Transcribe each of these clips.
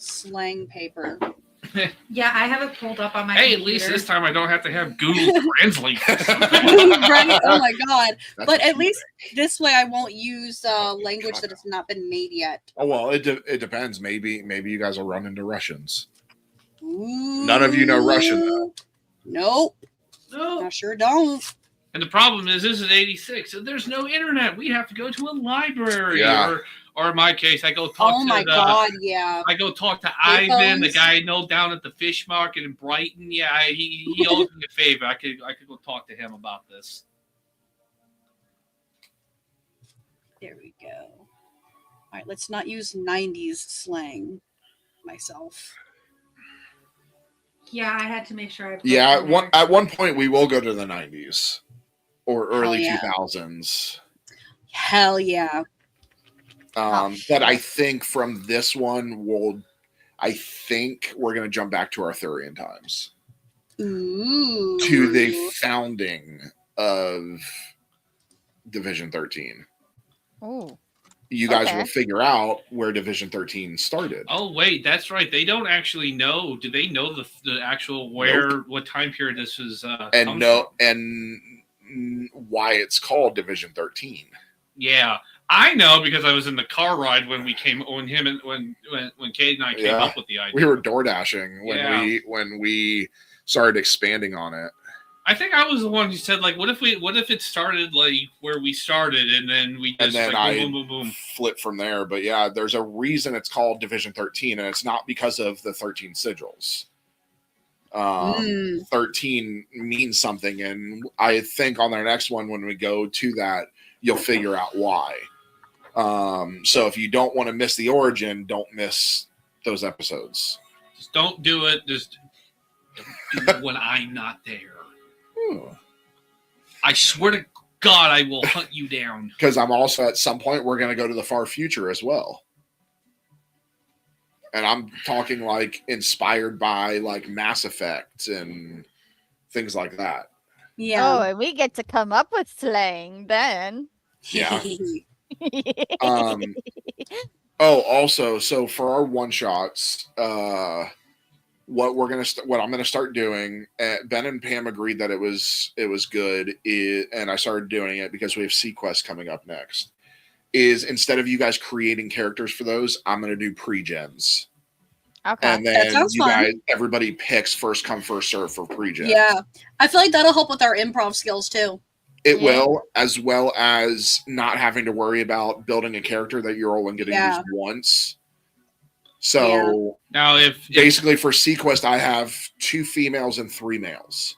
slang paper. Yeah, I have it pulled up on my Hey, computer. at least this time I don't have to have Google Translate. Right? Oh my god! That's But what at you least this way, I won't use language God, that has not been made yet. Oh well, it depends. Maybe you guys will run into Russians. Ooh. None of you know Russian, though. Nope. No. I sure don't. And the problem is, this is 86, and there's no internet. We have to go to a library. Yeah. Or in my case, I go talk Oh to my god! Yeah. I go talk to Payphones? Ivan, the guy I know down at the fish market in Brighton. Yeah, he owes me a favor. I could go talk to him about this. There we go. All right, let's not use 90s slang myself. Yeah, I had to make sure I put Yeah, in there. at one point we will go to the 90s or early yeah. 2000s. Hell yeah. But I think from this one, I think we're going to jump back to Arthurian times. Ooh. To the founding of Division 13. Ooh. You guys Okay. will figure out where Division 13 started. Oh wait, that's right. They don't actually know. Do they know the actual what time period this is? And why it's called Division 13. Yeah, I know because I was in the car ride when Kate and I came up with the idea. We were door dashing Yeah. when we started expanding on it. I think I was the one who said, like, what if it started like where we started, and then we just And then like, I boom, boom, boom, boom. flip from there. But yeah, there's a reason it's called Division 13, and it's not because of the 13 sigils. 13 means something, and I think on our next one, when we go to that, you'll figure out why. So if you don't want to miss the origin, don't miss those episodes. Just don't do it. Just don't do it when I'm not there. I swear to God, I will hunt you down. Because I'm also, at some point, we're going to go to the far future as well. And I'm talking like inspired by like Mass Effect and things like that. Yeah. Oh, and we get to come up with slang then. Yeah. Also, so for our one shots, what I'm gonna start doing. Ben and Pam agreed that it was good, and I started doing it because we have Sequest coming up next. Is instead of you guys creating characters for those, I'm gonna do pre-gens. Okay. And That then sounds fun. everybody picks first come first serve for pre-gens. Yeah. I feel like that'll help with our improv skills too. It will, as well as not having to worry about building a character that you're only going to use once. So now, if basically for Sequest, I have 2 females and 3 males.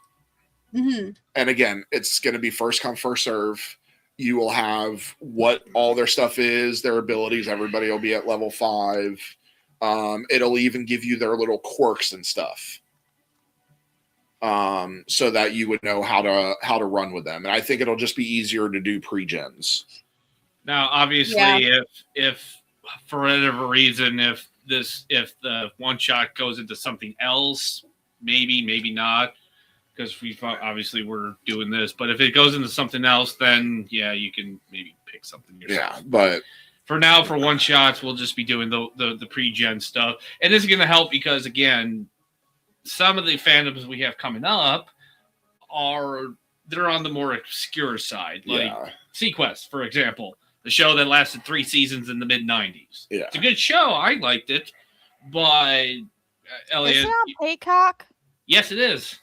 Mm-hmm. And again, it's going to be first come, first serve. You will have what all their stuff is, their abilities. Everybody will be at level 5. It'll even give you their little quirks and stuff. So that you would know how to run with them. And I think it'll just be easier to do pre-gens. Now, obviously, if for whatever reason, if the one shot goes into something else, maybe not, because we're doing this. But if it goes into something else, then yeah, you can maybe pick something yourself. Yeah, but for now, for one shots, we'll just be doing the pre-gen stuff, and this is going to help because again, some of the fandoms we have coming up they're on the more obscure side, like Sequest, for example, the show that lasted 3 seasons in the mid-90s. Yeah. It's a good show. I liked it, but Elliot, Is it on Peacock? yes, it is.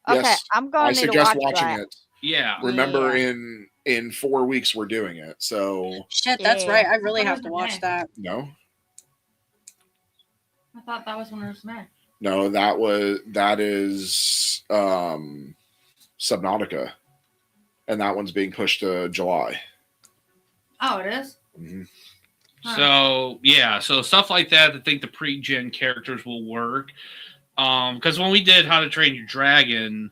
Okay, yes, I'm going I to need to suggest watch watching that. it. Yeah. Remember, in 4 weeks we're doing it. So Shit, that's right. I really have to watch that. No, I thought that was when it was May. no, that is Subnautica, and that one's being pushed to July. Oh, it is? Mm-hmm. So stuff like that. I think the pre-gen characters will work. Because when we did How to Train Your Dragon,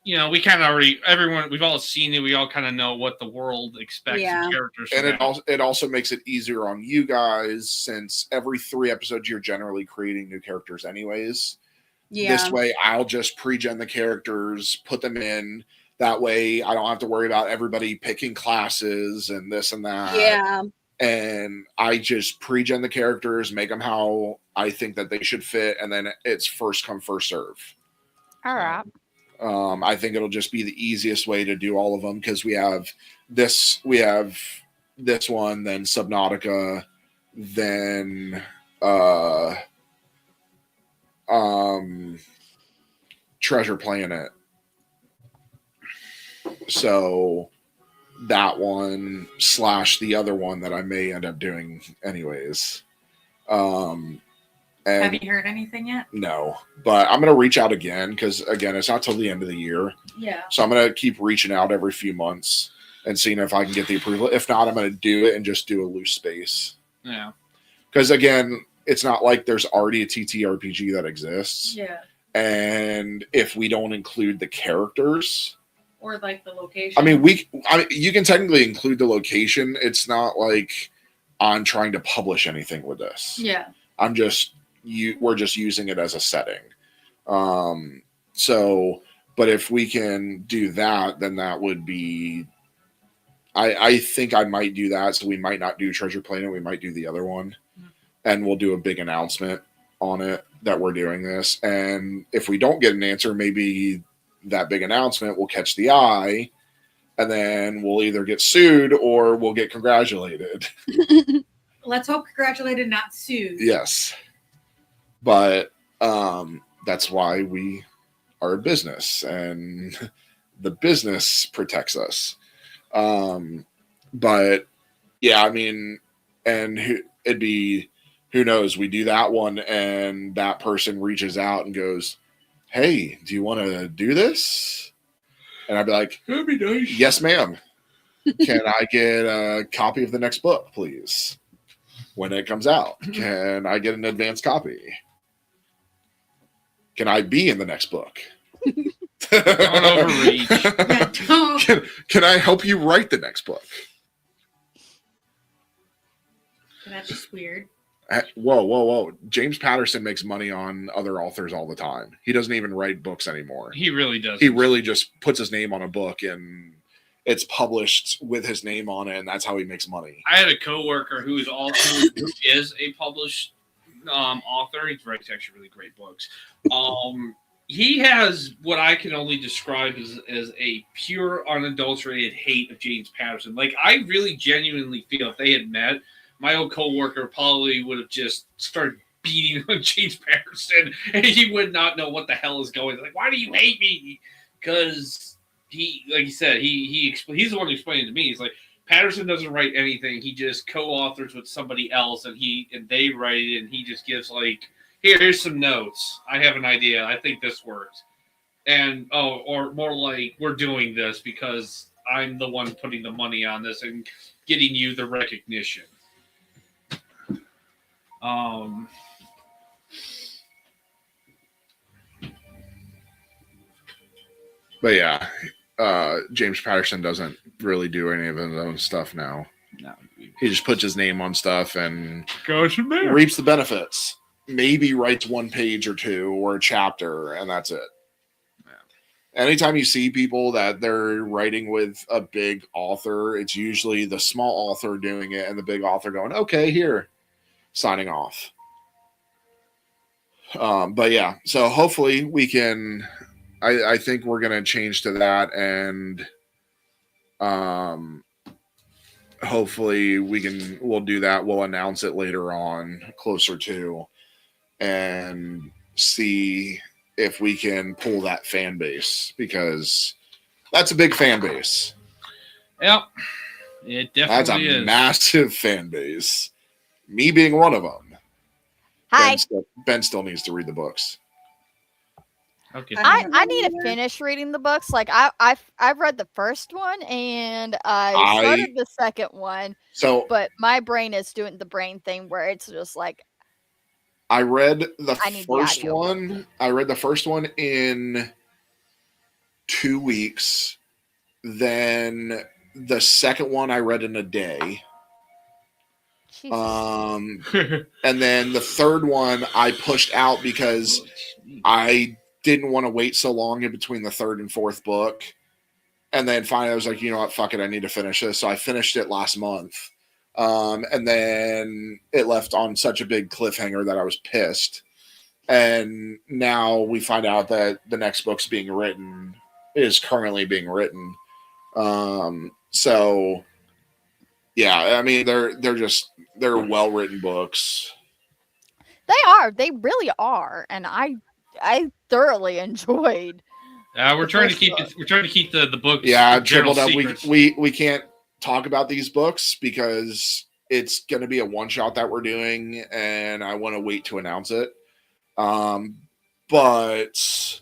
we kind of we've all seen it. We all kind of know what the world expects of characters. And it also makes it easier on you guys, since every 3 episodes you're generally creating new characters anyways. Yeah. This way, I'll just pre-gen the characters, put them in. That way, I don't have to worry about everybody picking classes and this and that. Yeah. and I just pre-gen the characters, make them how I think that they should fit, and then it's first come, first serve. All right. I think it'll just be the easiest way to do all of them because we have this one, then Subnautica, then Treasure Planet. So that one / the other one that I may end up doing anyways. And Have you heard anything yet? no, but I'm going to reach out again because, again, it's not till the end of the year. Yeah. So I'm going to keep reaching out every few months and seeing if I can get the approval. If not, I'm going to do it and just do a loose space. Yeah. Because, again, it's not like there's already a TTRPG that exists. Yeah. And if we don't include the characters, Or like the location. I mean, you can technically include the location. It's not like I'm trying to publish anything with this. Yeah. We're just using it as a setting. So, but if we can do that, then that would be, I think I might do that. So we might not do Treasure Planet. We might do the other one, and we'll do a big announcement on it that we're doing this. And if we don't get an answer, maybe that big announcement will catch the eye, and then we'll either get sued or we'll get congratulated. Let's hope congratulated, not sued. Yes. But that's why we are a business, and the business protects us. But yeah, I mean, and it'd be, who knows, we do that one and that person reaches out and goes, hey, do you want to do this? And I'd be like, That'd be nice. yes, ma'am. Can I get a copy of the next book, please? When it comes out, can I get an advanced copy? Can I be in the next book? Don't overreach. Yeah, don't. Can I help you write the next book? That's just weird. Whoa. James Patterson makes money on other authors all the time. He doesn't even write books anymore. He really does. He really just puts his name on a book and it's published with his name on it, and that's how he makes money. I had a coworker who is a published author. He writes actually really great books. He has what I can only describe as a pure, unadulterated hate of James Patterson. Like, I really genuinely feel if they had met, my old coworker probably would have just started beating on James Patterson, and he would not know what the hell is going on. Like, why do you hate me? Because he, like he said, he's the one who explained it to me. He's like, Patterson doesn't write anything. He just co-authors with somebody else, and they write it, and he just gives like, here's some notes. I have an idea. I think this works. And or more like, we're doing this because I'm the one putting the money on this and getting you the recognition. But yeah, James Patterson doesn't really do any of his own stuff now. No, he just puts his name on stuff and goes from there. Reaps the benefits. Maybe writes one page or two or a chapter, and that's it. Yeah. Anytime you see people that they're writing with a big author, it's usually the small author doing it and the big author going, okay, here, signing off. But yeah, so hopefully we can, I think we're going to change to that, and hopefully we'll do that. We'll announce it later on, closer to, and see if we can pull that fan base, because that's a big fan base. Yep. It definitely is. That's a massive fan base. Me being one of them. Hi. Ben still needs to read the books. Okay. I need to finish reading the books. Like I've read the first one and I started the second one. So, but my brain is doing the brain thing where it's just like, I read the first one. I read the first one in 2 weeks. Then the second one I read in a day. And then the third one I pushed out because I didn't want to wait so long in between the third and fourth book. And then finally I was like, you know what, fuck it, I need to finish this. So I finished it last month. And then it left on such a big cliffhanger that I was pissed. And now we find out that the next book's is currently being written. So yeah, I mean they're well written books. They really are, and I thoroughly enjoyed. We're The trying to first keep book. we're trying to keep the books. Yeah, general Triple Dub. secrets. We can't talk about these books because it's going to be a one shot that we're doing, and I want to wait to announce it. But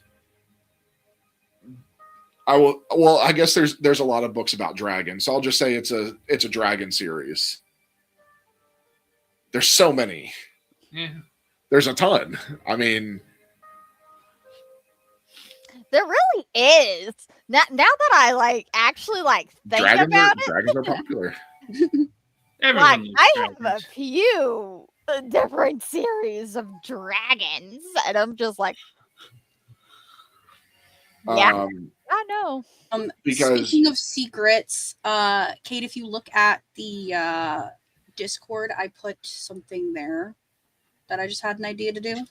I will. Well, I guess there's a lot of books about dragons, so I'll just say it's a dragon series. There's so many. Yeah. There's a ton. I mean, There really is. Now that I actually think about it, dragons are popular. Everyone likes I have a dragons. few different series of dragons, and I'm just like, yeah, I know. Because Speaking of secrets, Kate, if you look at the Discord, I put something there that I just had an idea to do.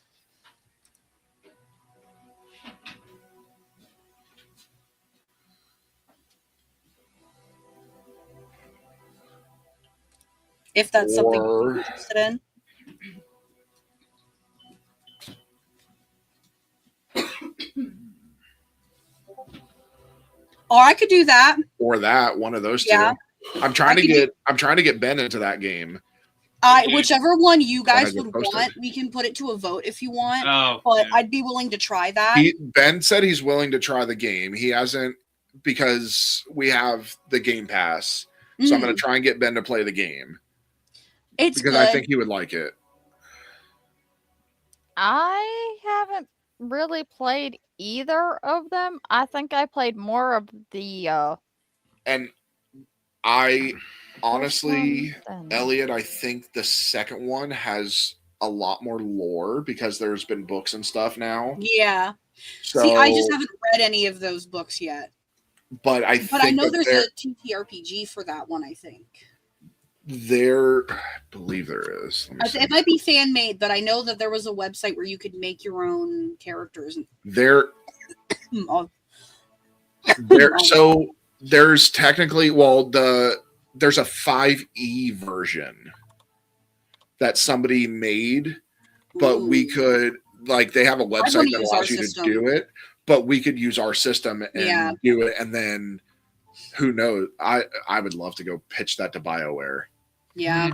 If that's something you're interested in. Or I could do that. or that one of those Yeah. two. I'm trying to get Ben into that game. Whichever one you guys get would posted. want, we can put it to a vote if you want. Oh, But yeah. I'd be willing to try that. Ben said he's willing to try the game. He hasn't, because we have the Game Pass. So I'm going to try and get Ben to play the game It's because good. I think he would like it. I haven't really played either of them. I think I played more of the And I honestly, first one than- Elliot, I think the second one has a lot more lore because there's been books and stuff now. Yeah. So, See, I just haven't read any of those books yet. but I But I think know that there's a TTRPG for that one, I think. I believe there is. Let me see. It might be fan made, but I know that there was a website where you could make your own characters. There, Oh, so there's technically, there's a 5e version that somebody made, but we ooh. could, they have a website wanna that use allows our you system. to do it, but we could use our system and Yeah. do it, and then who knows? I would love to go pitch that to BioWare. Yeah.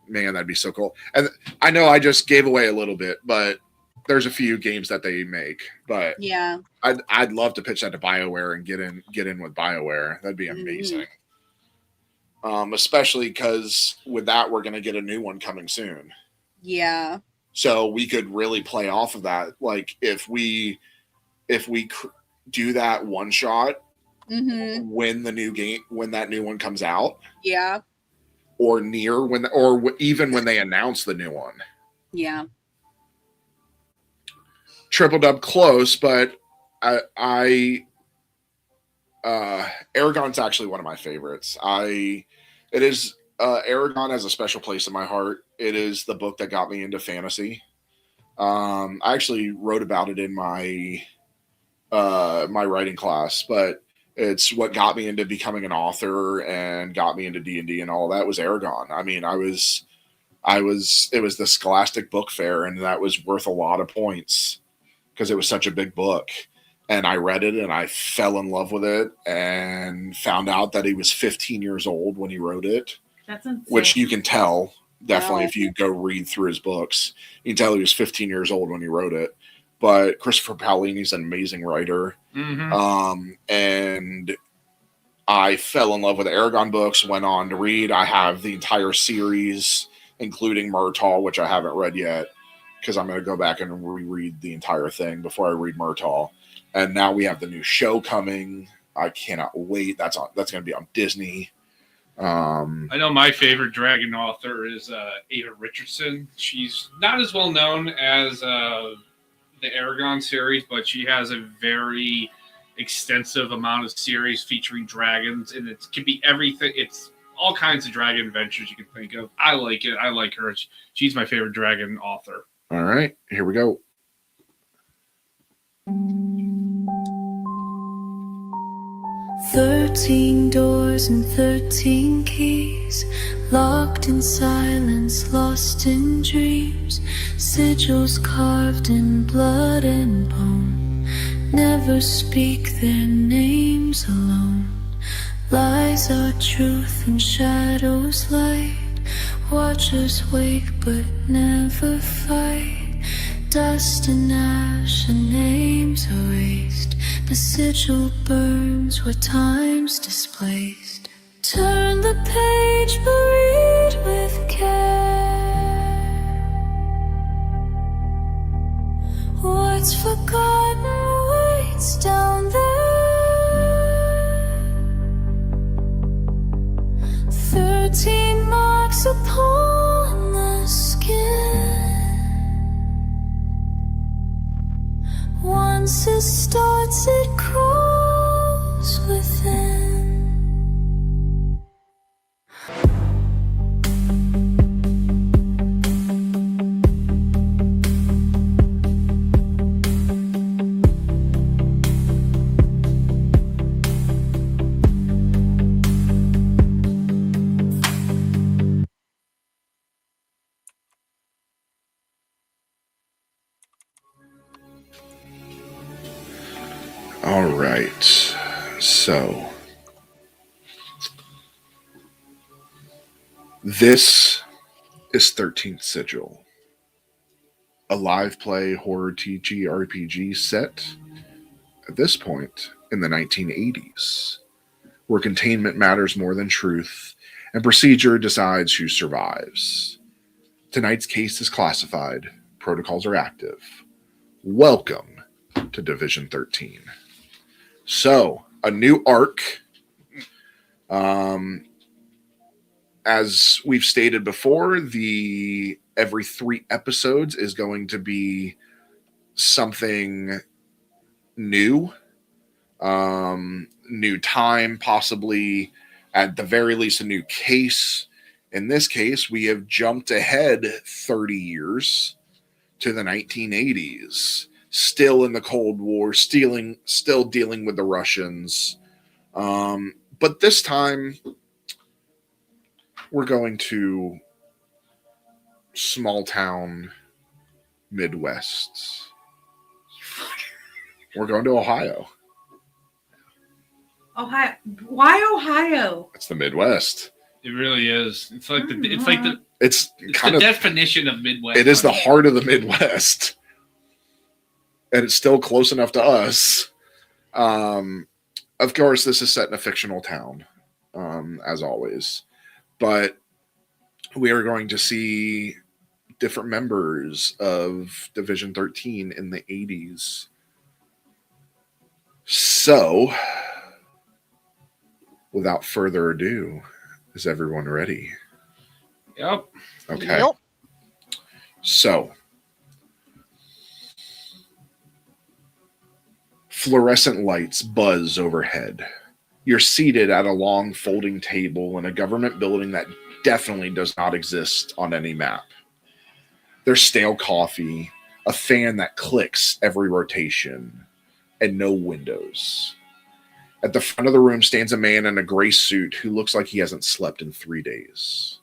Man, that'd be so cool. And I know I just gave away a little bit, but there's a few games that they make. But Yeah. I'd love to pitch that to BioWare and get in with BioWare. That'd be amazing. Especially because with that we're gonna get a new one coming soon. Yeah. So we could really play off of that. Like if we do that one shot Mm-hmm. when that new one comes out, Yeah. or even when they announce the new one. Yeah. Triple Dub close, but Aragon's actually one of my favorites. Aragon has a special place in my heart. It is the book that got me into fantasy. I actually wrote about it in my my writing class, but it's what got me into becoming an author and got me into D&D and all that was Aragon. I mean, it was the Scholastic Book Fair, and that was worth a lot of points because it was such a big book. And I read it and I fell in love with it and found out that he was 15 years old when he wrote it. That's insane. Which you can tell definitely Wow. if you go read through his books. You can tell he was 15 years old when he wrote it. But Christopher Paolini's an amazing writer. Mm-hmm. And I fell in love with the Aragon books, went on to read. I have the entire series, including Murtaugh, which I haven't read yet, because I'm going to go back and reread the entire thing before I read Murtaugh. And now we have the new show coming. I cannot wait. That's going to be on Disney. I know my favorite dragon author is Ava Richardson. She's not as well known as the Aragon series, but she has a very extensive amount of series featuring dragons, and it can be everything. It's all kinds of dragon adventures you can think of. I like it. I like her. She's my favorite dragon author. All right, here we go. "13 doors and 13 keys, locked in silence, lost in dreams, sigils carved in blood and bone, never speak their names alone. Lies are truth and shadows light, watchers wake but never fight, dust and ash and names erased, the sigil burns where time's displaced. Turn the page, but read with care. What's forgotten waits down there. 13 marks upon the skin. Once it starts, it crawls within. All right, so this is 13th Sigil, a live play horror TTRPG set at this point in the 1980s, where containment matters more than truth and procedure decides who survives. Tonight's case is classified, protocols are active. Welcome to Division 13. So, a new arc. As we've stated before, every 3 episodes is going to be something new. New time, possibly at the very least a new case. In this case, we have jumped ahead 30 years to the 1980s. Still in the Cold War, still dealing with the Russians. But this time, we're going to small town Midwest. We're going to Ohio. Ohio. Why Ohio? It's the Midwest. It really is. It's like It's kind the of definition of Midwest. It is the heart of the Midwest. And it's still close enough to us. Of course, this is set in a fictional town, as always. But we are going to see different members of Division 13 in the 80s. So, without further ado, is everyone ready? Yep. Okay. Yep. So, fluorescent lights buzz overhead. You're seated at a long folding table in a government building that definitely does not exist on any map. There's stale coffee, a fan that clicks every rotation, and no windows. At the front of the room stands a man in a gray suit who looks like he hasn't slept in 3 days.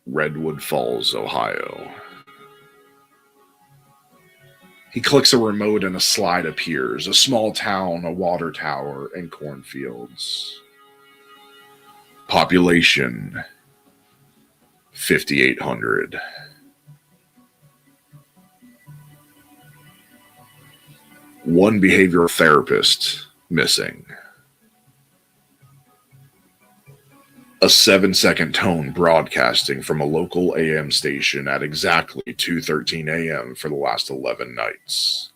Redwood Falls, Ohio. He clicks a remote and a slide appears. A small town, a water tower, and cornfields. Population 5,800. One behavioral therapist missing. A 7-second tone broadcasting from a local AM station at exactly 2:13 a.m. for the last 11 nights.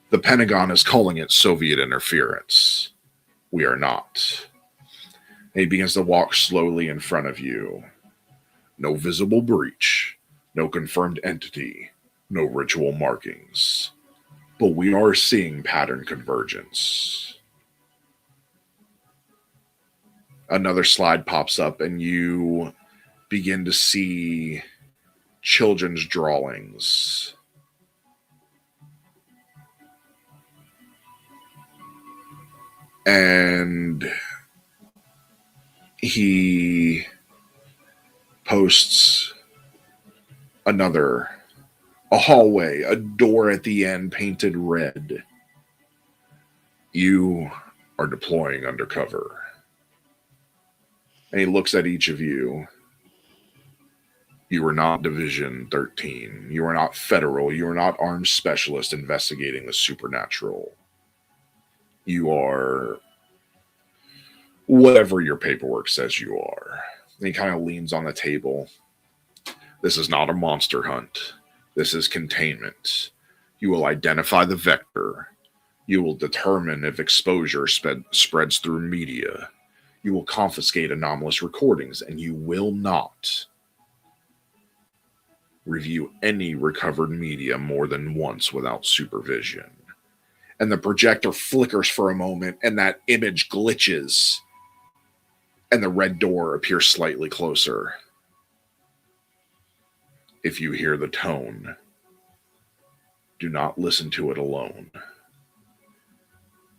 The Pentagon is calling it Soviet interference. We are not. And he begins to walk slowly in front of you. No visible breach, no confirmed entity, no ritual markings. But we are seeing pattern convergence. Another slide pops up, and you begin to see children's drawings. And he posts a hallway, a door at the end painted red. You are deploying undercover. And he looks at each of you. You are not Division 13. You are not federal. You are not armed specialist investigating the supernatural. You are whatever your paperwork says you are. And he kind of leans on the table. This is not a monster hunt. This is containment. You will identify the vector. You will determine if exposure spreads through media. You will confiscate anomalous recordings, and you will not review any recovered media more than once without supervision. And the projector flickers for a moment, and that image glitches, and the red door appears slightly closer. If you hear the tone, do not listen to it alone.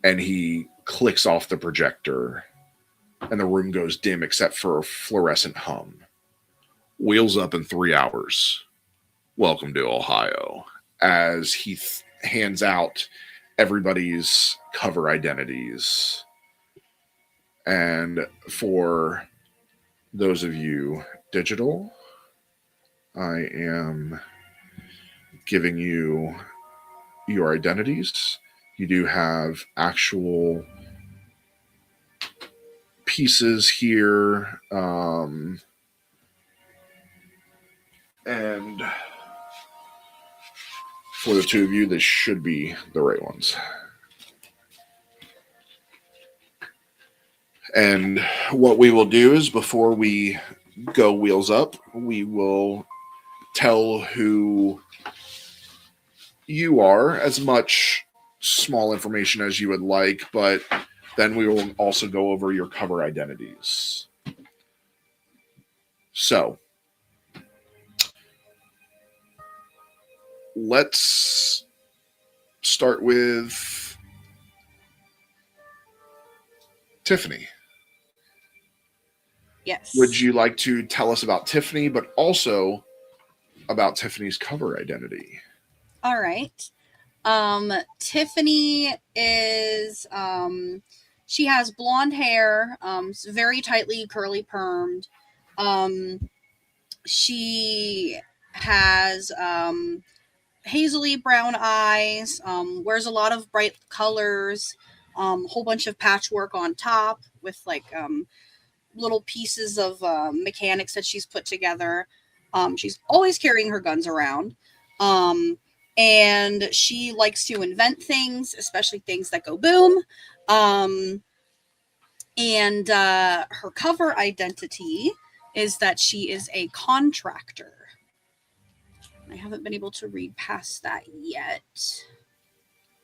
And he clicks off the projector, and the room goes dim except for a fluorescent hum. Wheels up in 3 hours. Welcome to Ohio. As he hands out everybody's cover identities. And for those of you digital, I am giving you your identities. You do have actual pieces here. And for the two of you, this should be the right ones. And what we will do is, before we go wheels up, we will tell who you are, as much small information as you would like, but then we will also go over your cover identities. So, let's start with Tiffany. Yes. Would you like to tell us about Tiffany, but also about Tiffany's cover identity? All right. Tiffany is, she has blonde hair, very tightly curly permed. She has, hazily brown eyes, wears a lot of bright colors, whole bunch of patchwork on top with like, little pieces of, mechanics that she's put together. She's always carrying her guns around. And she likes to invent things, especially things that go boom. And her cover identity is that she is a contractor. I haven't been able to read past that yet.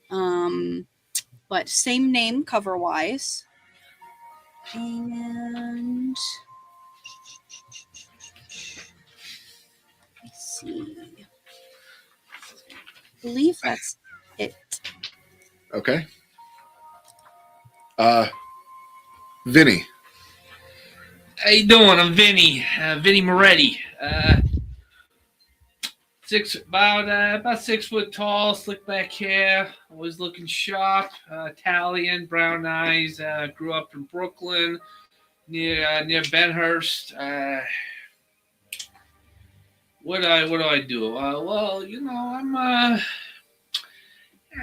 But same name cover-wise. And let's see. I believe that's it. Okay. Vinny. How you doing? I'm Vinny. Vinny Moretti. About 6 foot tall, slick back hair, always looking sharp. Italian, brown eyes. Grew up in Brooklyn, near Benhurst. What do I do? Well, you know,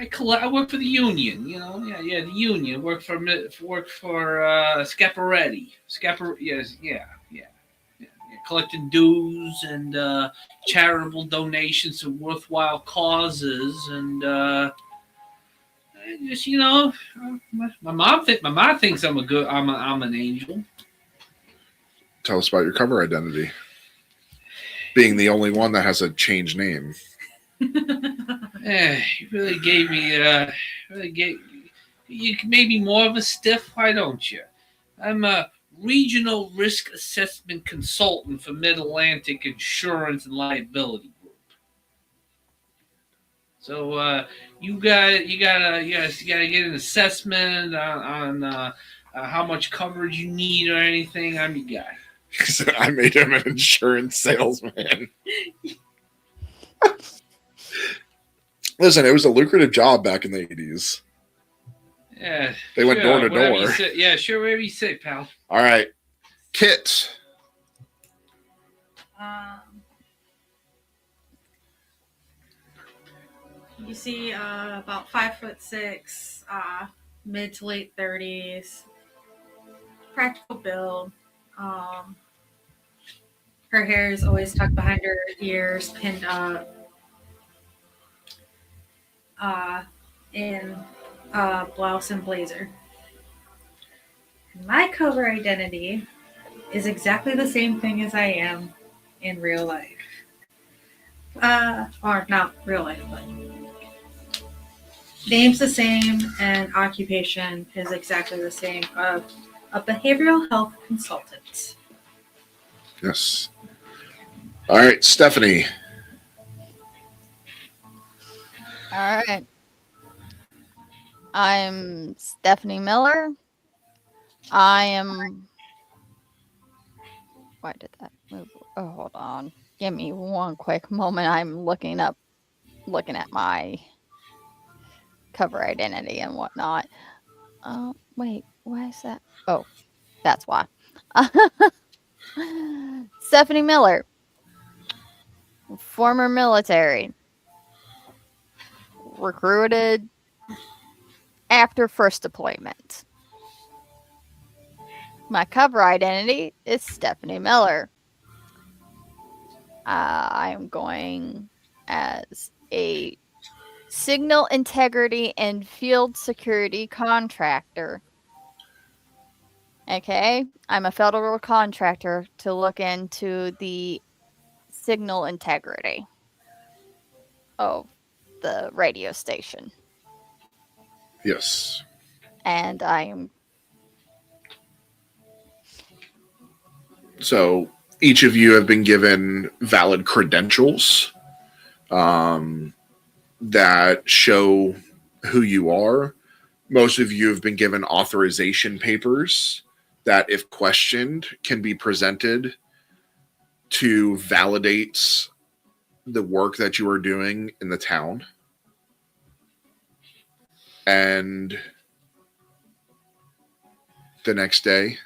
I work for the union. You know, yeah, the union. Work for Scaparetti. Yeah. Collecting dues and charitable donations to worthwhile causes, and just, you know, my mom thinks I'm an angel. Tell us about your cover identity. Being the only one that has a changed name. You really gave me you made me more of a stiff. Why don't you? I'm regional risk assessment consultant for Mid-Atlantic Insurance and Liability Group. So you gotta get an assessment on how much coverage you need or anything. I'm your guy. So I made him an insurance salesman. Listen, it was a lucrative job back in the 80s. Yeah, They went door to whatever door. you say. Yeah, sure, whatever you say, pal. All right. Kit. You see, about 5'6", mid to late 30s, practical build. Her hair is always tucked behind her ears, pinned up. In blouse and blazer. My cover identity is exactly the same thing as I am in real life. Or not real life, but name's the same and occupation is exactly the same of a behavioral health consultant. Yes. All right, Stephanie. All right. I'm Stephanie Miller. I am. Why did that move? Oh, hold on. Give me one quick moment. I'm looking at my cover identity and whatnot. Wait, why is that? Oh, that's why. Stephanie Miller, former military, recruited after first deployment. My cover identity is Stephanie Miller. I am going as a signal integrity and field security contractor. Okay, I'm a federal contractor to look into the signal integrity of the radio station. Yes. And I am. So each of you have been given valid credentials that show who you are. Most of you have been given authorization papers that, if questioned, can be presented to validate the work that you are doing in the town. And the next day,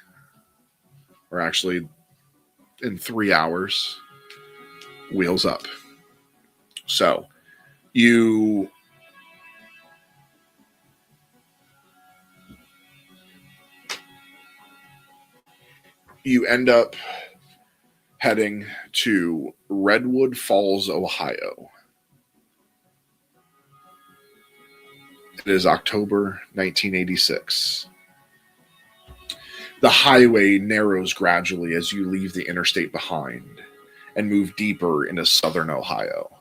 or actually in 3 hours, wheels up. So you end up heading to Redwood Falls, Ohio. It is October 1986. The highway narrows gradually as you leave the interstate behind and move deeper into southern Ohio.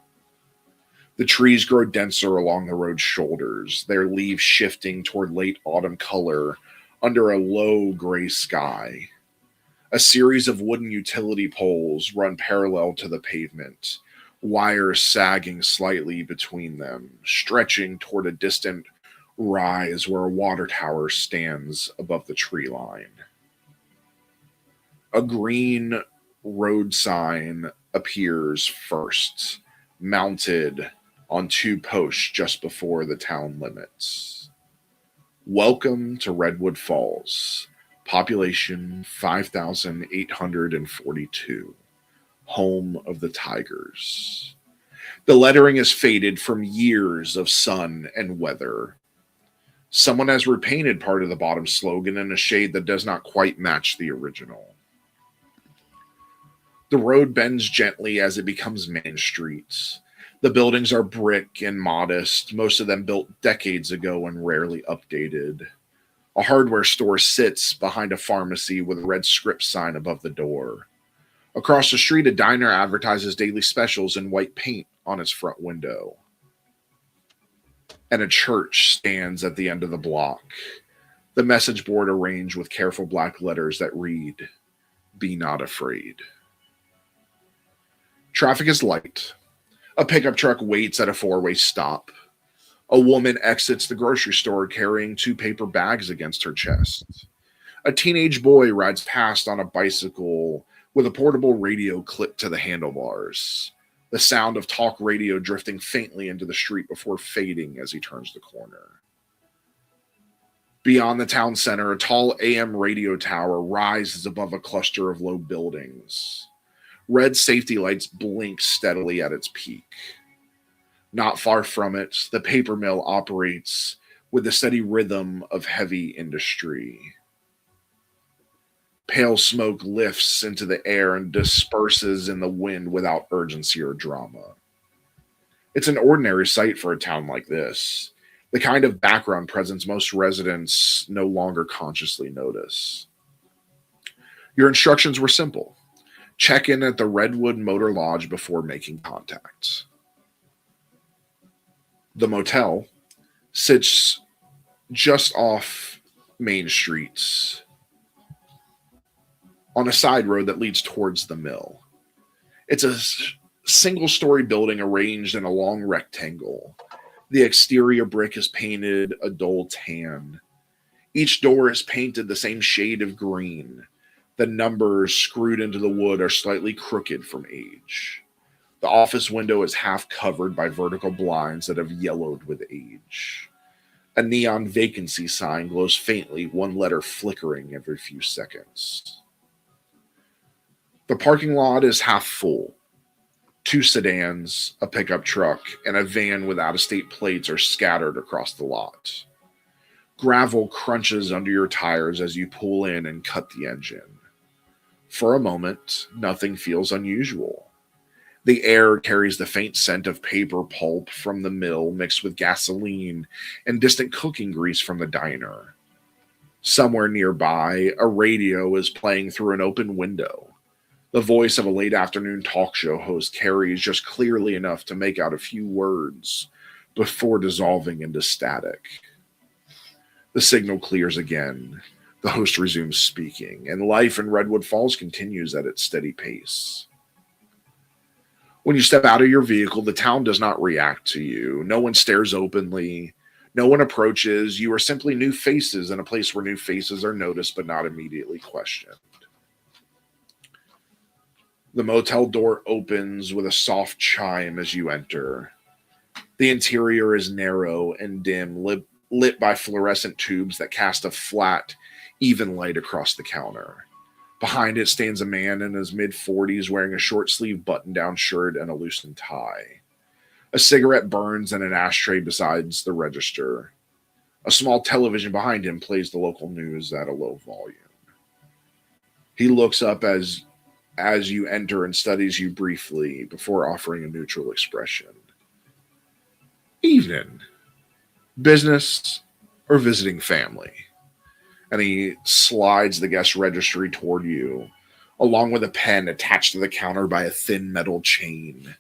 The trees grow denser along the road's shoulders, their leaves shifting toward late autumn color under a low gray sky. A series of wooden utility poles run parallel to the pavement, wires sagging slightly between them, stretching toward a distant rise where a water tower stands above the tree line. A green road sign appears first, mounted on 2 posts just before the town limits. Welcome to Redwood Falls. Population 5,842. Home of the Tigers. The lettering is faded from years of sun and weather. Someone has repainted part of the bottom slogan in a shade that does not quite match the original. The road bends gently as it becomes main street. The buildings are brick and modest, most of them built decades ago and rarely updated. A hardware store sits behind a pharmacy with a red script sign above the door. Across the street, a diner advertises daily specials in white paint on its front window. And a church stands at the end of the block. The message board arranged with careful black letters that read, "Be not afraid." Traffic is light. A pickup truck waits at a four-way stop. A woman exits the grocery store carrying 2 paper bags against her chest. A teenage boy rides past on a bicycle with a portable radio clipped to the handlebars. The sound of talk radio drifting faintly into the street before fading as he turns the corner. Beyond the town center, a tall AM radio tower rises above a cluster of low buildings. Red safety lights blink steadily at its peak. Not far from it, the paper mill operates with the steady rhythm of heavy industry. Pale smoke lifts into the air and disperses in the wind without urgency or drama. It's an ordinary sight for a town like this, the kind of background presence most residents no longer consciously notice. Your instructions were simple. Check in at the Redwood Motor Lodge before making contact. The motel sits just off Main Street on a side road that leads towards the mill. It's a single-story building arranged in a long rectangle. The exterior brick is painted a dull tan. Each door is painted the same shade of green. The numbers screwed into the wood are slightly crooked from age. The office window is half covered by vertical blinds that have yellowed with age. A neon vacancy sign glows faintly, one letter flickering every few seconds. The parking lot is half full. 2 sedans, a pickup truck, and a van with out-of-state plates are scattered across the lot. Gravel crunches under your tires as you pull in and cut the engine. For a moment, nothing feels unusual. The air carries the faint scent of paper pulp from the mill mixed with gasoline and distant cooking grease from the diner. Somewhere nearby, a radio is playing through an open window. The voice of a late afternoon talk show host carries just clearly enough to make out a few words before dissolving into static. The signal clears again. The host resumes speaking, and life in Redwood Falls continues at its steady pace. When you step out of your vehicle, the town does not react to you. No one stares openly. No one approaches. You are simply new faces in a place where new faces are noticed but not immediately questioned. The motel door opens with a soft chime as you enter. The interior is narrow and dim, lit by fluorescent tubes that cast a flat, even light across the counter. Behind it stands a man in his mid-40s wearing a short-sleeved button-down shirt and a loosened tie. A cigarette burns in an ashtray besides the register. A small television behind him plays the local news at a low volume. He looks up as you enter and studies you briefly before offering a neutral expression. Evening. Business or visiting family? And he slides the guest registry toward you, along with a pen attached to the counter by a thin metal chain.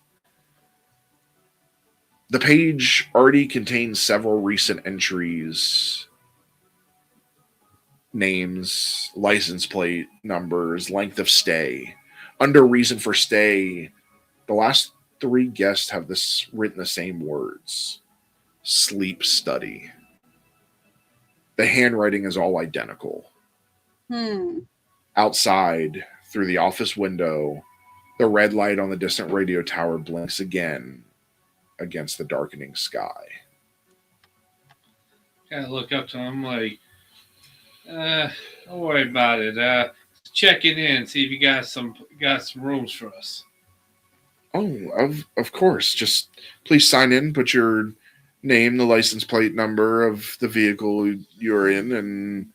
The page already contains several recent entries: names, license plate numbers, length of stay. Under reason for stay, the last 3 guests have written the same words: sleep study. The handwriting is all identical. Outside, through the office window, the red light on the distant radio tower blinks again against the darkening sky. Kind of look up to him like, don't worry about it. Check it in, see if you got some rooms for us. Oh, of course. Just please sign in, put your name, the license plate number of the vehicle you're in, and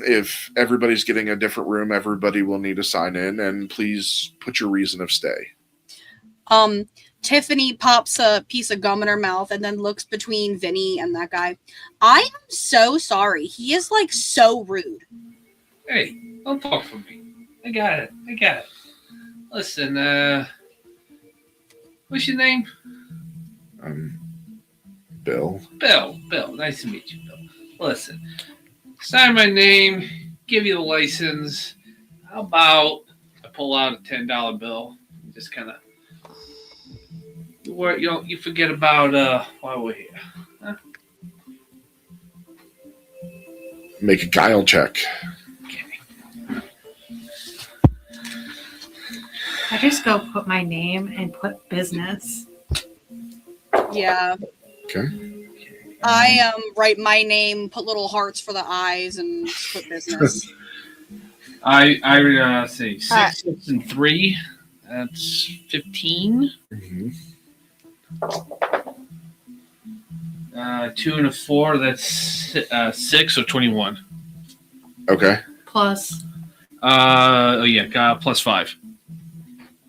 if everybody's getting a different room, everybody will need to sign in, and please put your reason of stay. Tiffany pops a piece of gum in her mouth and then looks between Vinny and that guy. I am so sorry. He is like so rude. Hey, don't talk for me. I got it. Listen, what's your name? Bill. Bill. Nice to meet you, Bill. Listen, sign my name, give you the license. How about I pull out a $10 bill? Just kind of, you forget about why we're here. Huh? Make a guile check. Okay. I just go put my name and put business. Yeah. Okay. I write my name, put little hearts for the eyes, and just put business. I say 6, 6, and 3. That's 15. Mm-hmm. 2 and a 4. That's 6, so 21. Okay. Plus, Plus 5.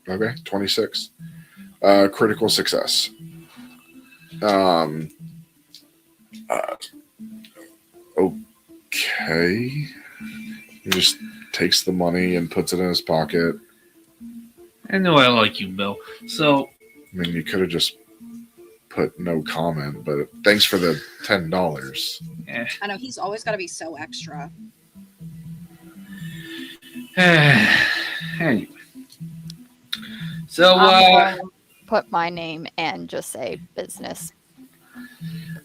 Okay. 26. Critical success. Okay. He just takes the money and puts it in his pocket. I know I like you, Bill. So, I mean, you could have just put no comment, but thanks for the $10. I know he's always got to be so extra. Anyway. So, I'm going to put my name and just say business.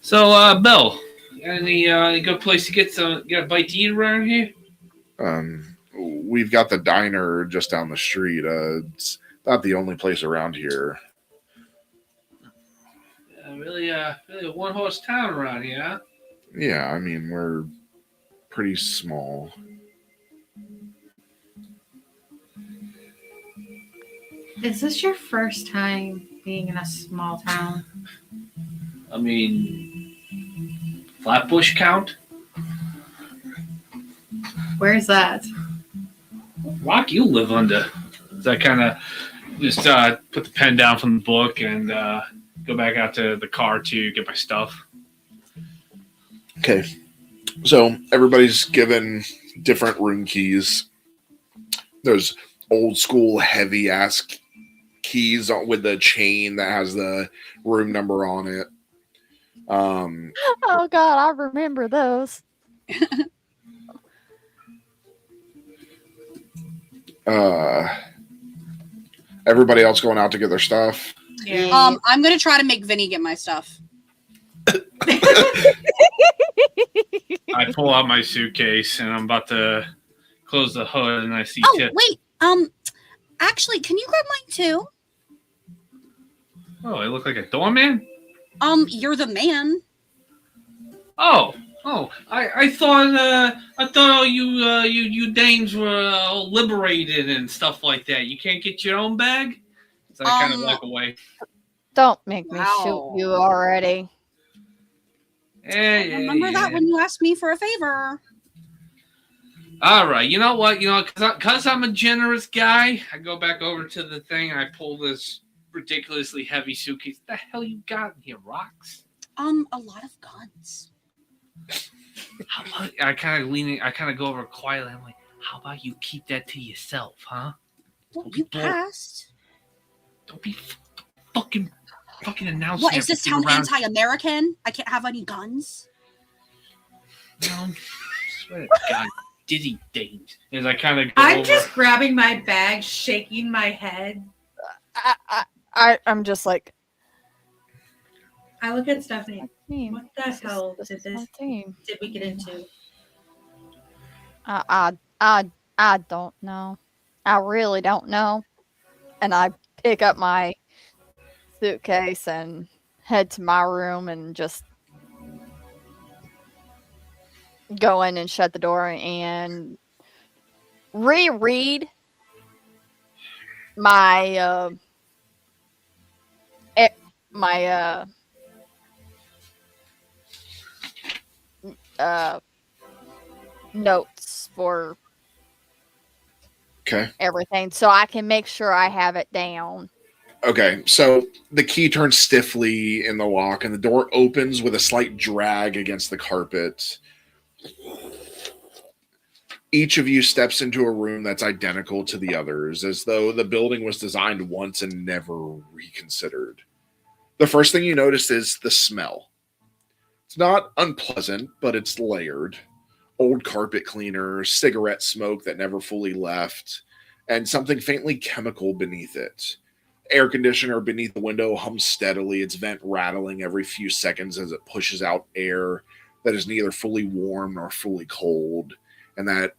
Bill, any good place to get a bite to eat around here? We've got the diner just down the street. It's not the only place around here. Really a one-horse town around here, huh? Yeah, I mean, we're pretty small. is this your first time being in a small town? I mean, Flatbush count? Where's that? Rock you live under. So I kind of just put the pen down from the book and go back out to the car to get my stuff. Okay. So everybody's given different room keys. There's old school heavy ass keys with the chain that has the room number on it. Oh God, I remember those. Everybody else going out to get their stuff. Yeah. I'm gonna try to make Vinny get my stuff. I pull out my suitcase and I'm about to close the hood and I see Oh Tip. wait, actually, can you grab mine too? Oh, I look like a doorman? You're the man. Oh, I thought all you dames were all liberated and stuff like that. You can't get your own bag? So I kind of walk away. Don't make me Wow. shoot you already. Yeah, Remember that when you asked me for a favor. All right, you know what? Because I'm a generous guy, I go back over to the thing and I pull this ridiculously heavy suitcase. What the hell you got in here, rocks? A lot of guns. How about, I kind of go over quietly. I'm like, how about you keep that to yourself, huh? Well, you passed. Don't be fucking announcing. What, is this town around. anti-American? I can't have any guns. No, swear to God, dizzy dames. As I kind of go I'm over. just grabbing my bag, shaking my head. I'm just like, I look at Stephanie. my team. What the hell This did is my team. we get into? I don't know. I really don't know. And I pick up my suitcase and head to my room and just go in and shut the door and reread my notes for Okay. everything so I can make sure I have it down. Okay, so the key turns stiffly in the lock, and the door opens with a slight drag against the carpet. Each of you steps into a room that's identical to the others, as though the building was designed once and never reconsidered. The first thing you notice is the smell. It's not unpleasant, but it's layered. old carpet cleaner, cigarette smoke that never fully left, and something faintly chemical beneath it. Air conditioner beneath the window hums steadily, its vent rattling every few seconds as it pushes out air that is neither fully warm nor fully cold, and that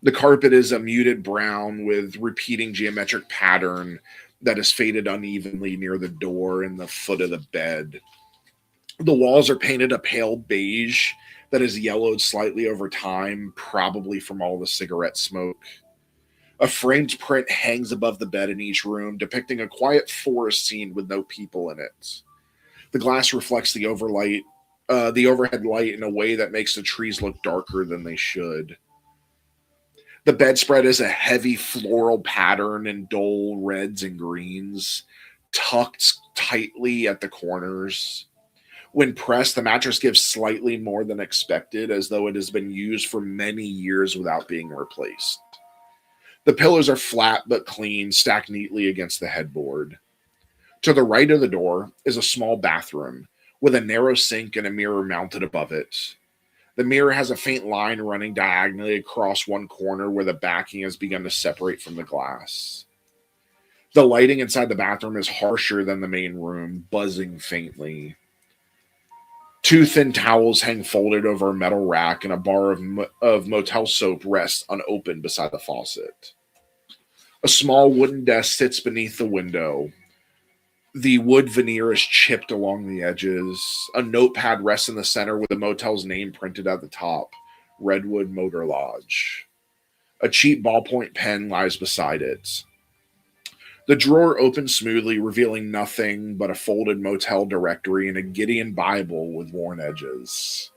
the carpet is a muted brown with repeating geometric pattern that is faded unevenly near the door and the foot of the bed. The walls are painted a pale beige that has yellowed slightly over time, probably from all the cigarette smoke. A framed print hangs above the bed in each room, depicting a quiet forest scene with no people in it. The glass reflects the overhead light in a way that makes the trees look darker than they should. The bedspread is a heavy floral pattern in dull reds and greens, tucked tightly at the corners. When pressed, the mattress gives slightly more than expected, as though it has been used for many years without being replaced. The pillows are flat but clean, stacked neatly against the headboard. To the right of the door is a small bathroom, with a narrow sink and a mirror mounted above it. The mirror has a faint line running diagonally across one corner where the backing has begun to separate from the glass. The lighting inside the bathroom is harsher than the main room, buzzing faintly. Two thin towels hang folded over a metal rack, and a bar of motel soap rests unopened beside the faucet. A small wooden desk sits beneath the window. The wood veneer is chipped along the edges. A notepad rests in the center with the motel's name printed at the top, Redwood Motor Lodge. A cheap ballpoint pen lies beside it. The drawer opens smoothly, revealing nothing but a folded motel directory and a Gideon Bible with worn edges.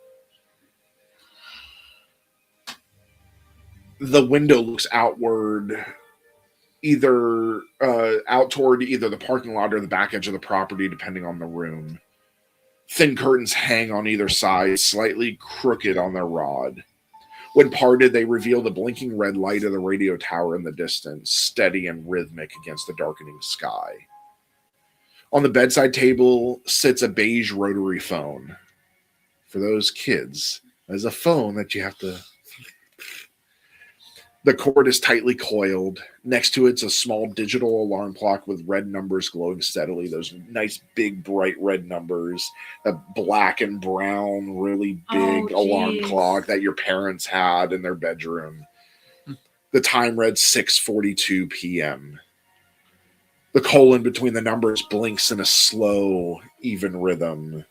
The window looks outward, out toward either the parking lot or the back edge of the property, depending on the room. Thin curtains hang on either side, slightly crooked on their rod. When parted, they reveal the blinking red light of the radio tower in the distance, steady and rhythmic against the darkening sky. On the bedside table sits a beige rotary phone. For those kids, there's a phone that you have to... The cord is tightly coiled. Next to it's a small digital alarm clock with red numbers glowing steadily. Those nice, big, bright red numbers. A black and brown, really big alarm clock that your parents had in their bedroom. The time read 6:42 p.m. The colon between the numbers blinks in a slow, even rhythm.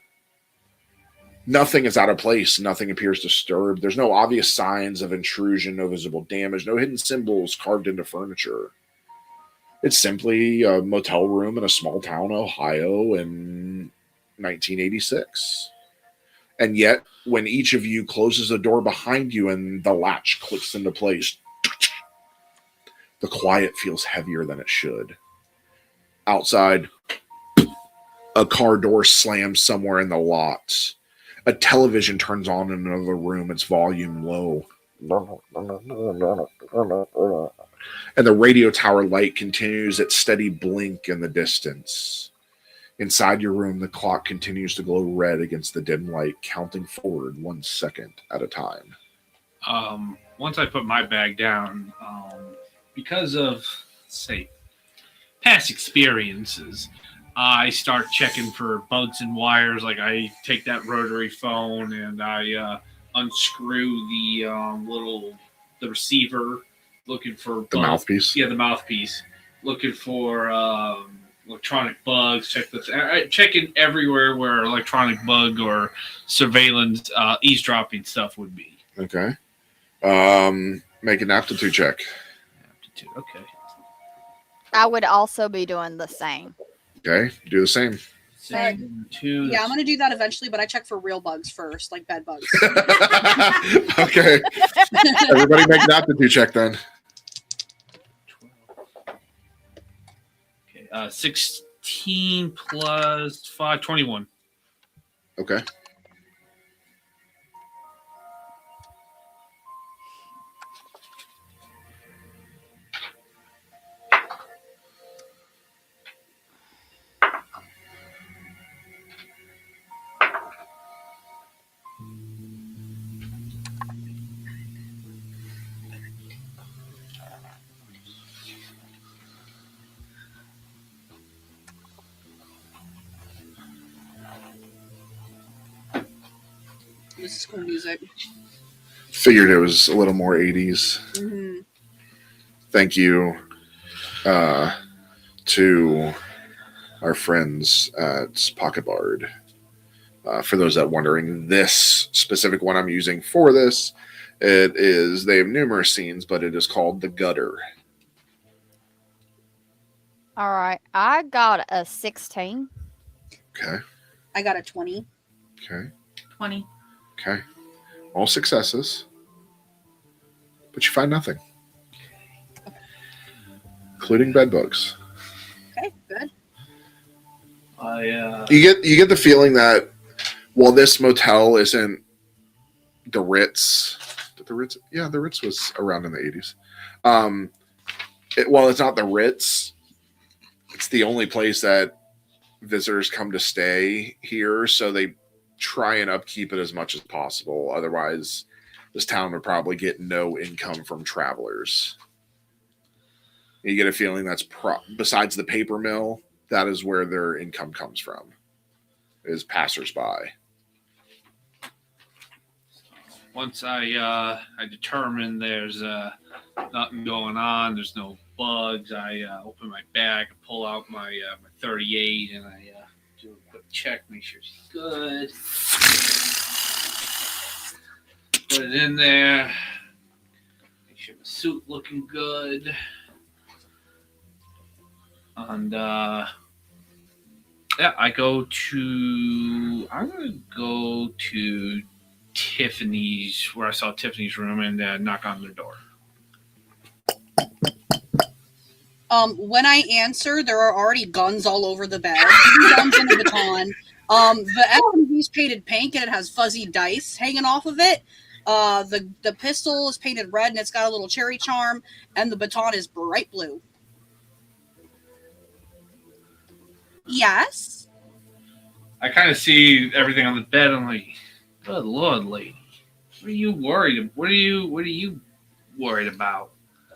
Nothing is out of place. Nothing appears disturbed. There's no obvious signs of intrusion, no visible damage, no hidden symbols carved into furniture. It's simply a motel room in a small town, Ohio, in 1986. And yet, when each of you closes the door behind you and the latch clicks into place, the quiet feels heavier than it should. Outside, a car door slams somewhere in the lot. A television turns on in another room, its volume low. And the radio tower light continues its steady blink in the distance. Inside your room, the clock continues to glow red against the dim light, counting forward 1 second at a time. Once I put my bag down, because of, say, past experiences, I start checking for bugs and wires. Like I take that rotary phone and I unscrew the receiver, looking for bugs. The mouthpiece. Yeah, the mouthpiece. Looking for electronic bugs. Checking everywhere where electronic bug or surveillance eavesdropping stuff would be. Okay. Make an aptitude check. Aptitude. Okay. I would also be doing the same. Okay, do the same. Same. Two. Yeah, I'm gonna do that eventually, but I check for real bugs first, like bed bugs. Okay. Everybody make an aptitude check then. 12. Okay. 16 plus 5, 21. Okay. This is cool music. Figured it was a little more 80s. Mm-hmm. Thank you to our friends at Pocket Bard. For those that are wondering, this specific one I'm using for this, they have numerous scenes, but it is called The Gutter. All right. I got a 16. Okay. I got a 20. Okay. 20. Okay. All successes. But you find nothing. Including bed bugs. Okay, good. You get the feeling that while this motel isn't the Ritz, the Ritz was around in the 80s. While it's not the Ritz, it's the only place that visitors come to stay here, so they try and upkeep it as much as possible. Otherwise, this town would probably get no income from travelers. You get a feeling that's besides the paper mill, that is where their income comes from, is passersby. Once I determine there's nothing going on, there's no bugs, I open my bag, pull out my 38, and I do a quick check, make sure she's good. Put it in there. Make sure the suit looking good. And I'm gonna go to Tiffany's, where I saw Tiffany's room, and knock on their door. When I answer, there are already guns all over the bed. Guns in the baton. The SMG is painted pink and it has fuzzy dice hanging off of it. The pistol is painted red and it's got a little cherry charm, and the baton is bright blue. Yes. I kind of see everything on the bed. I'm like, good Lord, lady, what are you worried? What are you worried about?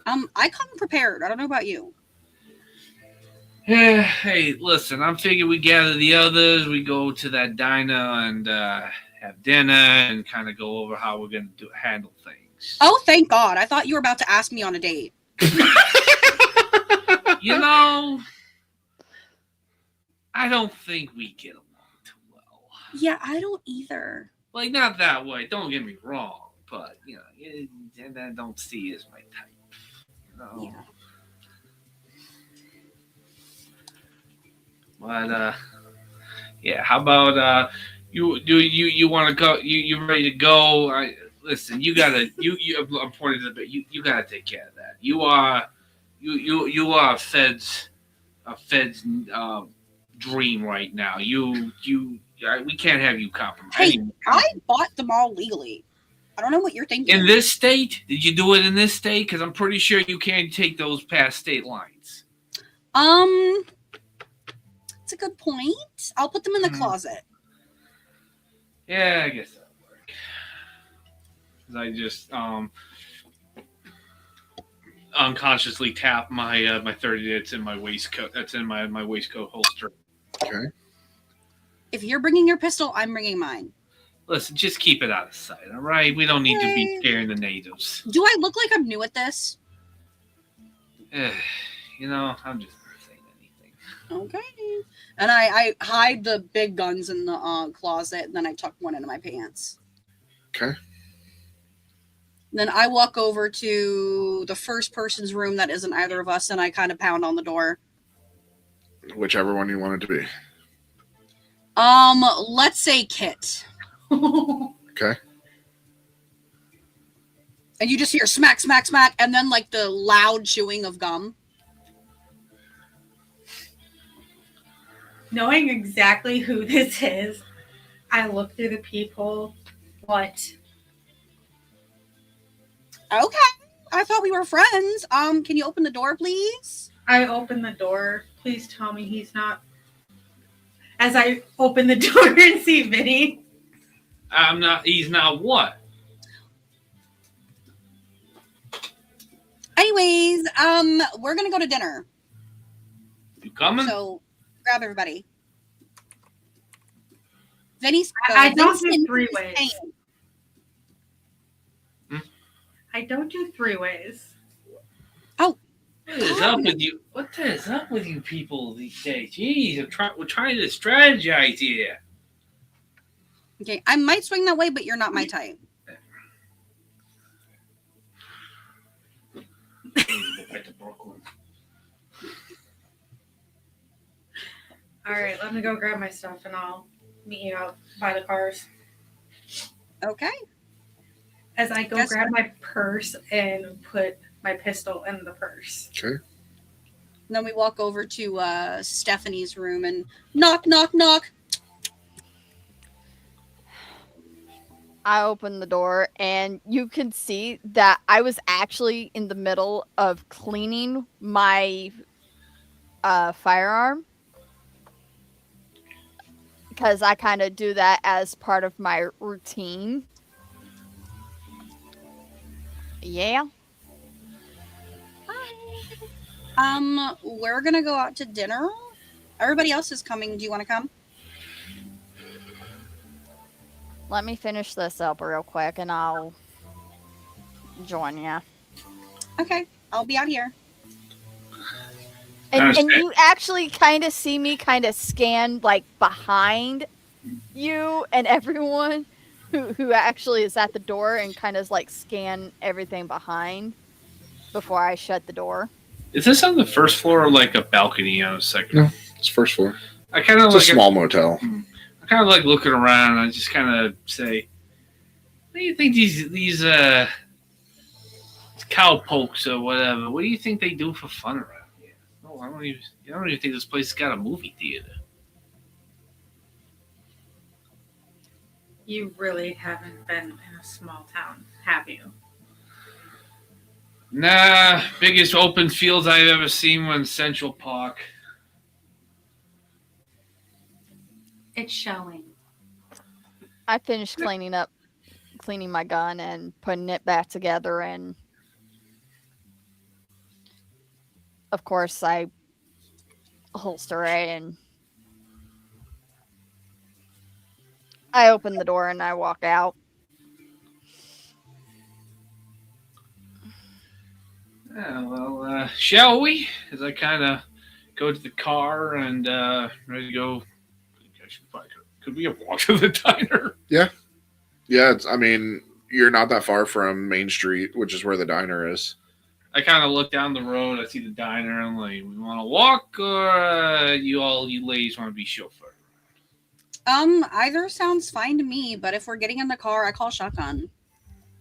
I come prepared. I don't know about you. Yeah. Hey, listen. I'm figuring we gather the others. We go to that diner and have dinner and kind of go over how we're gonna handle things. Oh, thank God! I thought you were about to ask me on a date. You know, I don't think we get along too well. Yeah, I don't either. Like, not that way. Don't get me wrong, but you know, I don't see as my type. You know? Yeah. But yeah. How about you want to go? You ready to go? Listen. You gotta. I'm pointing to the bit. You gotta take care of that. You are a Fed's dream right now. We can't have you compromise. Hey, I bought them all legally. I don't know what you're thinking. In this state? Did you do it in this state? Because I'm pretty sure you can't take those past state lines. It's a good point. I'll put them in the closet. Yeah, I guess that'll work. Because I just unconsciously tap my my 30 that's in my waistcoat. That's in my waistcoat holster. Okay. If you're bringing your pistol, I'm bringing mine. Listen, just keep it out of sight, all right? We don't need to be scaring the natives. Do I look like I'm new at this? You know, I'm just not saying anything. Okay. And I hide the big guns in the closet, and then I tuck one into my pants. Okay. Then I walk over to the first person's room that isn't either of us, and I kind of pound on the door. Whichever one you want it to be. Let's say Kit. Okay. And you just hear smack, smack, smack, and then like the loud chewing of gum. Knowing exactly who this is, I look through the peephole. What? Okay. I thought we were friends. Can you open the door, please? I open the door. Please tell me he's not. As I open the door and see Vinny. I'm not. He's not what? Anyways, we're gonna go to dinner. You coming? So grab everybody. Vinny's. I don't do Vinny's three ways. paying. don't do 3-ways. What is up with you? What is up with you people these days? Jeez, we're trying to strategize here. Okay, I might swing that way, but you're not my type. Back to Brooklyn. All right, let me go grab my stuff and I'll meet you out by the cars. Okay. As I go Guess grab my purse and put my pistol in the purse. Okay. Then we walk over to Stephanie's room and knock, knock, knock. I open the door and you can see that I was actually in the middle of cleaning my firearm. Because I kind of do that as part of my routine. Yeah. We're gonna go out to dinner. Everybody else is coming. Do you want to come? Let me finish this up real quick and I'll join you. Okay, I'll be out here. And you actually kind of see me kind of scan like behind you and everyone who actually is at the door and kind of like scan everything behind before I shut the door. Is this on the first floor or like a balcony on the second? No, it's first floor. I kind of It's like a small motel. I kind of like looking around and I just kind of say, what do you think these cowpokes or whatever, what do you think they do for fun around here? No, I don't even think this place has got a movie theater. You really haven't been in a small town, have you? Nah, biggest open fields I've ever seen was in Central Park. It's showing. I finished cleaning my gun and putting it back together, and of course I holster it and I open the door and I walk out. Yeah, well, shall we? As I kind of go to the car and ready to go. Could we have walked to the diner? Yeah, I mean, you're not that far from Main Street, which is where the diner is. I kind of look down the road. I see the diner. I'm like, we want to walk, or you ladies want to be chauffeur? Either sounds fine to me, but if we're getting in the car, I call shotgun.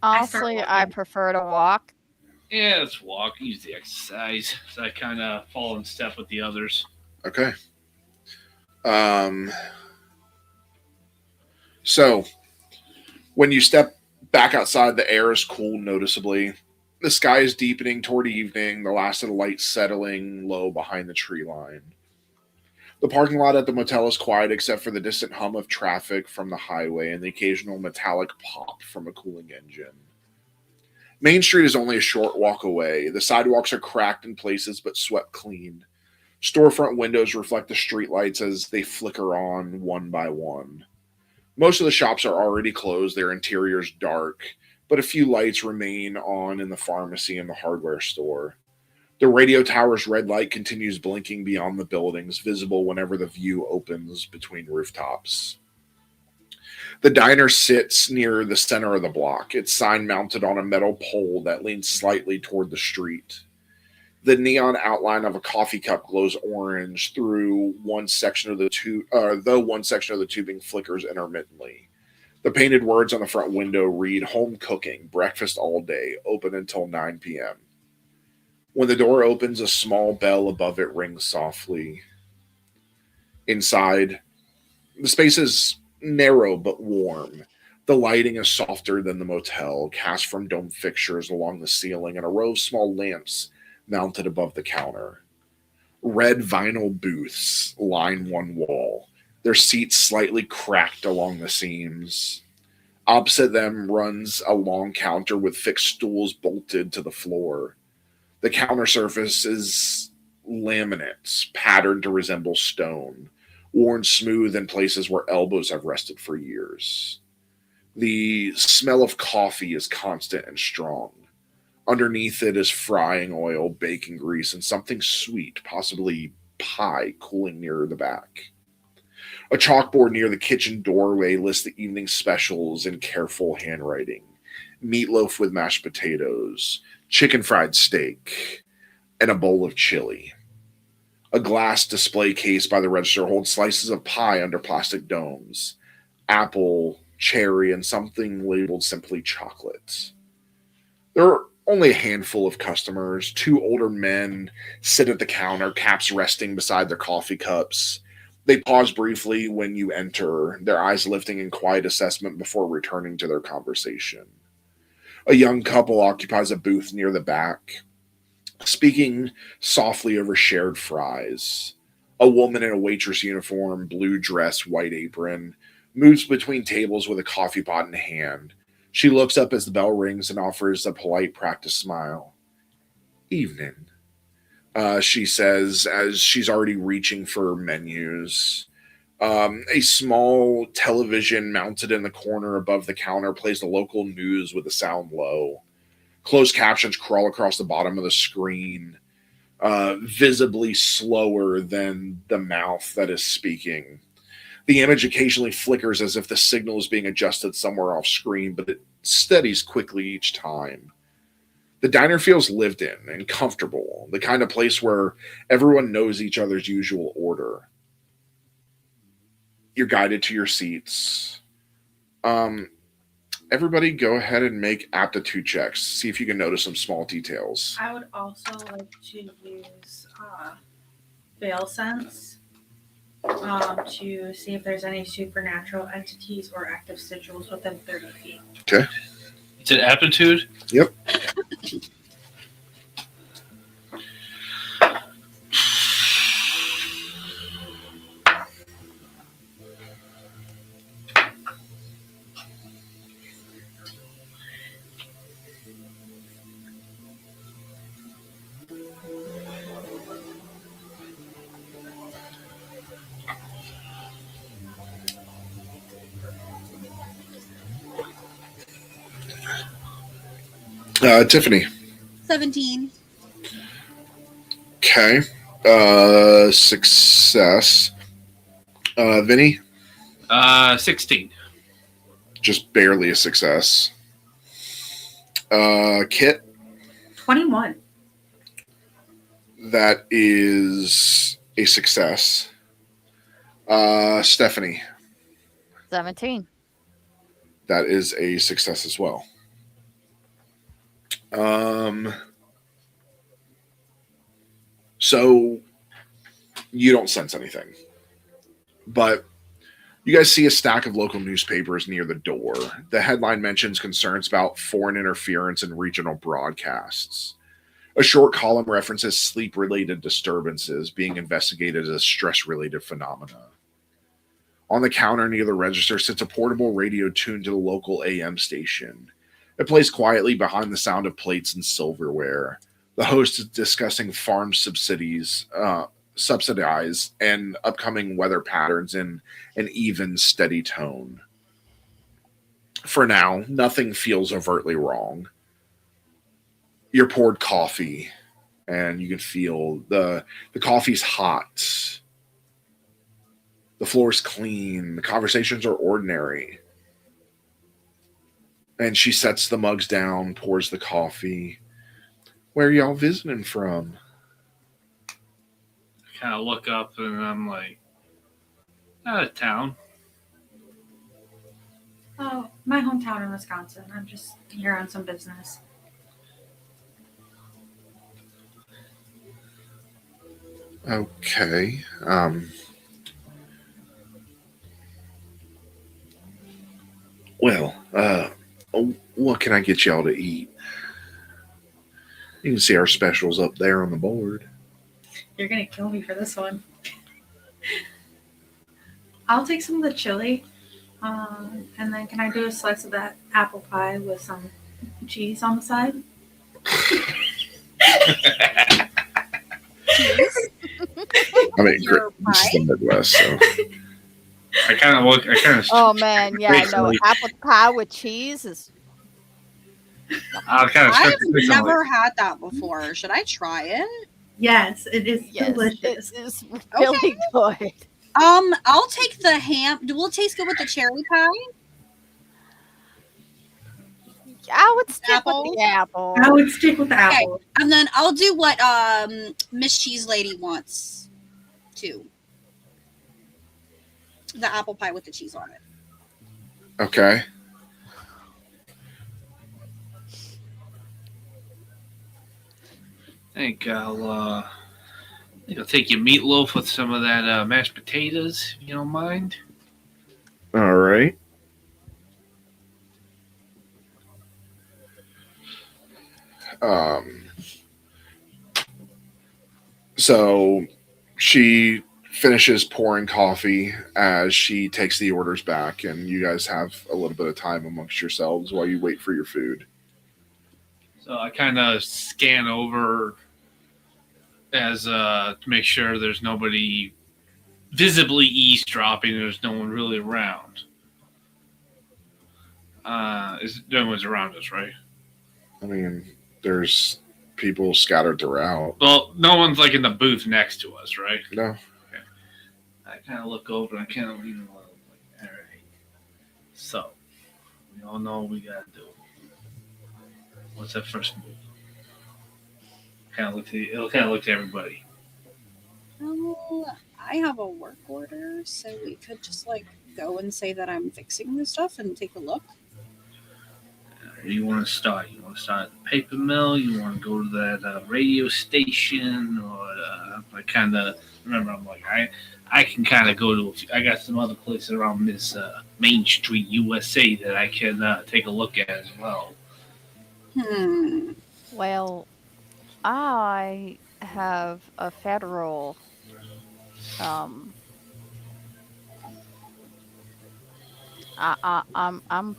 Honestly, I prefer to walk. Yeah, let's walk. Use the exercise. So I kind of fall in step with the others. Okay. So when you step back outside, the air is cool noticeably. The sky is deepening toward evening, the last of the light settling low behind the tree line. The parking lot at the motel is quiet except for the distant hum of traffic from the highway and the occasional metallic pop from a cooling engine. Main Street is only a short walk away. The sidewalks are cracked in places but swept clean. Storefront windows reflect the streetlights as they flicker on one by one. Most of the shops are already closed, their interiors dark, but a few lights remain on in the pharmacy and the hardware store. The radio tower's red light continues blinking beyond the buildings, visible whenever the view opens between rooftops. The diner sits near the center of the block, its sign mounted on a metal pole that leans slightly toward the street. The neon outline of a coffee cup glows orange through one section of the tubing flickers intermittently. The painted words on the front window read, "Home cooking, breakfast all day, open until 9 p.m. When the door opens, a small bell above it rings softly. Inside, the space is narrow but warm. The lighting is softer than the motel, cast from dome fixtures along the ceiling and a row of small lamps mounted above the counter. Red vinyl booths line one wall, their seats slightly cracked along the seams. Opposite them runs a long counter with fixed stools bolted to the floor. The counter surface is laminate, patterned to resemble stone, worn smooth in places where elbows have rested for years. The smell of coffee is constant and strong. Underneath it is frying oil, bacon grease, and something sweet, possibly pie, cooling near the back. A chalkboard near the kitchen doorway lists the evening specials in careful handwriting: meatloaf with mashed potatoes, chicken fried steak, and a bowl of chili. A glass display case by the register holds slices of pie under plastic domes, apple, cherry, and something labeled simply chocolate. There are only a handful of customers. Two older men sit at the counter, caps resting beside their coffee cups. They pause briefly when you enter, their eyes lifting in quiet assessment before returning to their conversation. A young couple occupies a booth near the back, speaking softly over shared fries. A woman in a waitress uniform, blue dress, white apron, moves between tables with a coffee pot in hand. She looks up as the bell rings and offers a polite practice smile. Evening, she says as she's already reaching for menus. A small television mounted in the corner above the counter plays the local news with the sound low. Closed captions crawl across the bottom of the screen, visibly slower than the mouth that is speaking. The image occasionally flickers as if the signal is being adjusted somewhere off screen, but it steadies quickly each time. The diner feels lived in and comfortable, the kind of place where everyone knows each other's usual order. You're guided to your seats. Everybody go ahead and make aptitude checks. See if you can notice some small details. I would also like to use veil sense to see if there's any supernatural entities or active sigils within 30 feet. Okay. It's an aptitude? Yep. Tiffany. 17. Okay. Success. Vinny? 16. Just barely a success. Kit? 21. That is a success. Stephanie? 17. That is a success as well. So you don't sense anything, but you guys see a stack of local newspapers near the door. The headline mentions concerns about foreign interference in regional broadcasts. A short column references sleep-related disturbances being investigated as stress-related phenomena. On the counter near the register sits a portable radio tuned to the local AM station. It plays quietly behind the sound of plates and silverware. The host is discussing farm subsidize and upcoming weather patterns in an even, steady tone. For now, nothing feels overtly wrong. You're poured coffee, and you can feel the coffee's hot. The floor's clean. The conversations are ordinary. And she sets the mugs down, pours the coffee. Where are y'all visiting from? I kind of look up and I'm like, out of town. Oh, my hometown in Wisconsin. I'm just here on some business. Okay. Well, what can I get y'all to eat? You can see our specials up there on the board. You're going to kill me for this one. I'll take some of the chili. And then can I do a slice of that apple pie with some cheese on the side? I mean, Your this is the Midwest, so. I kind of Oh man, yeah, Wait, no, wait. apple pie with cheese is I'll kind of start I've to push on never had that before. Should I try it? Yes, it is Yes, delicious. it is really good. I'll take the ham. Will it taste good with the cherry pie? I would stick Apple? with the apple. I would stick with the Okay. apple. And then I'll do what Miss Cheese Lady wants too. The apple pie with the cheese on it. Okay. I think I'll take your meatloaf with some of that mashed potatoes, if you don't mind. All right. So she finishes pouring coffee as she takes the orders back, and you guys have a little bit of time amongst yourselves while you wait for your food. So I kind of scan over as to make sure there's nobody visibly eavesdropping. There's no one really around. No one's around us, right? I mean, there's people scattered throughout. Well, no one's like in the booth next to us, right? No. I kind of look over and I kind of lean a little, like, all right. So, we all know what we got to do. What's that first move? Kind of look to everybody. I have a work order, so we could just like go and say that I'm fixing this stuff and take a look. You want to start? You want to start at the paper mill? You want to go to that radio station? Or I kind of remember I'm like I can kind of go to. I got some other places around this Main Street, USA that I can take a look at as well. Well, I have a federal I'm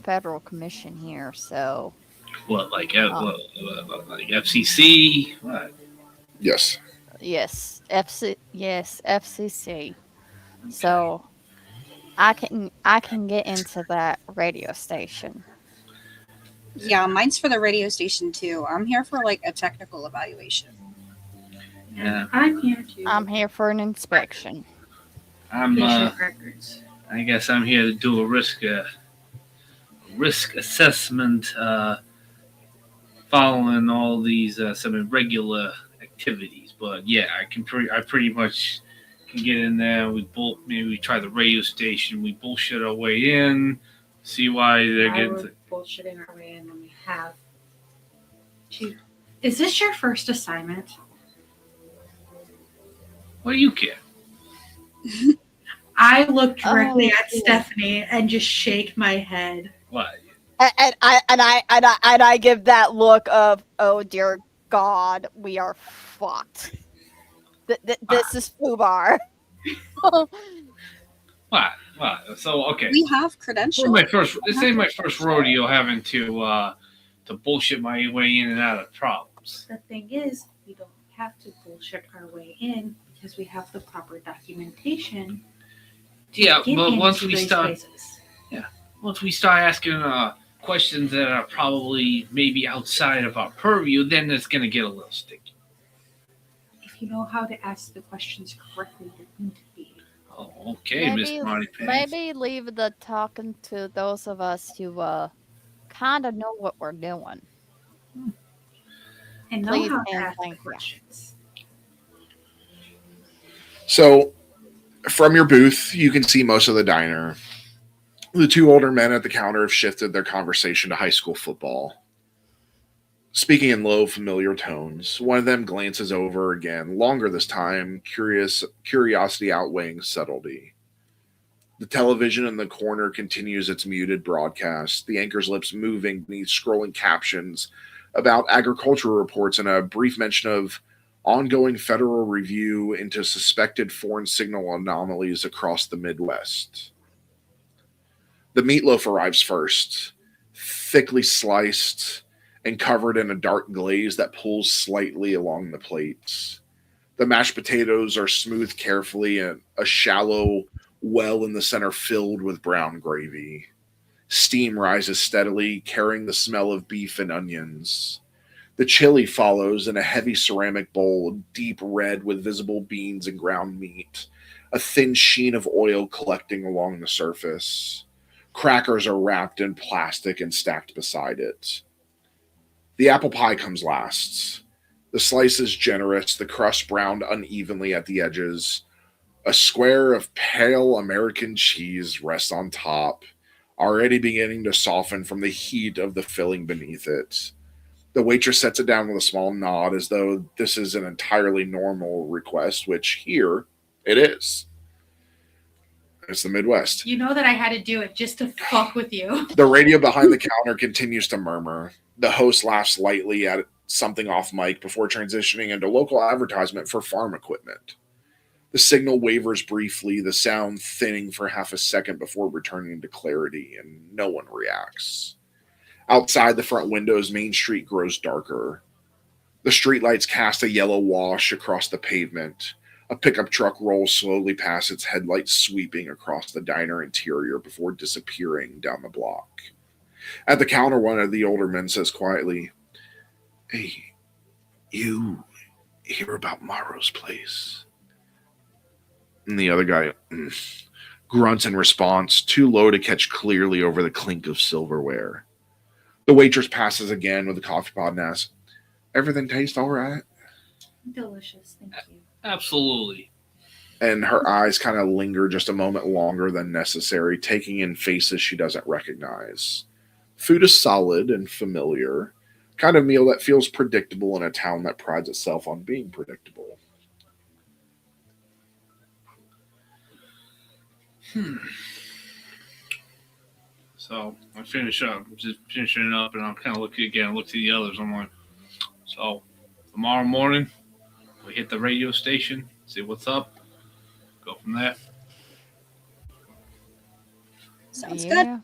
federal commission here, so What like FCC? What? Yes. yes, FCC. So I can get into that radio station. Yeah, mine's for the radio station too. I'm here for like a technical evaluation. Yeah. I'm here to I'm here for an inspection. I'm patient records. I guess I'm here to do a risk assessment following all these some irregular activities. But yeah, I pretty much can get in there. Maybe we try the radio station. We bullshit our way in. See why they're getting. We're bullshitting our way in, and we have to. Is this your first assignment? What do you care? I look directly at yeah. Stephanie and just shake my head. What? And I give that look of, oh dear God, we are fucked. This is FUBAR. What? So okay. We have credentials. This ain't my first rodeo having to bullshit my way in and out of problems. The thing is, we don't have to bullshit our way in because we have the proper documentation. Yeah, Get but into once we those start places. asking questions that are probably maybe outside of our purview, then it's gonna get a little sticky. If you know how to ask the questions correctly, you're going to be. Oh, okay, Miss Smarty Pants. Maybe leave the talking to those of us who kind of know what we're doing. And know Please how to and ask the thank you. questions. So, from your booth, you can see most of the diner. The two older men at the counter have shifted their conversation to high school football. Speaking in low, familiar tones, one of them glances over again, longer this time, curiosity outweighing subtlety. The television in the corner continues its muted broadcast, the anchor's lips moving beneath scrolling captions about agricultural reports and a brief mention of ongoing federal review into suspected foreign signal anomalies across the Midwest. The meatloaf arrives first, thickly sliced and covered in a dark glaze that pulls slightly along the plates. The mashed potatoes are smoothed carefully and a shallow well in the center filled with brown gravy. Steam rises steadily, carrying the smell of beef and onions. The chili follows in a heavy ceramic bowl, deep red with visible beans and ground meat, a thin sheen of oil collecting along the surface. Crackers are wrapped in plastic and stacked beside it. The apple pie comes last. The slice is generous, the crust browned unevenly at the edges. A square of pale American cheese rests on top, already beginning to soften from the heat of the filling beneath it. The waitress sets it down with a small nod as though this is an entirely normal request, which here it is. It's the Midwest. You know that I had to do it just to fuck with you. The radio behind the counter continues to murmur. The host laughs lightly at something off mic before transitioning into local advertisement for farm equipment. The signal wavers briefly, the sound thinning for half a second before returning to clarity, and no one reacts. Outside the front windows, Main Street grows darker. The streetlights cast a yellow wash across the pavement. A pickup truck rolls slowly past, its headlights sweeping across the diner interior before disappearing down the block. At the counter, one of the older men says quietly, "Hey, you hear about Morrow's place?" And the other guy grunts in response, too low to catch clearly over the clink of silverware. The waitress passes again with the coffee pot and asks, "Everything tastes all right?" Delicious, thank you. Absolutely. And her eyes kind of linger just a moment longer than necessary, taking in faces she doesn't recognize. Food is solid and familiar, kind of meal that feels predictable in a town that prides itself on being predictable. So I finish up, just finishing it up, and I'll kind of look to the others. I'm like, so tomorrow morning we hit the radio station, see what's up, go from there. Sounds good.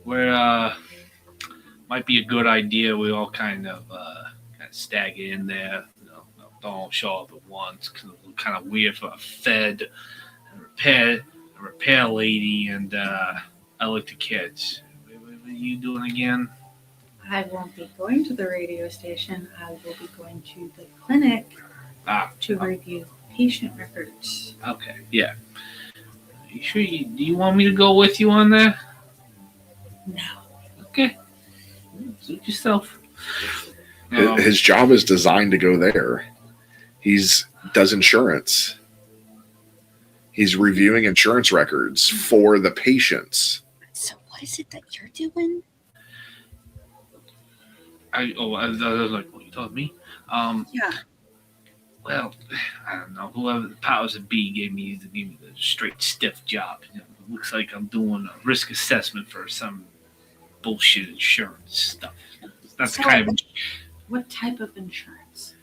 Where might be a good idea. We all kind of stagger in there. Don't all show up at once because it look kind of weird for a Fed, a repair lady, and I like the kids. What are you doing again? I won't be going to the radio station. I will be going to the clinic to review patient records. Okay, yeah. You sure do you want me to go with you on that? No. Okay. Suit yourself. His job is designed to go there. Does insurance. He's reviewing insurance records for the patients. So what is it that you're doing? I was like, what, you talking to me? Yeah. Well, I don't know. Whoever the powers that be gave me the straight stiff job. It looks like I'm doing a risk assessment for some bullshit insurance stuff. That's kind of. What type of insurance?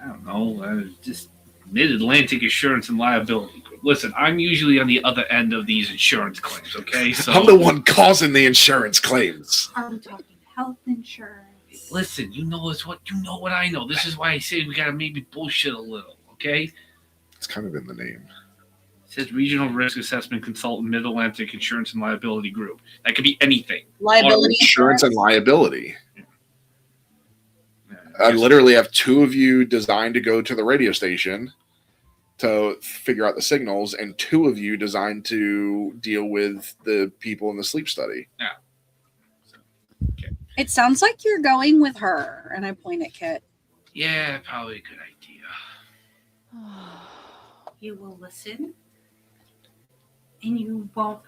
I don't know. Just Mid-Atlantic Insurance and Liability Group. Listen, I'm usually on the other end of these insurance claims. Okay, so I'm the one causing the insurance claims. Are we talking health insurance? Listen, you know what I know. This is why I say we gotta maybe bullshit a little. Okay. It's kind of in the name. It says Regional Risk Assessment Consultant, Mid-Atlantic Insurance and Liability Group. That could be anything. Liability Insurance and liability. Yeah. I literally have two of you designed to go to the radio station to figure out the signals, and two of you designed to deal with the people in the sleep study. Yeah. So, okay. It sounds like you're going with her, and I point at Kit. Yeah, probably a good idea. You will listen, and you won't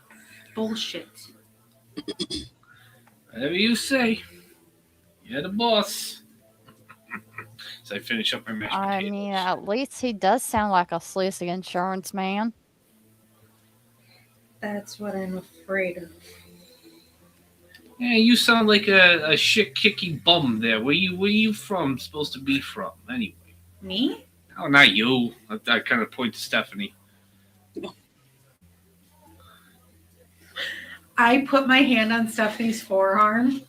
bullshit. Whatever you say. You're the boss. So I finish up my mashed I potatoes. mean, at least he does sound like a sleazy insurance man. That's what I'm afraid of. Yeah, you sound like a shit-kicking bum there. Where you from? Supposed to be from anyway? Me? Oh, not you. I kind of point to Stephanie. I put my hand on Stephanie's forearm.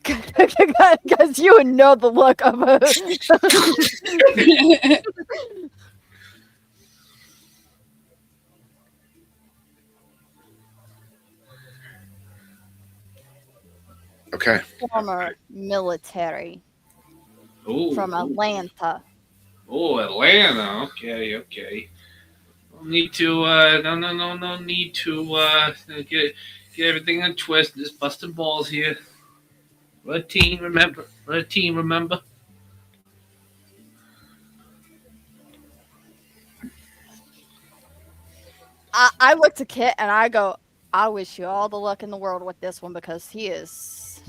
Because you would know the look of it. Okay. Former military Oh, from Atlanta. oh, Atlanta. Okay. No need to. No need to get everything on twist. Just busting balls here. Red team, remember? Red team, remember? I look to Kit and I go, I wish you all the luck in the world with this one because he is.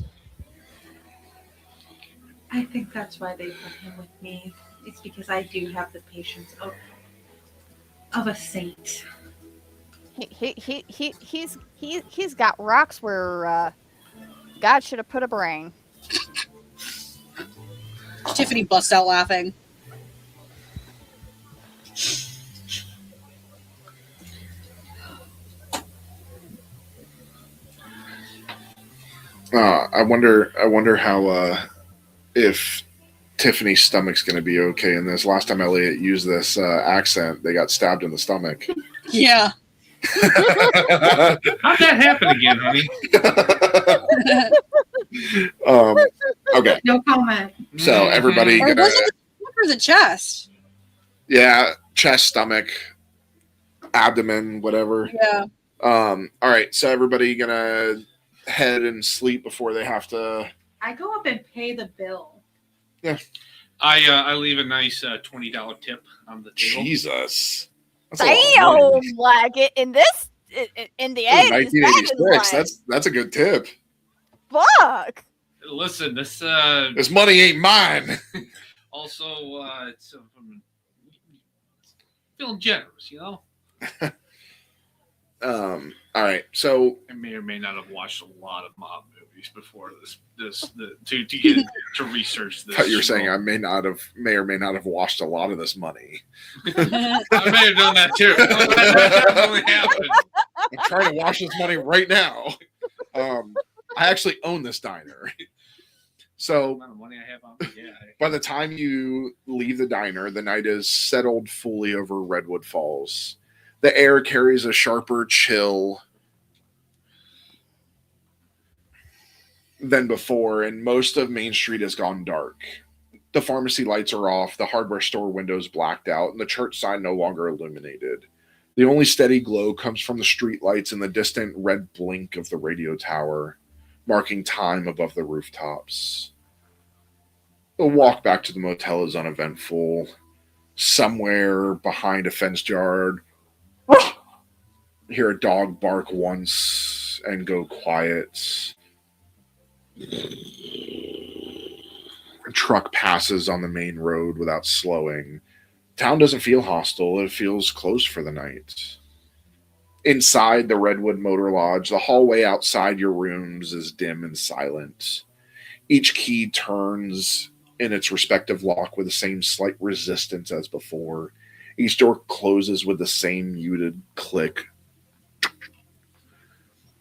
I think that's why they put him with me. It's because I do have the patience of a saint. He's got rocks where God should have put a brain. Tiffany busts out laughing. I wonder how if Tiffany's stomach's going to be okay in this. Last time Elliot used this accent, they got stabbed in the stomach. Yeah. How'd that happen again, honey? Okay, No comment. so everybody, Or was it the stomach or the chest? yeah, chest, stomach, abdomen, whatever. Yeah. All right, so everybody gonna head and sleep before they have to. I go up and pay the bill. I leave a nice $20 tip on the table. Jesus, that's a lot of money. Damn, like it in this in the This is 80s. That is 1986. like, That's a good tip. fuck. Listen, this This money ain't mine. also it's from feeling generous, you know. All right, so I may or may not have watched a lot of mob movies before to get to research this. I thought you were show. saying I may or may not have washed a lot of this money. I may have done that too. That definitely happened. I'm trying to wash this money right now. I actually own this diner. The So amount of money I have on me, yeah. by the time you leave the diner, the night is settled fully over Redwood Falls. The air carries a sharper chill than before, and most of Main Street has gone dark. The pharmacy lights are off, the hardware store windows blacked out, and the church sign no longer illuminated. The only steady glow comes from the street lights and the distant red blink of the radio tower, marking time above the rooftops. The walk back to the motel is uneventful. Somewhere behind a fenced yard, hear a dog bark once and go quiet. A truck passes on the main road without slowing. Town doesn't feel hostile, it feels closed for the night. Inside the Redwood Motor Lodge, the hallway outside your rooms is dim and silent. Each key turns in its respective lock with the same slight resistance as before. Each door closes with the same muted click.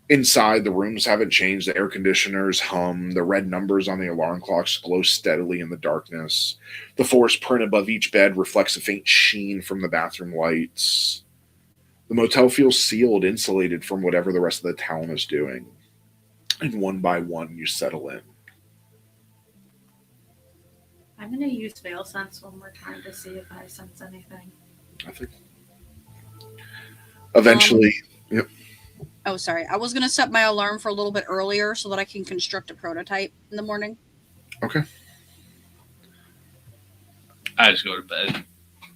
Inside, the rooms haven't changed. The air conditioners hum. The red numbers on the alarm clocks glow steadily in the darkness. The forest print above each bed reflects a faint sheen from the bathroom lights. The motel feels sealed, insulated from whatever the rest of the town is doing. And one by one, you settle in. I'm gonna use veil sense one more time to see if I sense anything. I think. Eventually, Oh, sorry. I was going to set my alarm for a little bit earlier so that I can construct a prototype in the morning. okay. I just go to bed.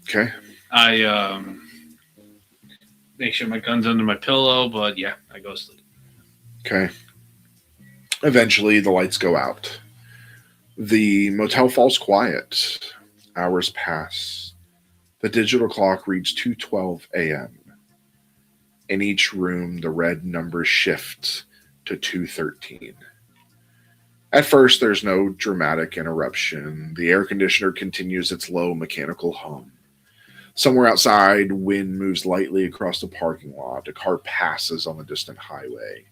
Okay. I make sure my gun's under my pillow, but yeah, I go to sleep. Okay. Eventually, the lights go out. The motel falls quiet. Hours pass. The digital clock reads 2:12 a.m. In each room, the red numbers shift to 2:13. At first, there's no dramatic interruption. The air conditioner continues its low mechanical hum. Somewhere outside, wind moves lightly across the parking lot. A car passes on the distant highway.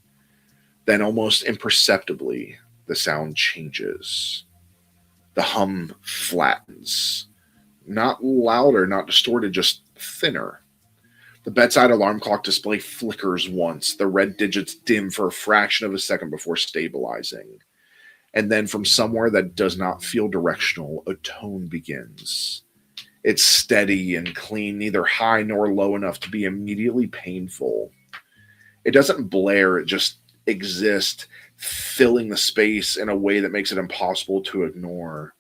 Then, almost imperceptibly, the sound changes. The hum flattens. Not louder, not distorted, just thinner. The bedside alarm clock display flickers once. The red digits dim for a fraction of a second before stabilizing. And then from somewhere that does not feel directional, a tone begins. It's steady and clean, neither high nor low enough to be immediately painful. It doesn't blare, it just exists, filling the space in a way that makes it impossible to ignore.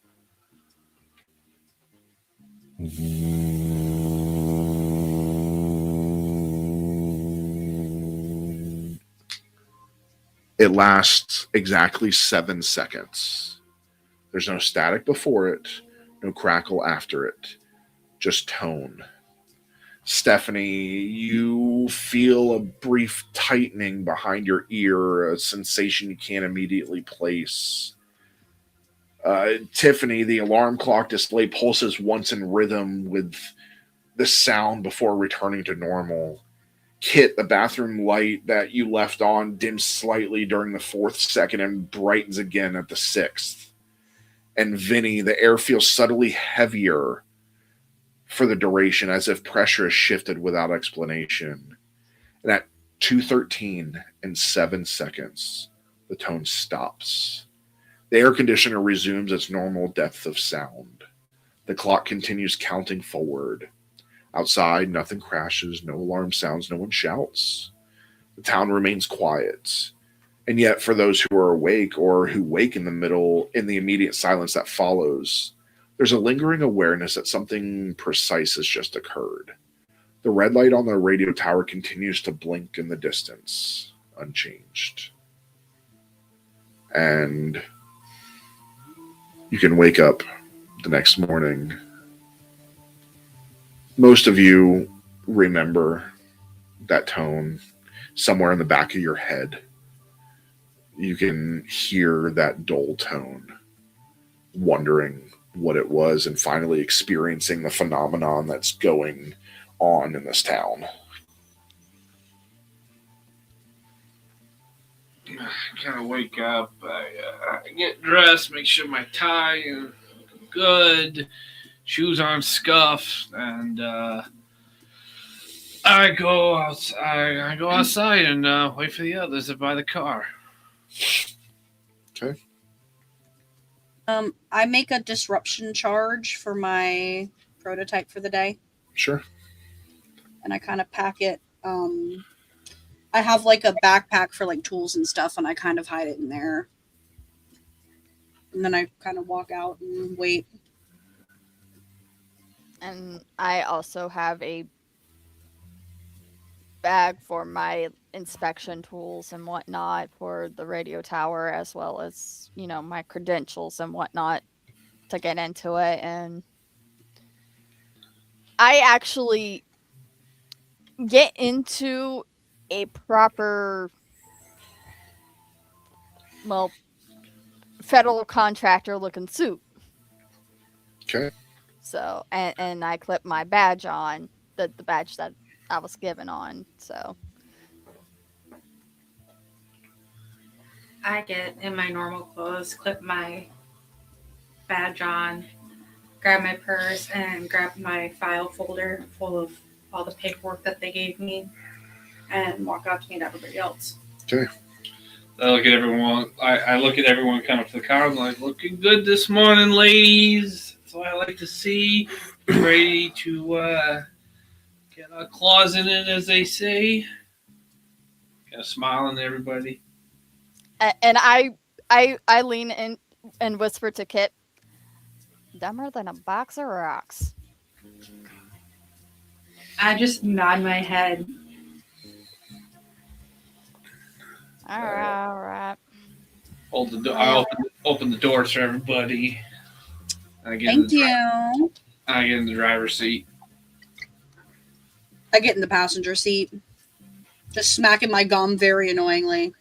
It lasts exactly 7 seconds. There's no static before it, no crackle after it, just tone. Stephanie, you feel a brief tightening behind your ear, a sensation you can't immediately place. Tiffany, the alarm clock display pulses once in rhythm with the sound before returning to normal. Kit, the bathroom light that you left on dims slightly during the 4th second and brightens again at the 6th. And Vinny, the air feels subtly heavier for the duration, as if pressure is shifted without explanation. And at 2:13 and 7 seconds, the tone stops. The air conditioner resumes its normal depth of sound. The clock continues counting forward. Outside, nothing crashes, no alarm sounds, no one shouts. The town remains quiet. And yet, for those who are awake or who wake in the immediate silence that follows, there's a lingering awareness that something precise has just occurred. The red light on the radio tower continues to blink in the distance, unchanged. And you can wake up the next morning. Most of you remember that tone somewhere in the back of your head. You can hear that dull tone, wondering what it was and finally experiencing the phenomenon that's going on in this town. I kind of wake up, I get dressed, make sure my tie is good, shoes aren't scuffed, and I go outside and wait for the others to buy the car. Okay. I make a disruption charge for my prototype for the day, Sure. and I kind of pack it. I have like a backpack for like tools and stuff, and I kind of hide it in there. And then I kind of walk out and wait. And I also have a bag for my inspection tools and whatnot for the radio tower, as well as, you know, my credentials and whatnot to get into it. And I actually get into a proper, well, federal contractor looking suit. Okay. So, and I clip my badge on, the badge that I was given on. So I get in my normal clothes, clip my badge on, grab my purse, and grab my file folder full of all the paperwork that they gave me, and walk out to meet everybody else. Okay. I look at everyone. I look at everyone coming to the car. I'm like, looking good this morning, ladies. That's what I like to see. Ready to get our claws in it, as they say. Kind of smiling at everybody. and I lean in and whisper to Kit, dumber than a box of rocks. I just nod my head. All right. Hold the door. I open the doors for everybody. I get Thank you. I get in the driver's seat. I get in the passenger seat, just smacking my gum very annoyingly.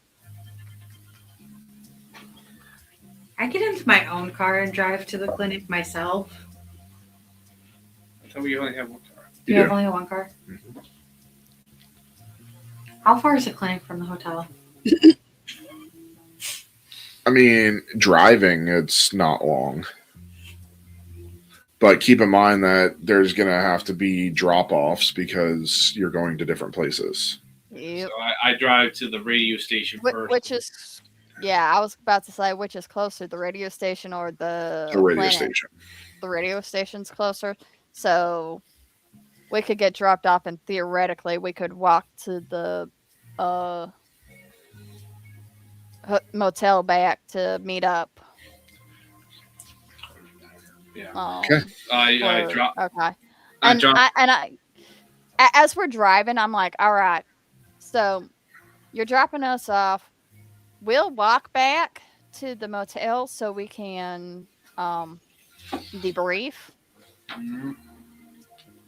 I get into my own car and drive to the clinic myself. I thought we only have one car. You Yeah. have only one car? Mhm. How far is the clinic from the hotel? I mean, driving, it's not long. But keep in mind that there's going to have to be drop-offs because you're going to different places. Yep. So I drive to the radio station first. Which is Yeah, I was about to say which is closer, the radio station or The the radio clinic. station. The radio station's closer, so we could get dropped off, and theoretically, we could walk to the uh motel back to meet up. Yeah. Okay. I For drop. okay, I and drop. as we're driving, I'm like, all right, so you're dropping us off. We'll walk back to the motel so we can debrief. Mhm.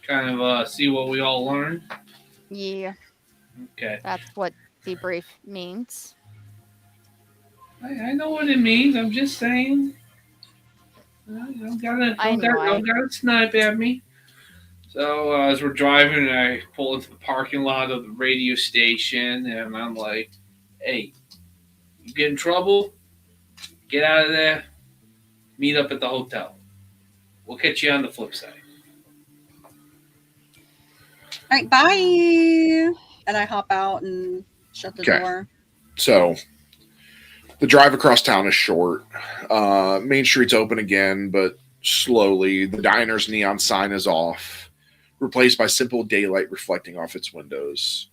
Kind of see what we all learned. Yeah, Okay. that's what debrief means. I know what it means. I'm just saying. Don't gotta Anyway, don't gotta snipe at me. So as we're driving, I pull into the parking lot of the radio station, and I'm like, "Hey, you get in trouble? Get out of there. Meet up at the hotel. We'll catch you on the flip side." All right, bye. And I hop out and shut the Okay. door. So the drive across town is short. Main Street's open again, but slowly. The diner's neon sign is off, replaced by simple daylight reflecting off its windows.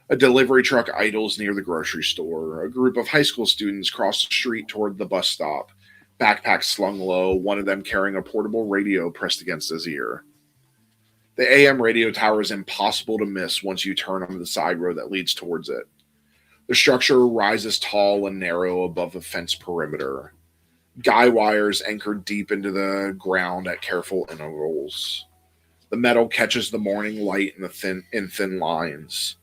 A delivery truck idles near the grocery store. A group of high school students cross the street toward the bus stop, backpacks slung low, one of them carrying a portable radio pressed against his ear. The AM radio tower is impossible to miss once you turn onto the side road that leads towards it. The structure rises tall and narrow above a fence perimeter. Guy wires anchored deep into the ground at careful intervals. The metal catches the morning light in thin lines.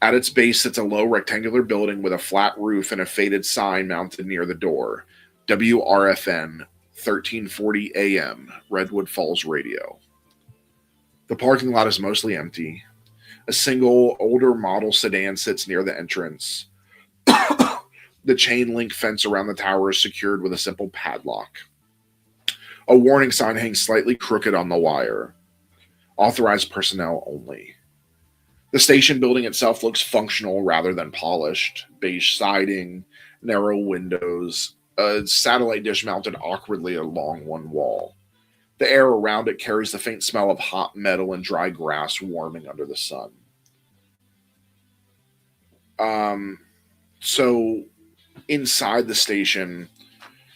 At its base sits a low rectangular building with a flat roof and a faded sign mounted near the door. WRFN 1340 AM, Redwood Falls Radio. The parking lot is mostly empty. A single older model sedan sits near the entrance. The chain link fence around the tower is secured with a simple padlock. A warning sign hangs slightly crooked on the wire. Authorized personnel only. The station building itself looks functional rather than polished. Beige siding, narrow windows, a satellite dish mounted awkwardly along one wall. The air around it carries the faint smell of hot metal and dry grass warming under the sun. So inside the station,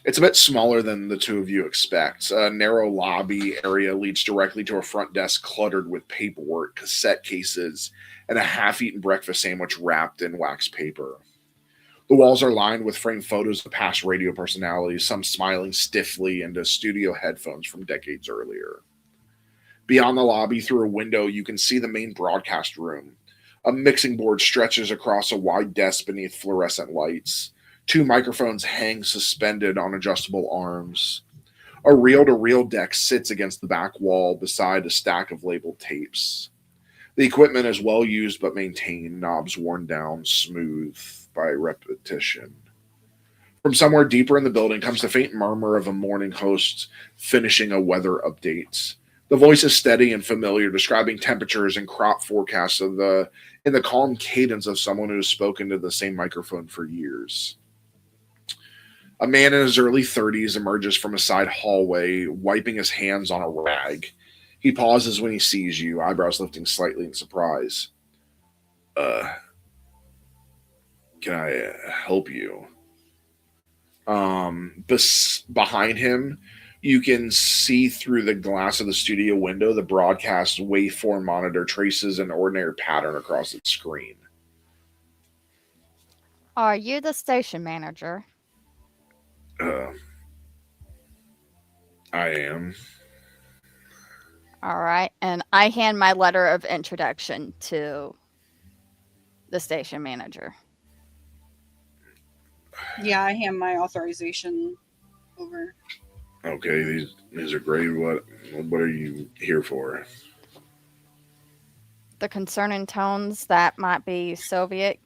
it's a bit smaller than the two of you expect. A narrow lobby area leads directly to a front desk cluttered with paperwork, cassette cases, and a half-eaten breakfast sandwich wrapped in wax paper. The walls are lined with framed photos of past radio personalities, some smiling stiffly into studio headphones from decades earlier. Beyond the lobby, through a window, you can see the main broadcast room. A mixing board stretches across a wide desk beneath fluorescent lights. Two microphones hang suspended on adjustable arms. A reel-to-reel deck sits against the back wall beside a stack of labeled tapes. The equipment is well used but maintained, knobs worn down smooth by repetition. From somewhere deeper in the building comes the faint murmur of a morning host finishing a weather update. The voice is steady and familiar, describing temperatures and crop forecasts in the calm cadence of someone who has spoken to the same microphone for years. A man in his early 30s emerges from a side hallway, wiping his hands on a rag. He pauses when he sees you, eyebrows lifting slightly in surprise. Can I help you? Behind him, you can see through the glass of the studio window the broadcast waveform monitor traces an ordinary pattern across its screen. Are you the station manager? I am. All right. And I hand my letter of introduction to the station manager. Yeah, I hand my authorization over. Okay, these are great. What are you here for? The concerning tones that might be Soviet.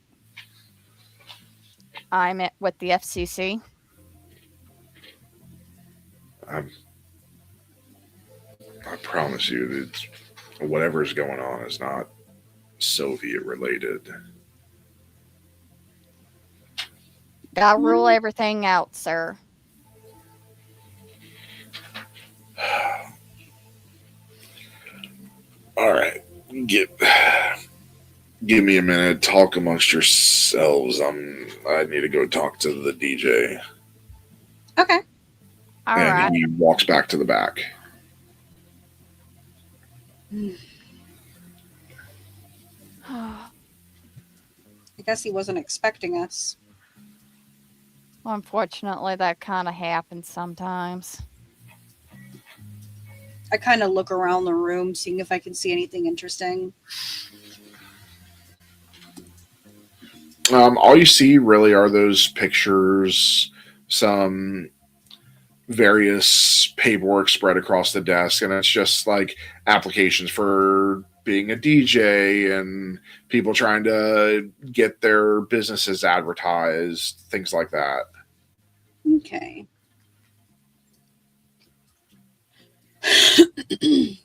I'm with the FCC. I promise you that whatever is going on is not Soviet related. Gotta rule everything out, sir. All right, give me a minute. Talk amongst yourselves. I need to go talk to the DJ. Okay. All and right. he walks back to the back. I guess he wasn't expecting us. Unfortunately, that kind of happens sometimes. I kind of look around the room, seeing if I can see anything interesting. All you see really are those pictures, some various paperwork spread across the desk, and it's just like applications for being a DJ and people trying to get their businesses advertised, things like that. Okay. And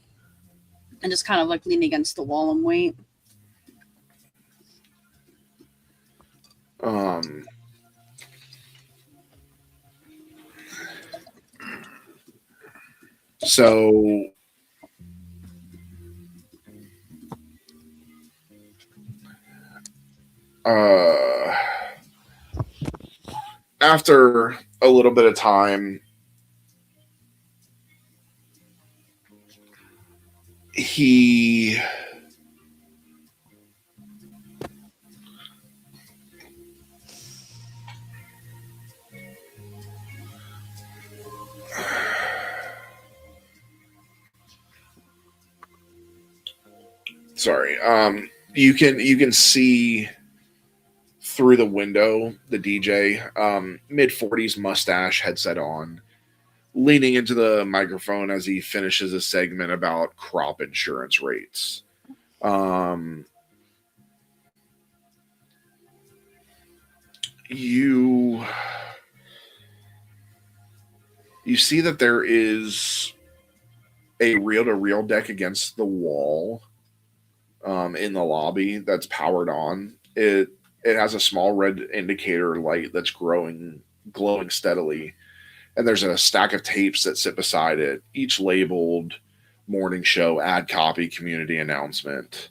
just kind of like lean against the wall and wait. So after a little bit of time, he sorry, you can see through the window the DJ, mid-40s, mustache, headset on, leaning into the microphone as he finishes a segment about crop insurance rates. You see that there is a reel-to-reel deck against the wall in the lobby that's powered on. It has a small red indicator light that's glowing steadily, and there's a stack of tapes that sit beside it, each labeled morning show, ad copy, community announcement.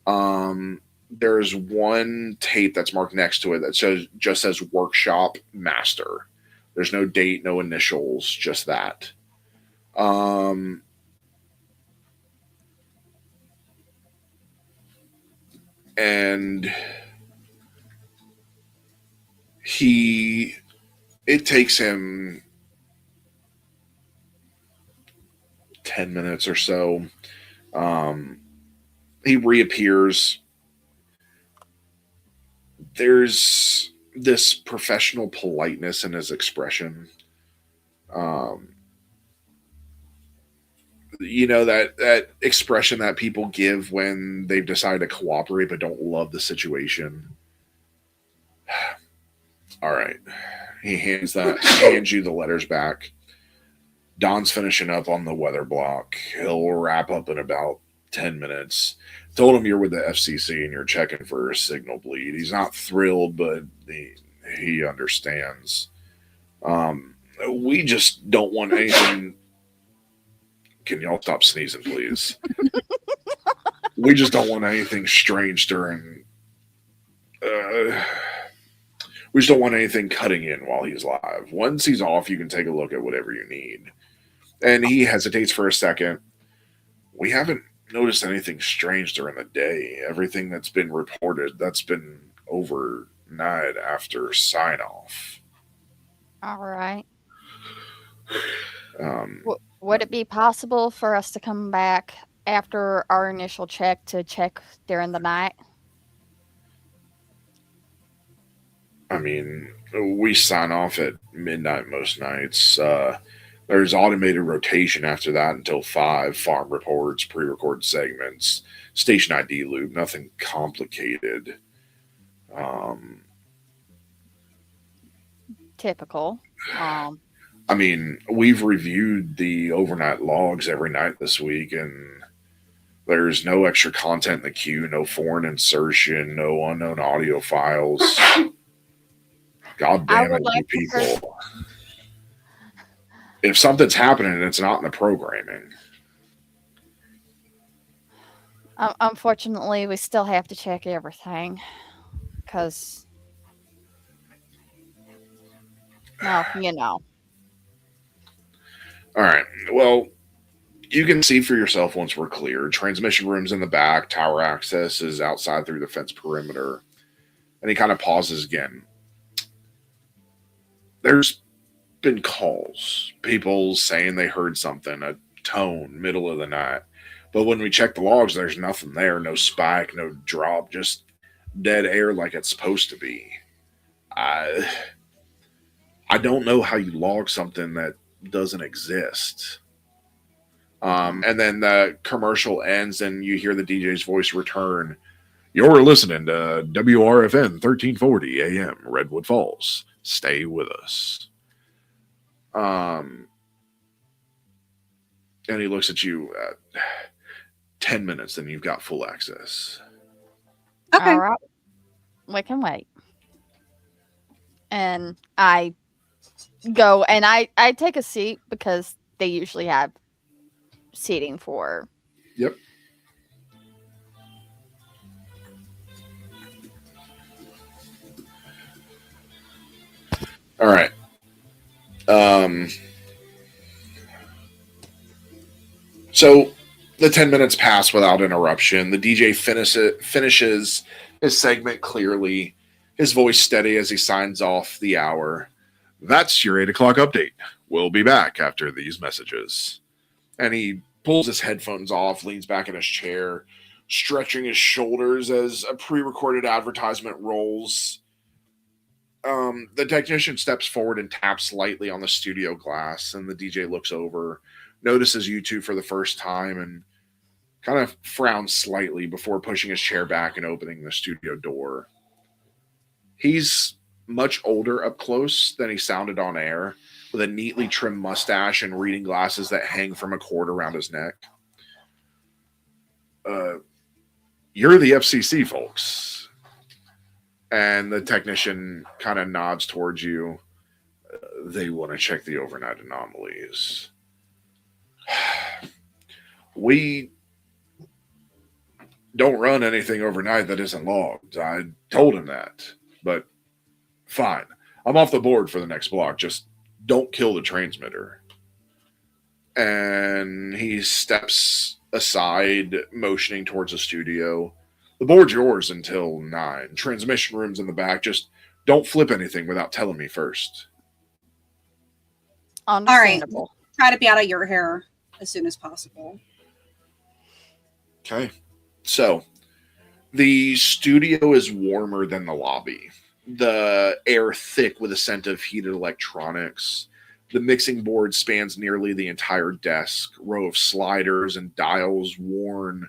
There's one tape that's marked next to it that just says workshop master. There's no date, no initials, just that. And it takes him 10 minutes or so. He reappears. There's this professional politeness in his expression. You know, that expression that people give when they've decided to cooperate but don't love the situation. All right. He hands you the letters back. Don's finishing up on the weather block. He'll wrap up in about 10 minutes. Told him you're with the FCC and you're checking for a signal bleed. He's not thrilled, but he understands. We just don't want anything. Can y'all stop sneezing, please? We just don't want anything strange during. We just don't want anything cutting in while he's live. Once he's off, you can take a look at whatever you need. And he hesitates for a second. We haven't noticed anything strange during the day. Everything that's been reported, that's been overnight after sign off. All right. Would it be possible for us to come back after our initial check to check during the night? I mean, we sign off at midnight most nights. There's automated rotation after that until 5. Farm reports, pre-recorded segments, station ID loop, nothing complicated. Typical. I mean, we've reviewed the overnight logs every night this week, and there's no extra content in the queue, no foreign insertion, no unknown audio files. God I damn it, would like you to people. If something's happening and it's not in the programming. Unfortunately, we still have to check everything because, well, you know. All right. Well, you can see for yourself once we're clear. Transmission room's in the back. Tower access is outside through the fence perimeter. And he kind of pauses again. There's been calls. People saying they heard something, a tone, middle of the night. But when we check the logs, there's nothing there. No spike, no drop, just dead air like it's supposed to be. I don't know how you log something that doesn't exist. And then the commercial ends and you hear the DJ's voice return. You're listening to WRFN 1340 AM, Redwood Falls. Stay with us. And he looks at you. 10 minutes, then you've got full access. Okay. All right. We can wait. And I go and I take a seat because they usually have seating for. Yep. All right. So the 10 minutes pass without interruption. The DJ finishes his segment clearly, his voice steady as he signs off the hour. That's your 8 o'clock update. We'll be back after these messages. And he pulls his headphones off, leans back in his chair, stretching his shoulders as a pre-recorded advertisement rolls. The technician steps forward and taps lightly on the studio glass, and the DJ looks over, notices you two for the first time, and kind of frowns slightly before pushing his chair back and opening the studio door. He's much older up close than he sounded on air, with a neatly trimmed mustache and reading glasses that hang from a cord around his neck. You're the FCC, folks. And the technician kind of nods towards you. They want to check the overnight anomalies. We don't run anything overnight that isn't logged. I told him that. But fine. I'm off the board for the next block. Just don't kill the transmitter. And he steps aside, motioning towards the studio. The board's yours until 9. Transmission room's in the back. Just don't flip anything without telling me first. Understandable. Try to be out of your hair as soon as possible. Okay. So, the studio is warmer than the lobby. The air thick with a scent of heated electronics. The mixing board spans nearly the entire desk, row of sliders and dials worn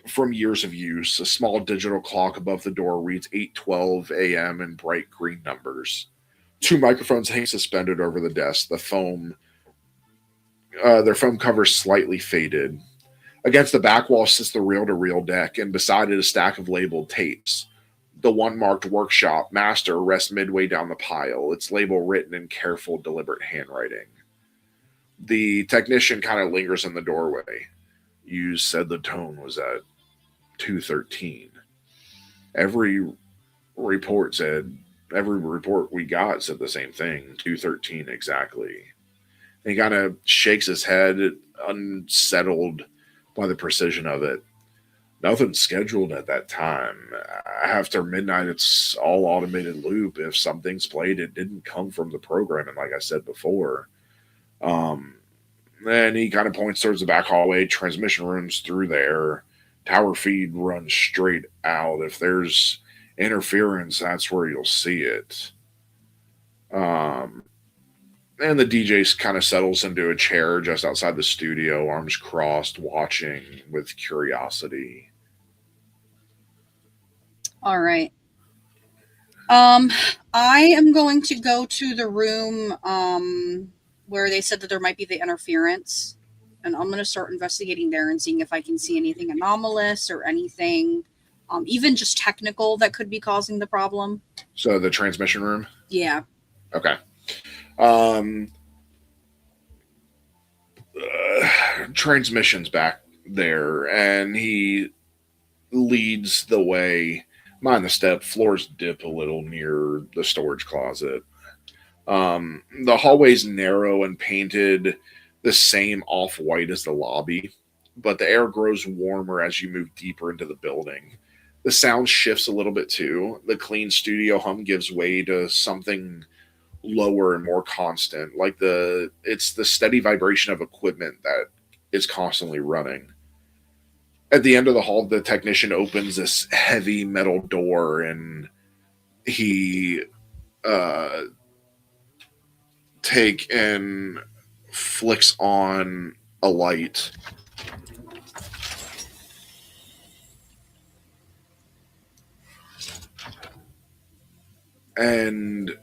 from years of use. A small digital clock above the door reads 8:12 a.m. in bright green numbers. 2 microphones hang suspended over the desk. Their foam cover slightly faded. Against the back wall sits the reel-to-reel deck, and beside it a stack of labeled tapes. The one marked Workshop Master rests midway down the pile, its label written in careful, deliberate handwriting. The technician kind of lingers in the doorway. You said the tone was at 2:13. Every report we got said the same thing, 2:13 exactly. And he kind of shakes his head, unsettled by the precision of it. Nothing's scheduled at that time. After midnight, it's all automated loop. If something's played, it didn't come from the programming, like I said before. Then he kind of points towards the back hallway. Transmission room's through there. Tower feed runs straight out. If there's interference, that's where you'll see it. And the DJ kind of settles into a chair just outside the studio, arms crossed, watching with curiosity. All right. I am going to go to the room where they said that there might be the interference, and I'm going to start investigating there and seeing if I can see anything anomalous or anything, even just technical that could be causing the problem. So the transmission room? Yeah. Okay. Transmission's back there, and he leads the way. Mind the step, floors dip a little near the storage closet. The hallway's narrow and painted the same off white as the lobby, but the air grows warmer as you move deeper into the building. The sound shifts a little bit too. The clean studio hum gives way to something lower and more constant, like it's the steady vibration of equipment that is constantly running. At the end of the hall, the technician opens this heavy metal door, and he uh, take and flicks on a light. And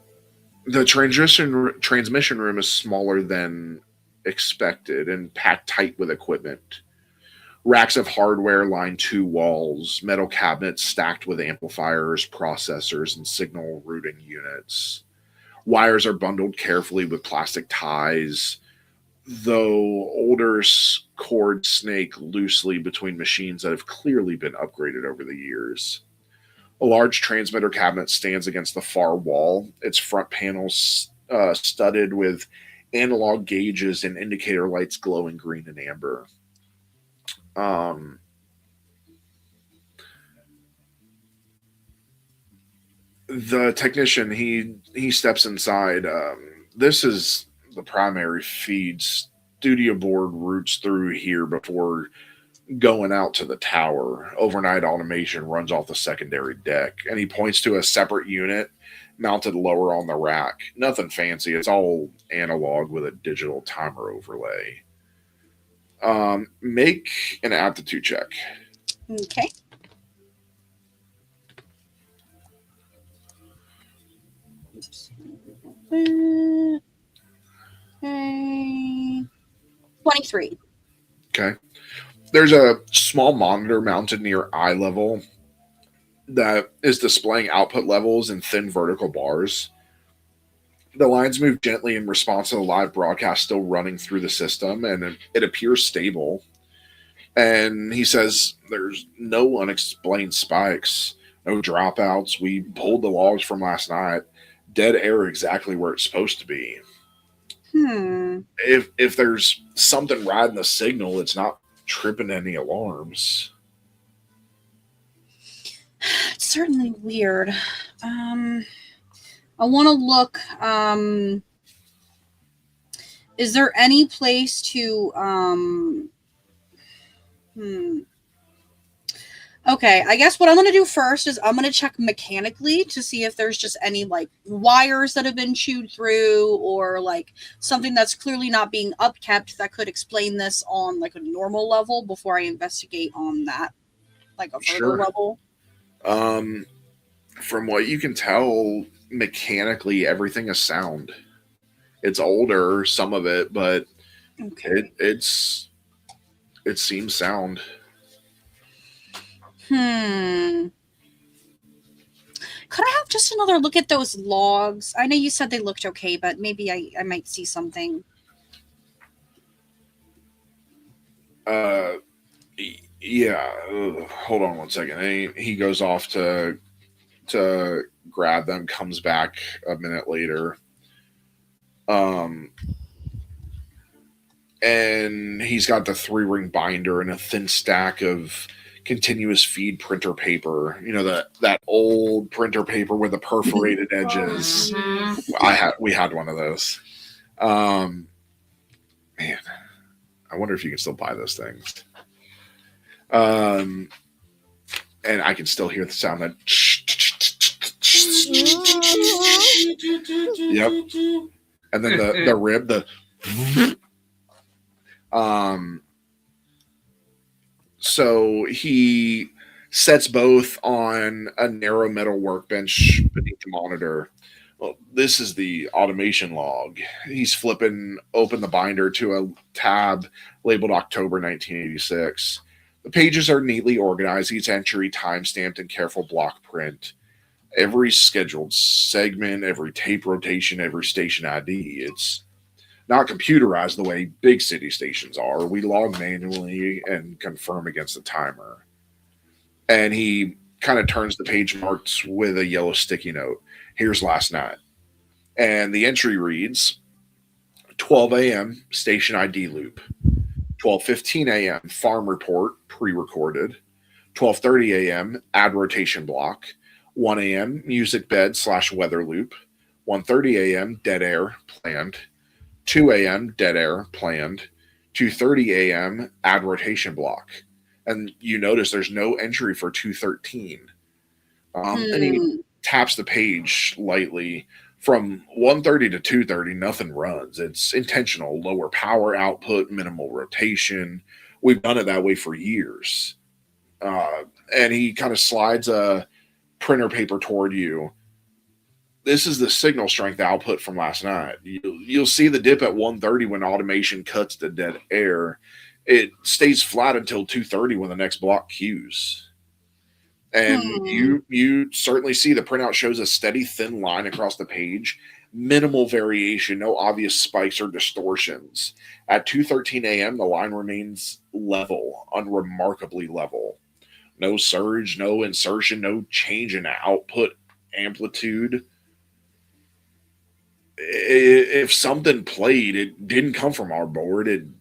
the transmission room is smaller than expected and packed tight with equipment. Racks of hardware line two walls, metal cabinets stacked with amplifiers, processors, and signal routing units. Wires are bundled carefully with plastic ties, though older cords snake loosely between machines that have clearly been upgraded over the years. A large transmitter cabinet stands against the far wall, its front panels studded with analog gauges and indicator lights glowing green and amber. Um, the technician he steps inside. This is the primary feed. Studio board routes through here before going out to the tower. Overnight automation runs off the secondary deck, and he points to a separate unit mounted lower on the rack. Nothing fancy. It's all analog with a digital timer overlay. Make an aptitude check. Okay. Okay. 23. Okay. There's a small monitor mounted near eye level that is displaying output levels in thin vertical bars. The lines move gently in response to the live broadcast still running through the system, and it appears stable. And he says there's no unexplained spikes, no dropouts. We pulled the logs from last night. Dead air exactly where it's supposed to be. If there's something riding the signal, it's not tripping any alarms. It's certainly weird. I want to look. Is there any place to Okay, I guess what I'm going to do first is I'm going to check mechanically to see if there's just any like wires that have been chewed through, or like something that's clearly not being upkept that could explain this on like a normal level before I investigate on that, like a further level. From what you can tell, mechanically everything is sound. It's older, some of it, but okay. It seems sound. Could I have just another look at those logs? I know you said they looked okay, but maybe I might see something. Yeah. Hold on one second. He goes off to grab them, comes back a minute later. And he's got the 3-ring binder and a thin stack of continuous feed printer paper. You know, that old printer paper with the perforated edges. We had one of those. Man, I wonder if you can still buy those things. And I can still hear the sound that. Yep. And then the rib, so he sets both on a narrow metal workbench beneath the monitor. Well, this is the automation log. He's flipping open the binder to a tab labeled October 1986. The pages are neatly organized, each entry time-stamped in careful block print. every scheduled segment, every tape rotation, every station ID. It's not computerized the way big city stations are. We log manually and confirm against the timer. And he kind of turns the page marks with a yellow sticky note. Here's last night. And the entry reads 12 a.m. station ID loop. 12:15 a.m. farm report pre-recorded. 12:30 a.m. ad rotation block. 1 a.m. music bed / weather loop. 1:30 a.m. dead air planned. 2 a.m. dead air planned. 2:30 a.m. ad rotation block. And you notice there's no entry for 2:13. And he taps the page lightly. From 1:30 to 2:30, nothing runs. It's intentional. Lower power output, minimal rotation. We've done it that way for years. And he kind of slides a printer paper toward you. This is the signal strength output from last night. You'll see the dip at 1:30 when automation cuts to dead air. It stays flat until 2:30 when the next block cues. And you certainly see the printout shows a steady thin line across the page, minimal variation, no obvious spikes or distortions. At 2:13 a.m., the line remains level, unremarkably level. No surge, no insertion, no change in output amplitude. If something played, it didn't come from our board, and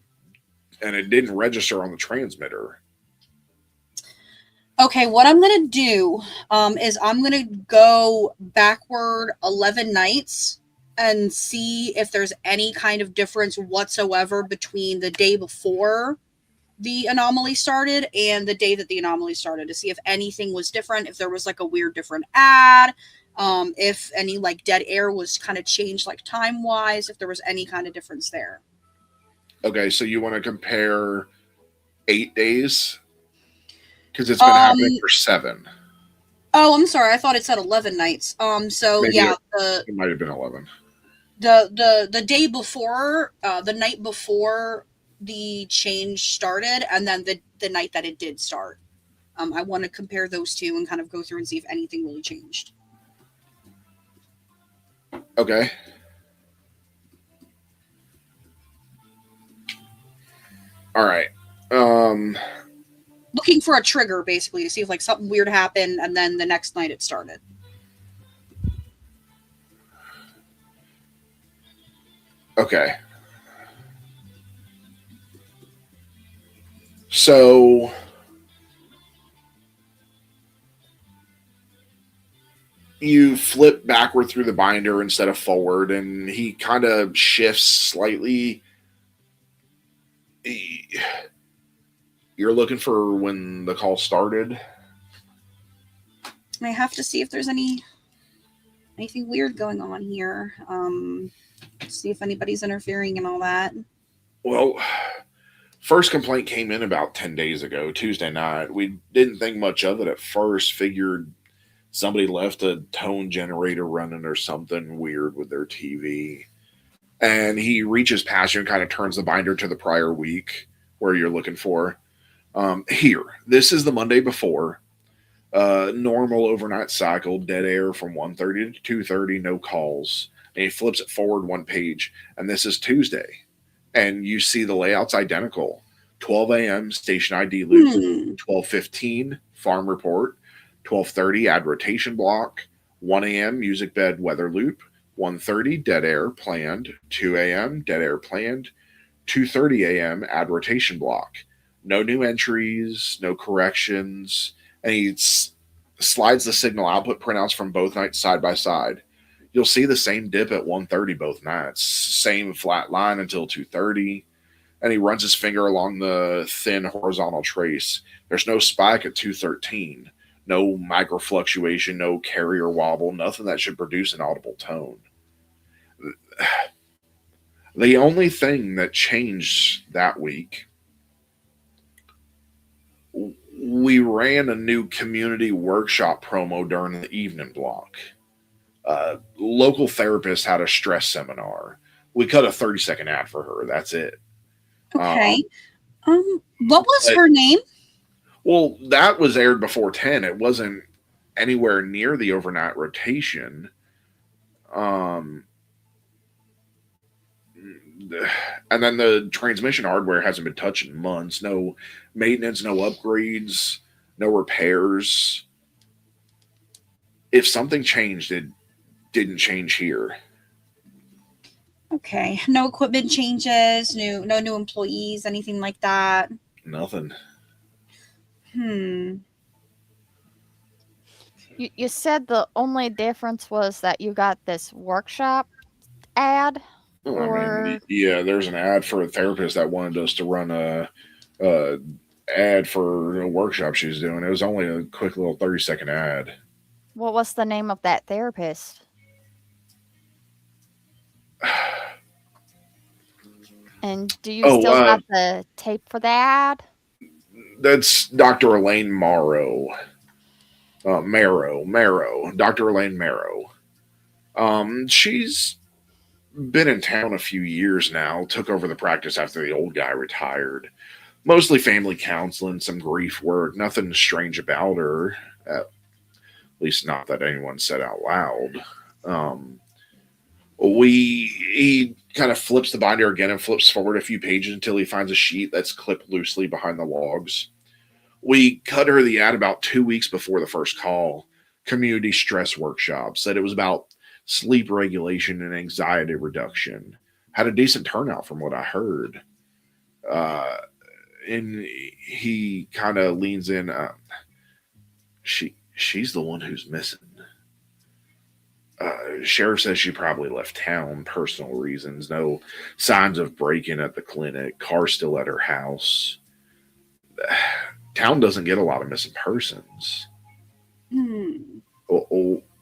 it didn't register on the transmitter. Okay, what I'm going to do is I'm going to go backward 11 nights and see if there's any kind of difference whatsoever between the day before the anomaly started and the day that the anomaly started, to see if anything was different, if there was like a weird different ad, if any like dead air was kind of changed like time-wise, if there was any kind of difference there. Okay, so you want to compare 8 days? Because it's been happening for 7. Oh, I'm sorry. I thought it said 11 nights. So Maybe yeah, it might have been 11. The day before, the night before the change started, and then the night that it did start. I want to compare those two and kind of go through and see if anything really changed. Okay. All right. Looking for a trigger, basically, to see if like something weird happened, and then the next night it started. Okay. So you flip backward through the binder instead of forward, and he kind of shifts slightly. You're looking for when the call started. I have to see if there's anything weird going on here. See if anybody's interfering and all that. Well, first complaint came in about 10 days ago, Tuesday night. We didn't think much of it at first, figured somebody left a tone generator running or something weird with their TV. And he reaches past you and kind of turns the binder to the prior week where you're looking for. Here, this is the Monday before. Normal overnight cycle, dead air from 1:30 to 2:30, no calls. And he flips it forward one page, and this is Tuesday. And you see the layout's identical. 12 a.m. station ID loop, 12:15 farm report, 12:30 ad rotation block, 1 a.m. music bed weather loop, 1:30 dead air planned, 2 a.m. dead air planned, 2:30 a.m. ad rotation block. No new entries, no corrections, and he slides the signal output printouts from both nights side by side. You'll see the same dip at 1:30 both nights, same flat line until 2:30, and he runs his finger along the thin horizontal trace. There's no spike at 2:13, no micro fluctuation, no carrier wobble, nothing that should produce an audible tone. The only thing that changed that week, we ran a new community workshop promo during the evening block. Local therapist had a stress seminar. We cut a 30-second ad for her. That's it. Okay. What was her name? Well, that was aired before 10. It wasn't anywhere near the overnight rotation. Um, and then the transmission hardware hasn't been touched in months. No maintenance, no upgrades, no repairs. If something changed, it didn't change here. Okay. No equipment changes, no new employees, anything like that. Nothing. You said the only difference was that you got this workshop ad, Oh, I mean, or yeah, there's an ad for a therapist that wanted us to run a ad for a workshop she's doing. It was only a quick little 30-second ad. what was the name of that therapist? And do you Oh, still got the tape for the ad? that's Dr. Elaine Morrow. Marrow. Dr. Elaine Marrow. She's been in town a few years now, took over the practice after the old guy retired. Mostly family counseling, some grief work, nothing strange about her. At least not that anyone said out loud. Um, he kind of flips the binder again and flips forward a few pages until he finds a sheet that's clipped loosely behind the logs. We cut her the ad about 2 weeks before the first call. Community stress workshop said it was about sleep regulation and anxiety reduction. Had a decent turnout from what I heard. Uh, and he kind of leans in. She's the one who's missing. Sheriff says she probably left town, personal reasons. No signs of break-in at the clinic. Car still at her house. Town doesn't get a lot of missing persons.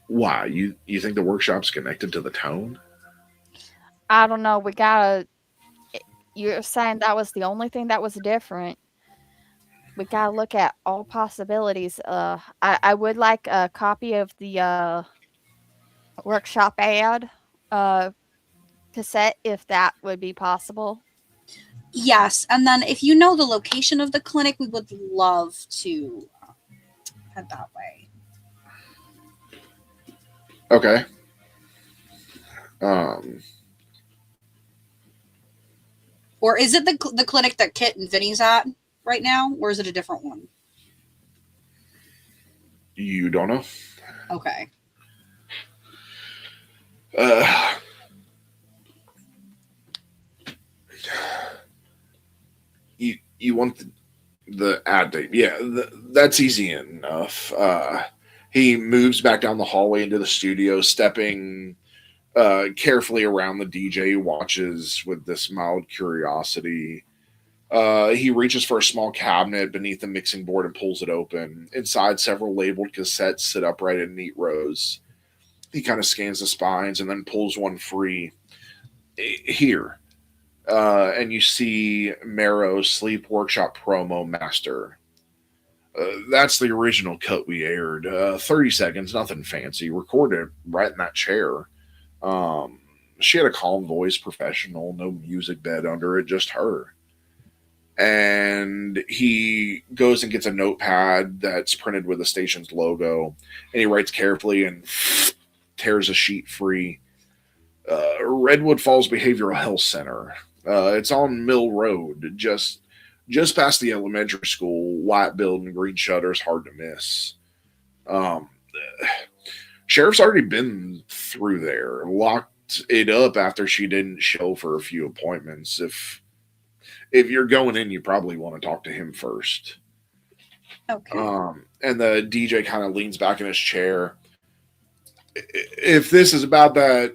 Why? You think the workshop's connected to the tone? I don't know. You're saying that was the only thing that was different. We gotta look at all possibilities. I would like a copy of the workshop ad cassette, if that would be possible. Yes, and then if you know the location of the clinic, we would love to head that way. Okay. Or is it the clinic that Kit and Vinny's at right now, or is it a different one? You don't know? Okay. You want the ad date? Yeah, that's easy enough. He moves back down the hallway into the studio, stepping carefully around the DJ, watches with this mild curiosity. He reaches for a small cabinet beneath the mixing board and pulls it open. Inside, several labeled cassettes sit upright in neat rows. He kind of scans the spines and then pulls one free. Here. And you see Marrow's Sleep Workshop promo master. That's the original cut we aired. 30 seconds, nothing fancy. Recorded right in that chair. She had a calm voice, professional, no music bed under it, just her. And he goes and gets a notepad that's printed with the station's logo, and he writes carefully and tears a sheet free. Redwood Falls Behavioral Health Center. It's on Mill Road, just past the elementary school. White building, green shutters, hard to miss. Sheriff's already been through there, locked it up after she didn't show for a few appointments. If you're going in, you probably want to talk to him first. Okay. And the DJ kind of leans back in his chair. If this is about that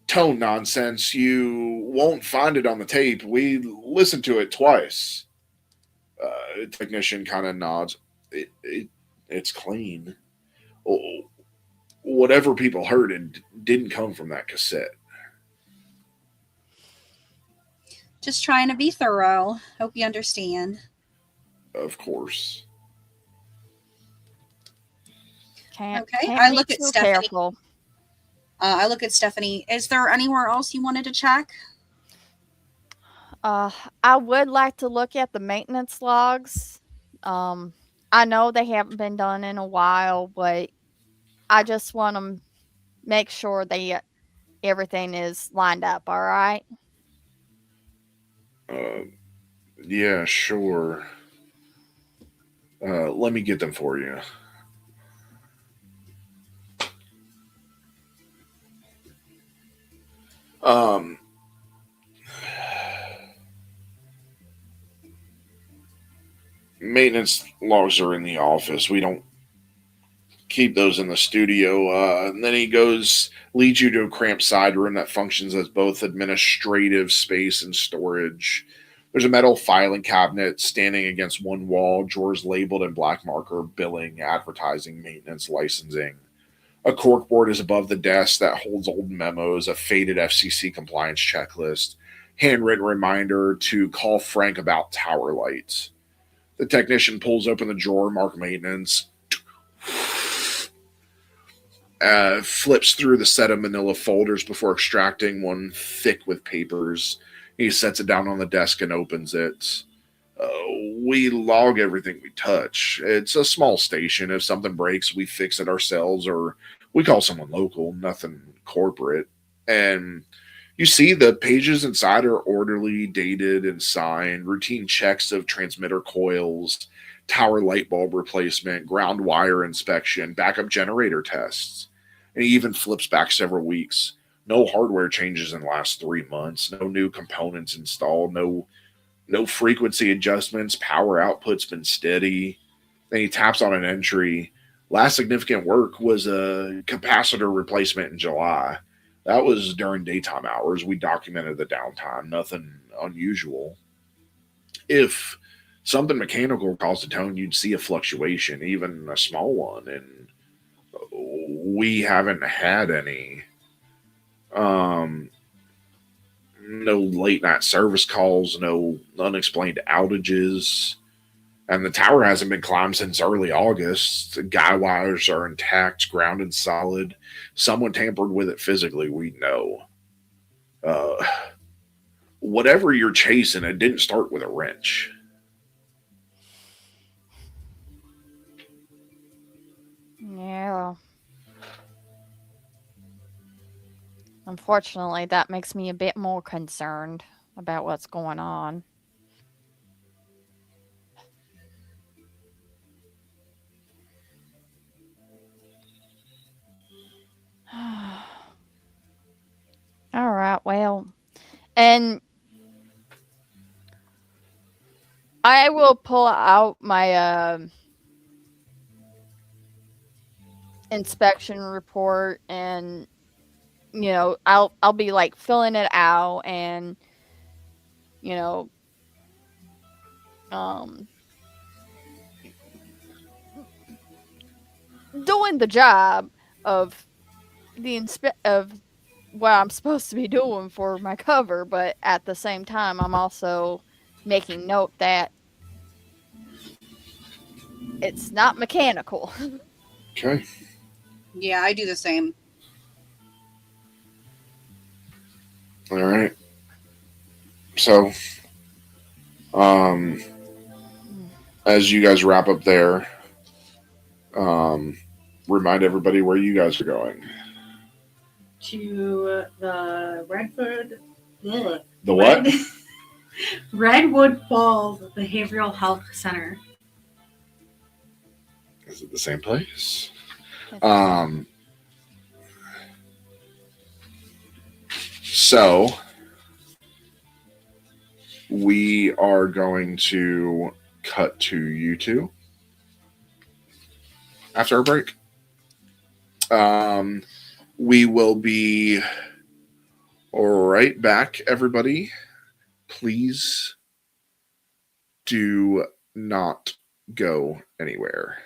tone nonsense, you won't find it on the tape. We listened to it twice. Technician kind of nods. It's clean. Oh, whatever people heard, it didn't come from that cassette. Just trying to be thorough. Hope you understand. Of course. Can't I be look at too Stephanie. careful. I look at Stephanie. Is there anywhere else you wanted to check? I would like to look at the maintenance logs. I know they haven't been done in a while, but I just want to make sure that everything is lined up. All right. Yeah, sure. Let me get them for you. Um, Maintenance logs are in the office. We don't keep those in the studio. And then he leads you to a cramped side room that functions as both administrative space and storage. There's a metal filing cabinet standing against one wall, drawers labeled in black marker, billing, advertising, maintenance, licensing. A corkboard is above the desk that holds old memos, a faded FCC compliance checklist, handwritten reminder to call Frank about tower lights. The technician pulls open the drawer marked maintenance, flips through the set of manila folders before extracting one thick with papers. He sets it down on the desk and opens it. Uh, we log everything we touch. It's a small station. If something breaks, we fix it ourselves or we call someone local, nothing corporate. And you see the pages inside are orderly, dated, and signed. Routine checks of transmitter coils, tower light bulb replacement, ground wire inspection, backup generator tests. And he even flips back several weeks. No hardware changes in the last 3 months. No new components installed. No frequency adjustments. Power output's been steady. Then he taps on an entry. Last significant work was a capacitor replacement in July. That was during daytime hours. We documented the downtime. Nothing unusual. If something mechanical caused a tone, you'd see a fluctuation, even a small one. And we haven't had any. No late night service calls, no unexplained outages. And the tower hasn't been climbed since early August. The guy wires are intact, grounded solid. Someone tampered with it physically, we know. Uh, Whatever you're chasing, it didn't start with a wrench. Yeah. Unfortunately, that makes me a bit more concerned about what's going on. All right, well, and I will pull out my inspection report, and I'll be like filling it out, and you know um doing the job of of what I'm supposed to be doing for my cover, but at the same time I'm also making note that it's not mechanical. Okay. Yeah, I do the same. All right. So, um, as you guys wrap up there, remind everybody where you guys are going. To the Redwood. Ugh. The what? Redwood Falls Behavioral Health Center. Is it the same place? It's- So we are going to cut to you two after our break. We will be right back, everybody. Please do not go anywhere.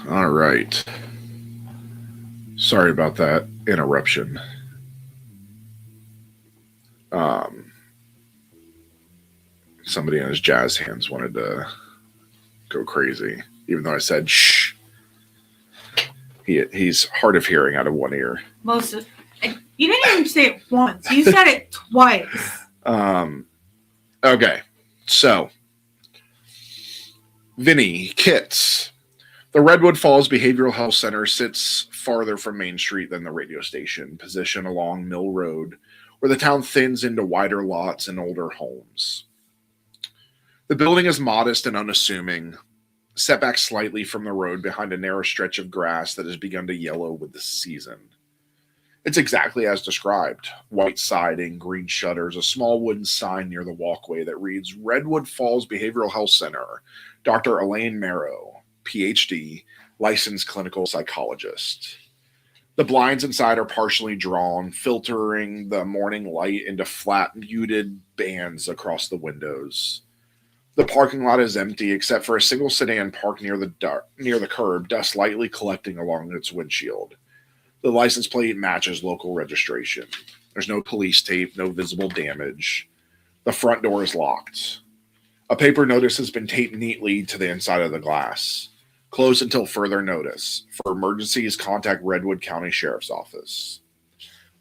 All right. Sorry about that interruption. Somebody in his jazz hands wanted to go crazy, even though I said shh. He's hard of hearing out of one ear. Most of you didn't even say it once. You said it twice. Okay, so Vinny Kits. The Redwood Falls Behavioral Health Center sits farther from Main Street than the radio station, positioned along Mill Road, where the town thins into wider lots and older homes. The building is modest and unassuming, set back slightly from the road behind a narrow stretch of grass that has begun to yellow with the season. It's exactly as described. White siding, green shutters, a small wooden sign near the walkway that reads Redwood Falls Behavioral Health Center, Dr. Elaine Marrow, PhD, licensed clinical psychologist. The blinds inside are partially drawn, filtering the morning light into flat, muted bands across the windows. The parking lot is empty except for a single sedan parked near the curb, dust lightly collecting along its windshield. The license plate matches local registration. There's no police tape, no visible damage. The front door is locked. A paper notice has been taped neatly to the inside of the glass. Closed until further notice. For emergencies, contact Redwood County Sheriff's Office.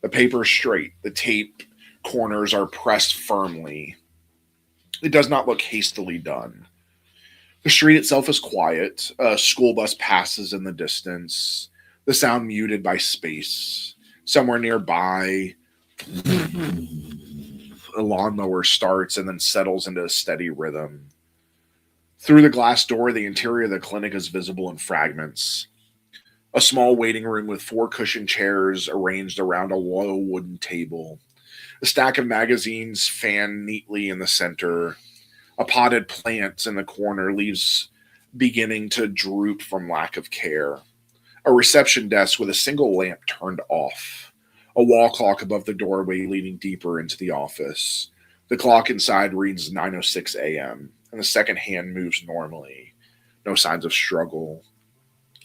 The paper is straight. The tape corners are pressed firmly. It does not look hastily done. The street itself is quiet. A school bus passes in the distance. The sound muted by space. Somewhere nearby, a lawnmower starts and then settles into a steady rhythm. Through the glass door, the interior of the clinic is visible in fragments. A small waiting room with 4 cushioned chairs arranged around a low wooden table. A stack of magazines fanned neatly in the center. A potted plant in the corner, leaves beginning to droop from lack of care. A reception desk with a single lamp turned off. A wall clock above the doorway leading deeper into the office. The clock inside reads 9:06 a.m., and the second hand moves normally. No signs of struggle.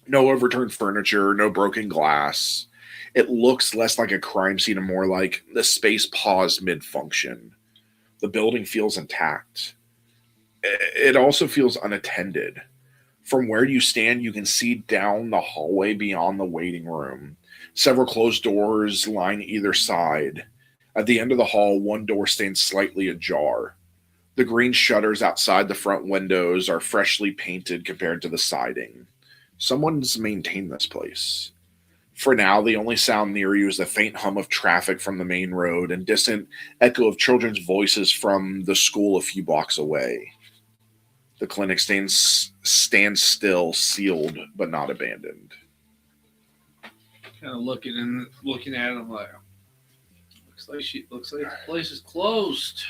No overturned furniture, no broken glass. It looks less like a crime scene and more like the space paused mid function. The building feels intact. It also feels unattended. From where you stand, you can see down the hallway beyond the waiting room. Several closed doors line either side. At the end of the hall, one door stands slightly ajar. The green shutters outside the front windows are freshly painted compared to the siding. Someone's maintained this place. For now, the only sound near you is the faint hum of traffic from the main road and distant echo of children's voices from the school a few blocks away. The clinic stands still, sealed, but not abandoned. Kind of looking at him like, looks like the place is closed.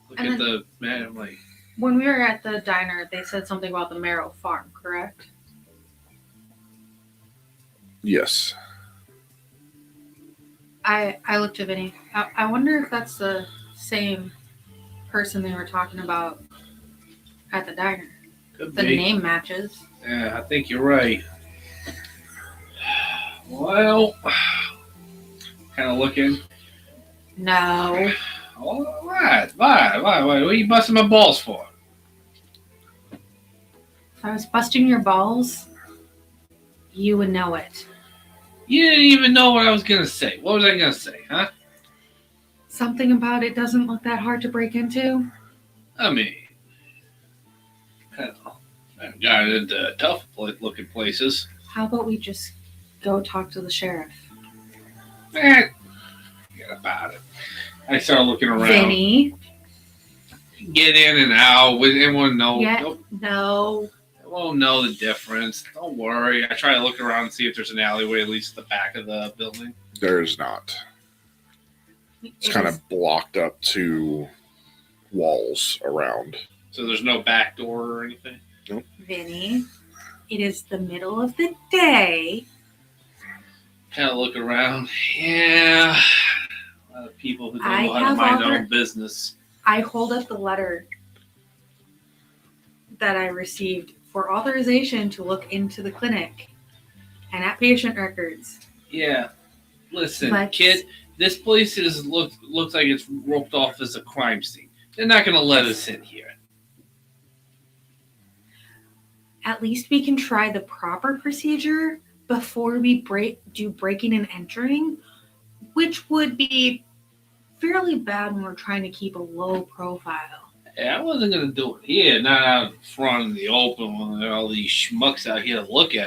Look And at then- the man. I'm like, When we were at the diner, they said something about the Marrow Farm, correct? Yes. I looked at Vinny. I wonder if that's the same person they were talking about at the diner. could The be. name matches. Yeah, I think you're right. Well, kind of looking. No. Oh, what? Why? What are you busting my balls for? If I was busting your balls, you would know it. You didn't even know what I was gonna say. What was I gonna say, huh? Something about it doesn't look that hard to break into. I mean, I've got into tough looking places. How about we just go talk to the sheriff? Forget about it. I started looking around. Vinny. Get in and out. Anyone know? Yeah. Nope. No. They won't know the difference. Don't worry. I try to look around and see if there's an alleyway, at least at the back of the building. There's not. It's kind of blocked up to walls around. So there's no back door or anything. Vinny. It is the middle of the day. Kind of look around. Yeah. A lot of people who don't I know how to have mind their other- own business. I hold up the letter that I received for authorization to look into the clinic and at patient records. Yeah. Listen, Let's- kid, this place looks like it's roped off as a crime scene. They're not going to let us in here. At least we can try the proper procedure before we do breaking and entering, which would be fairly bad when we're trying to keep a low profile. Yeah, I wasn't going to do it here, not out front in the open when there are all these schmucks out here looking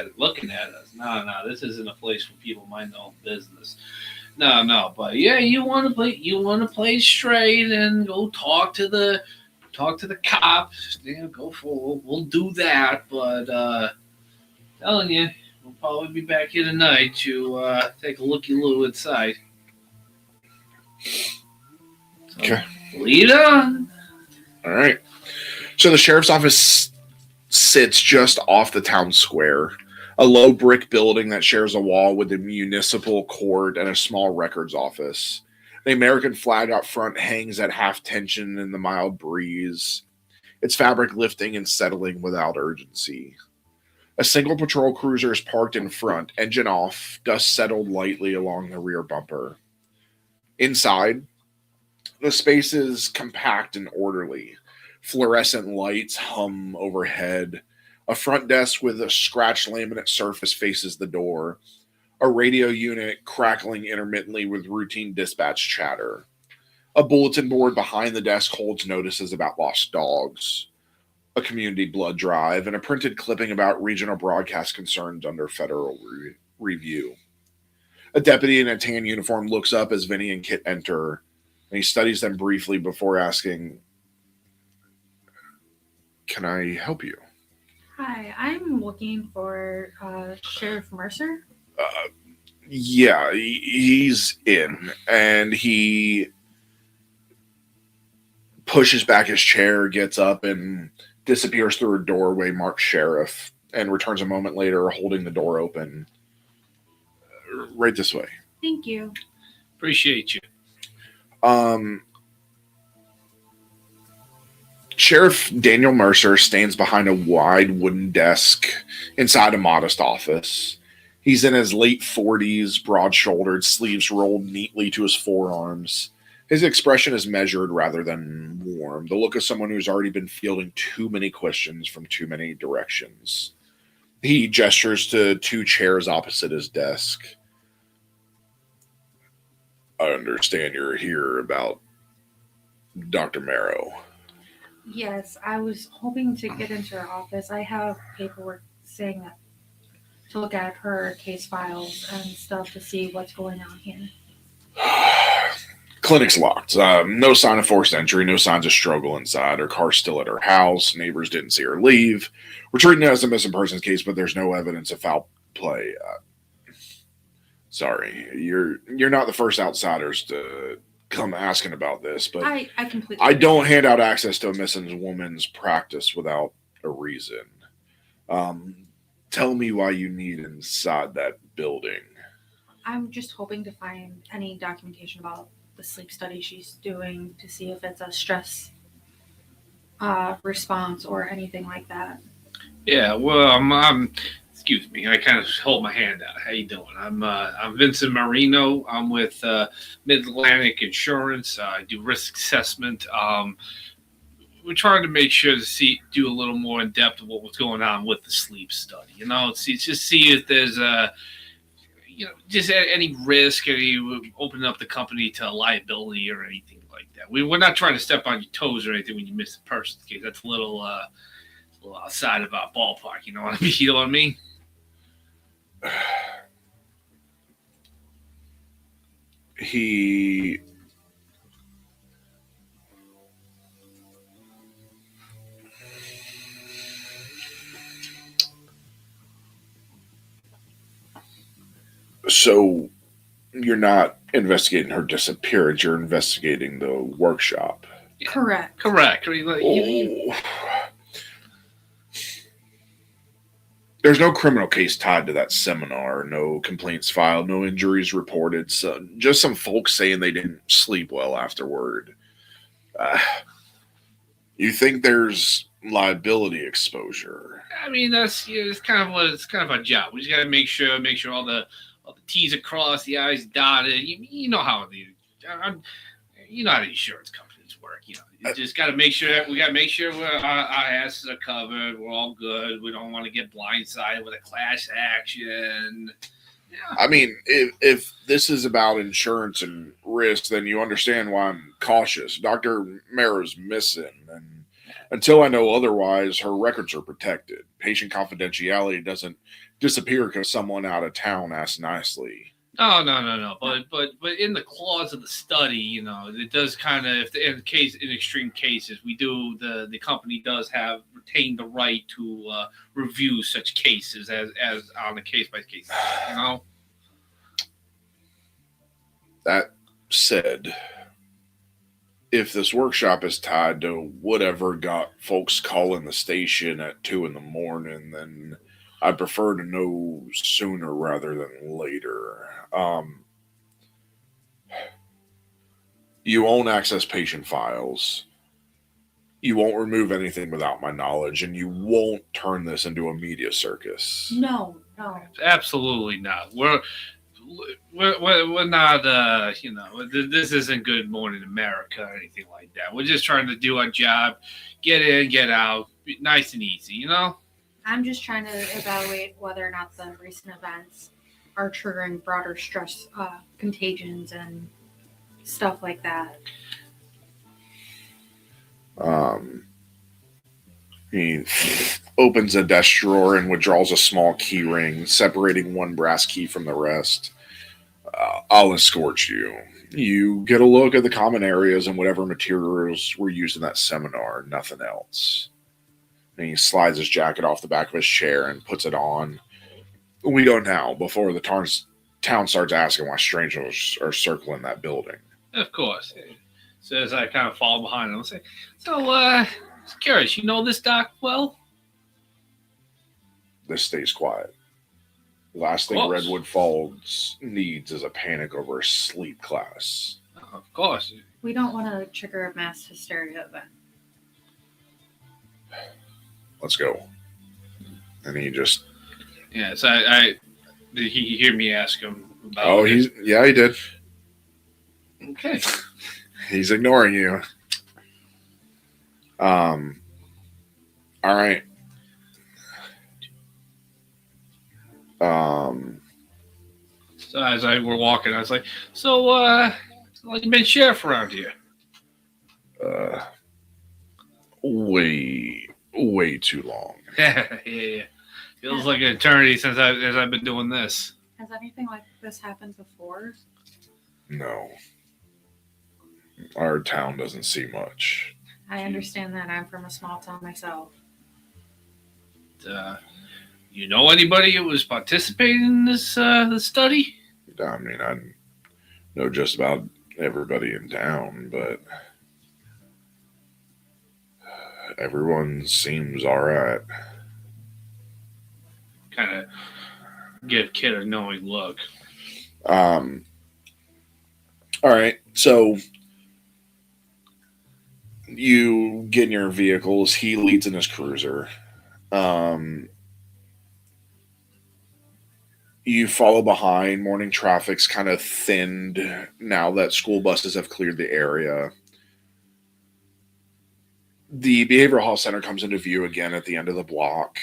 at us. No, this isn't a place for people to mind their own business. No, but yeah, you want to play straight and go talk to the cops. Yeah, we'll do that, but telling you, we'll probably be back here tonight to take a looky-loo inside. So, Okay. Lead on. All right. So the sheriff's office sits just off the town square, a low brick building that shares a wall with the municipal court and a small records office. The American flag out front hangs at half tension in the mild breeze, its fabric lifting and settling without urgency. A single patrol cruiser is parked in front, engine off, dust settled lightly along the rear bumper. Inside, the space is compact and orderly. Fluorescent lights hum overhead. A front desk with a scratched laminate surface faces the door. A radio unit crackling intermittently with routine dispatch chatter. A bulletin board behind the desk holds notices about lost dogs, a community blood drive, and a printed clipping about regional broadcast concerns under federal review. A deputy in a tan uniform looks up as Vinny and Kit enter, and he studies them briefly before asking, "Can I help you?" Hi, I'm looking for Sheriff Mercer. Yeah, he's in, and he pushes back his chair, gets up, and disappears through a doorway marked sheriff, and returns a moment later holding the door open. Right this way. Thank you. Appreciate you. Sheriff Daniel Mercer stands behind a wide wooden desk inside a modest office. He's in his late 40s, broad shouldered, sleeves rolled neatly to his forearms. His expression is measured rather than warm, the look of someone who's already been fielding too many questions from too many directions. He gestures to two chairs opposite his desk. I understand you're here about Dr. Marrow. Yes, I was hoping to get into her office. I have paperwork saying that to look at her case files and stuff to see what's going on here. Clinic's locked. No sign of forced entry, no signs of struggle inside. Her car's still at her house. Neighbors didn't see her leave. We're treating it as a missing persons case, but there's no evidence of foul play. Sorry, you're not the first outsiders to come asking about this, but I completely. I don't hand out access to a missing woman's practice without a reason. Tell me why you need inside that building. I'm just hoping to find any documentation about the sleep study she's doing to see if it's a stress response or anything like that. Yeah, well, I'm excuse me, I kind of hold my hand out. How you doing? I'm Vincent Marino. I'm with Mid Atlantic Insurance. I do risk assessment. We're trying to make sure to do a little more in depth of what's going on with the sleep study. It's just see if there's just any risk, opening up the company to liability or anything like that. We're not trying to step on your toes or anything when you miss a person's case. That's a little outside of our ballpark. You know what I mean? You know what I mean? He So you're not investigating her disappearance, you're investigating the workshop. Correct. Correct. Oh. There's no criminal case tied to that seminar, no complaints filed, no injuries reported, so just some folks saying they didn't sleep well afterward. You think there's liability exposure? I mean, it's kind of our job. We just got to make sure all the T's are crossed, the I's dotted. You know how the insurance companies work. You just got to make sure our asses are covered. We're all good. We don't want to get blindsided with a class action. Yeah. I mean, if this is about insurance and risk, then you understand why I'm cautious. Dr. Marrow's missing, and until I know otherwise, her records are protected. Patient confidentiality doesn't disappear because someone out of town asked nicely. No. But in the clause of the study, it does kind of, in extreme cases, we do the company does retain the right to review such cases as on a case by case. That said, if this workshop is tied to whatever got folks calling the station at 2 a.m, then I'd prefer to know sooner rather than later. You won't access patient files. You won't remove anything without my knowledge, and you won't turn this into a media circus. No. Absolutely not. We're not. This isn't Good Morning America or anything like that. We're just trying to do our job, get in, get out, nice and easy. I'm just trying to evaluate whether or not the recent events are triggering broader stress contagions and stuff like that. He opens a desk drawer and withdraws a small key ring, separating one brass key from the rest. I'll escort you. You get a look at the common areas and whatever materials were used in that seminar, nothing else. And he slides his jacket off the back of his chair and puts it on. We go now, before the town starts asking why strangers are circling that building. Of course. So as I kind of fall behind him, I say, so, curious, you know this doc well? This stays quiet. Last thing Redwood Falls needs is a panic over a sleep class. Of course. We don't want to trigger a mass hysteria event. Let's go. And he just... Yes, I Did he hear me ask him about Oh, it? he did. Okay. He's ignoring you. All right. So as I were walking, I was like, so, how long you been sheriff around here? Way too long. Yeah. Feels like an eternity since I've been doing this. Has anything like this happened before? No. Our town doesn't see much. I understand that. I'm from a small town myself. You know anybody who was participating in this study? I mean, I know just about everybody in town, but everyone seems all right. Kind of give Kid a knowing look. All right, so you get in your vehicles. He leads in his cruiser. You follow behind. Morning traffic's kind of thinned now that school buses have cleared the area. The behavioral health center comes into view again at the end of the block.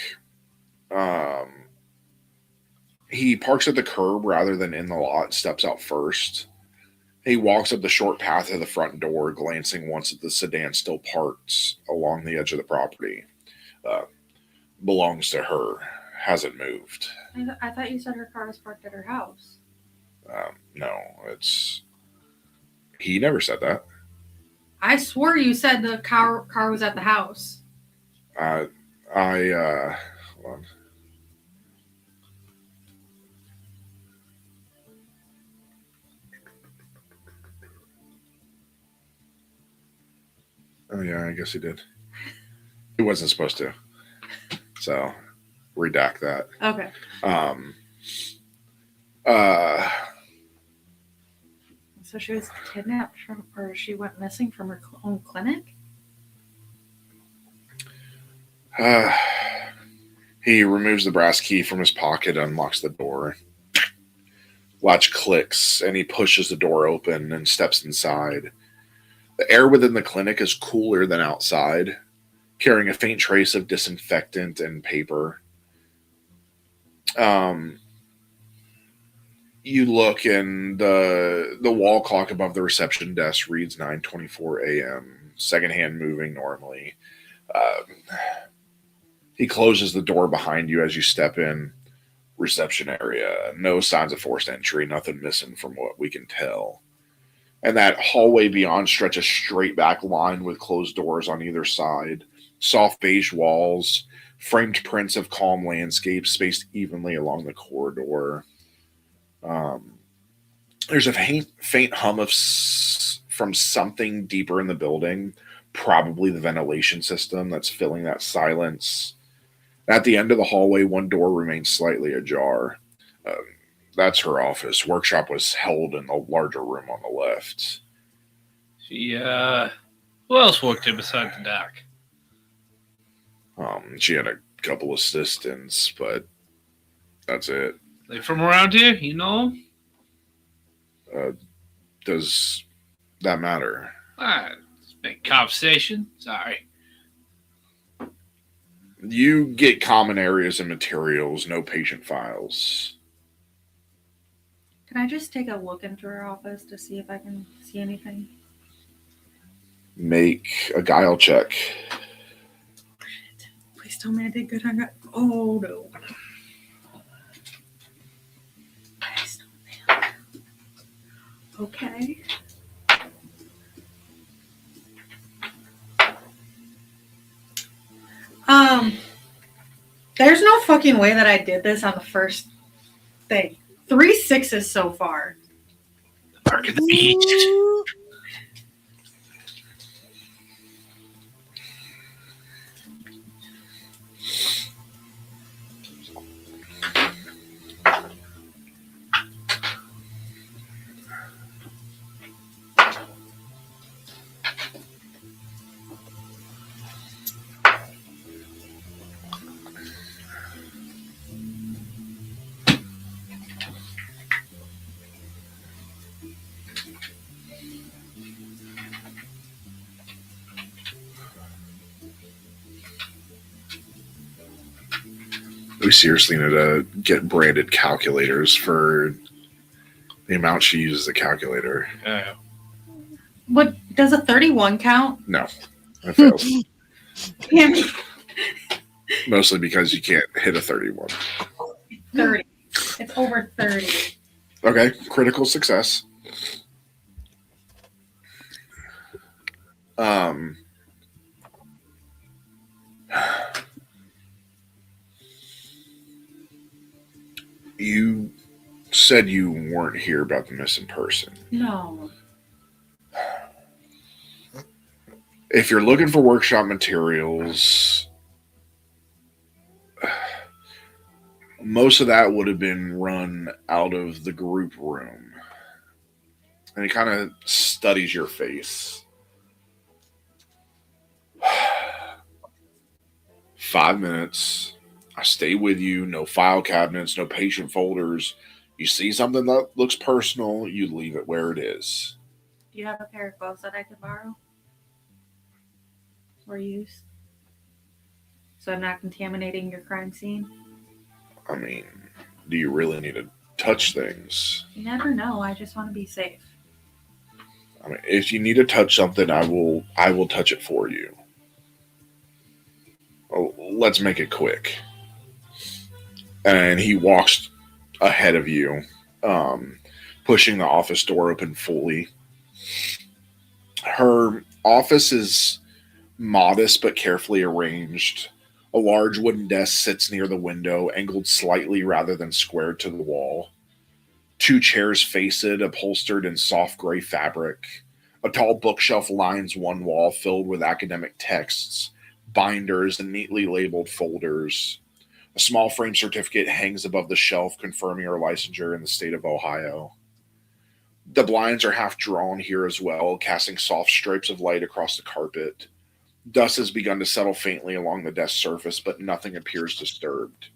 He parks at the curb rather than in the lot and steps out first. He walks up the short path to the front door, glancing once at the sedan still parked along the edge of the property. Belongs to her. Hasn't moved. I thought you said her car was parked at her house. No, it's... He never said that. I swore you said the car was at the house. Hold on. Oh yeah, I guess he did. He wasn't supposed to. So, redact that. Okay. So she was kidnapped from, or she went missing from her own clinic? He removes the brass key from his pocket, unlocks the door. Latch clicks, and he pushes the door open and steps inside. The air within the clinic is cooler than outside, carrying a faint trace of disinfectant and paper. You look, and the wall clock above the reception desk reads 9:24 a.m. Secondhand moving normally. He closes the door behind you as you step in. Reception area. No signs of forced entry. Nothing missing from what we can tell. And that hallway beyond stretches straight back, lined with closed doors on either side. Soft beige walls. Framed prints of calm landscapes spaced evenly along the corridor. There's a faint hum from something deeper in the building, probably the ventilation system that's filling that silence. At the end of the hallway, one door remains slightly ajar. That's her office. Workshop was held in the larger room on the left. She, who else worked here besides the doc? She had a couple assistants, but that's it. They from around here? You know them? Does that matter? It's big conversation. Sorry. You get common areas and materials, no patient files. Can I just take a look into her office to see if I can see anything? Make a guile check. Please tell me I did good. Oh no. Okay. There's no fucking way that I did this on the first thing. 3 6s so far. Mark of the beast. We seriously need to get branded calculators for the amount she uses the calculator. What does a 31 count? No, that fails. Damn it. Mostly because you can't hit a 31. 30. It's over 30. Okay, critical success. You said you weren't here about the missing person. No. If you're looking for workshop materials, most of that would have been run out of the group room. And he kind of studies your face. 5 minutes. I stay with you. No file cabinets, no patient folders. You see something that looks personal, you leave it where it is. Do you have a pair of gloves that I could borrow? Or use? So I'm not contaminating your crime scene? I mean, do you really need to touch things? You never know. I just want to be safe. I mean, if you need to touch something, I will touch it for you. Well, let's make it quick. And he walks ahead of you, pushing the office door open fully. Her office is modest but carefully arranged. A large wooden desk sits near the window, angled slightly rather than squared to the wall. 2 chairs face it, upholstered in soft gray fabric. A tall bookshelf lines one wall, filled with academic texts, binders, and neatly labeled folders. A small frame certificate hangs above the shelf, confirming her licensure in the state of Ohio. The blinds are half drawn here as well, casting soft stripes of light across the carpet. Dust has begun to settle faintly along the desk surface, but nothing appears disturbed.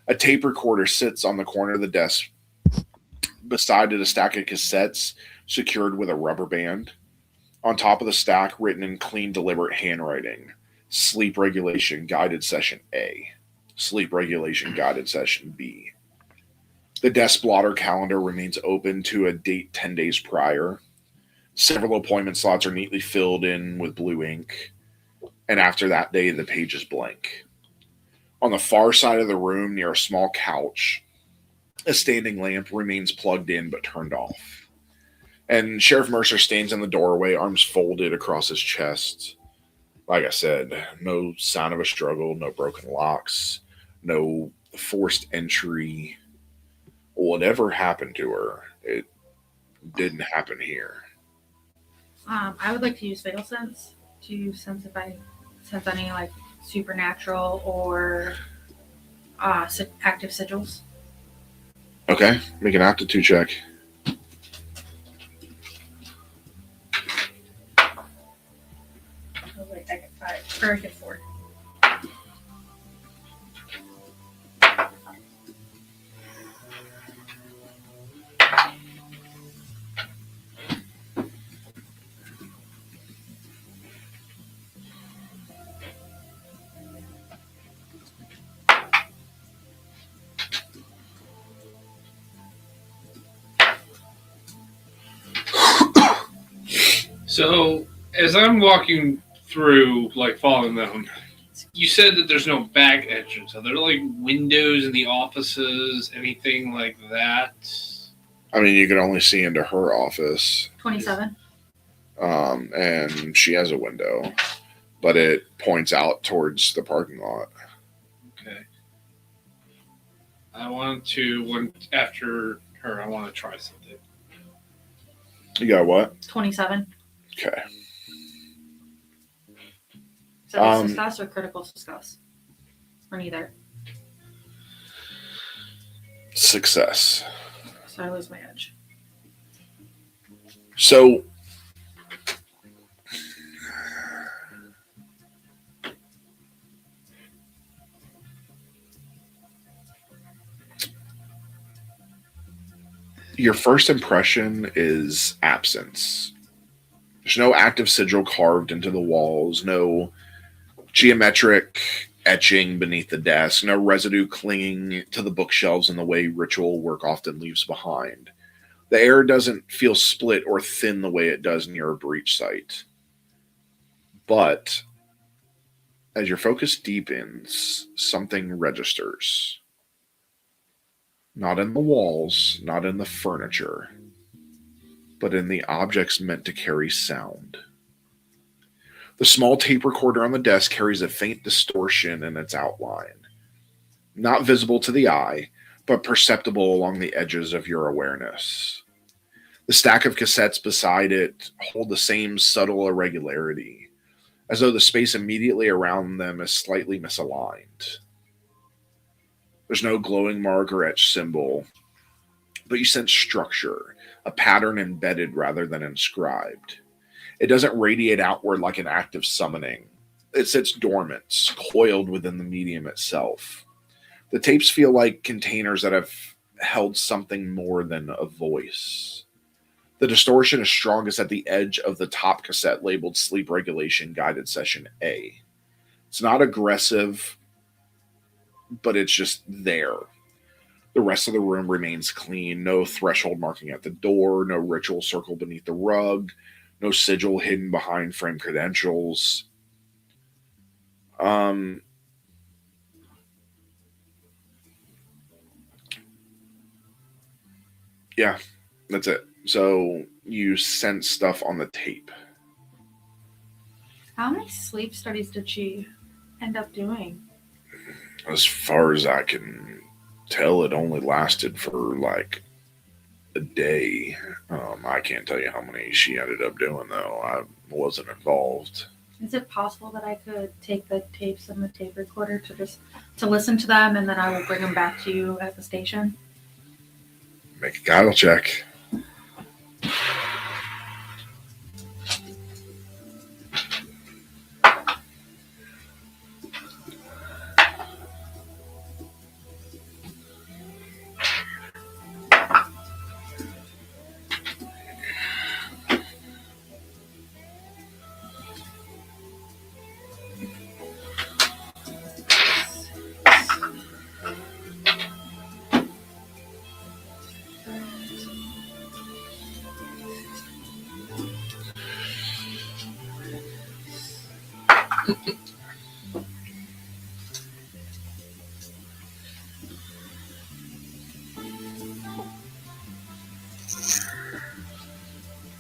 A tape recorder sits on the corner of the desk. Beside it, a stack of cassettes secured with a rubber band. On top of the stack, written in clean, deliberate handwriting, Sleep Regulation Guided Session A. Sleep Regulation Guided Session B. The desk blotter calendar remains open to a date 10 days prior. Several appointment slots are neatly filled in with blue ink. And after that day, the page is blank. On the far side of the room, near a small couch, a standing lamp remains plugged in but turned off. And Sheriff Mercer stands in the doorway, arms folded across his chest. Like I said, no sign of a struggle, no broken locks, no forced entry. Whatever happened to her, it didn't happen here. I would like to use Fatal Sense to sense if I sense any like supernatural or active sigils. Okay, make an aptitude check. Oh, wait, I get 5. Or I get 4. So as I'm walking through, like following them, you said that there's no back entrance. Are there like windows in the offices, anything like that? I mean, you can only see into her office. 27. And she has a window, but it points out towards the parking lot. Okay. After her, I want to try something. You got what? 27. Okay. Is that a success or critical success? Or neither? Success. So I lose my edge. So Your first impression is absence. There's no active sigil carved into the walls, no geometric etching beneath the desk, no residue clinging to the bookshelves in the way ritual work often leaves behind. The air doesn't feel split or thin the way it does near a breach site. But as your focus deepens, something registers. Not in the walls, not in the furniture, but in the objects meant to carry sound. The small tape recorder on the desk carries a faint distortion in its outline, not visible to the eye, but perceptible along the edges of your awareness. The stack of cassettes beside it hold the same subtle irregularity, as though the space immediately around them is slightly misaligned. There's no glowing mark or etched symbol, but you sense structure, a pattern embedded rather than inscribed. It doesn't radiate outward like an act of summoning. It sits dormant, coiled within the medium itself. The tapes feel like containers that have held something more than a voice. The distortion is strongest at the edge of the top cassette labeled Sleep Regulation Guided Session A. It's not aggressive, but it's just there. The rest of the room remains clean. No threshold marking at the door, no ritual circle beneath the rug, no sigil hidden behind framed credentials. Yeah, that's it. So you sense stuff on the tape. How many sleep studies did she end up doing? As far as I can tell, it only lasted for like a day. I can't tell you how many she ended up doing, though. I wasn't involved. Is it possible that I could take the tapes and the tape recorder to listen to them, and then I will bring them back to you at the station? Make a guidal check.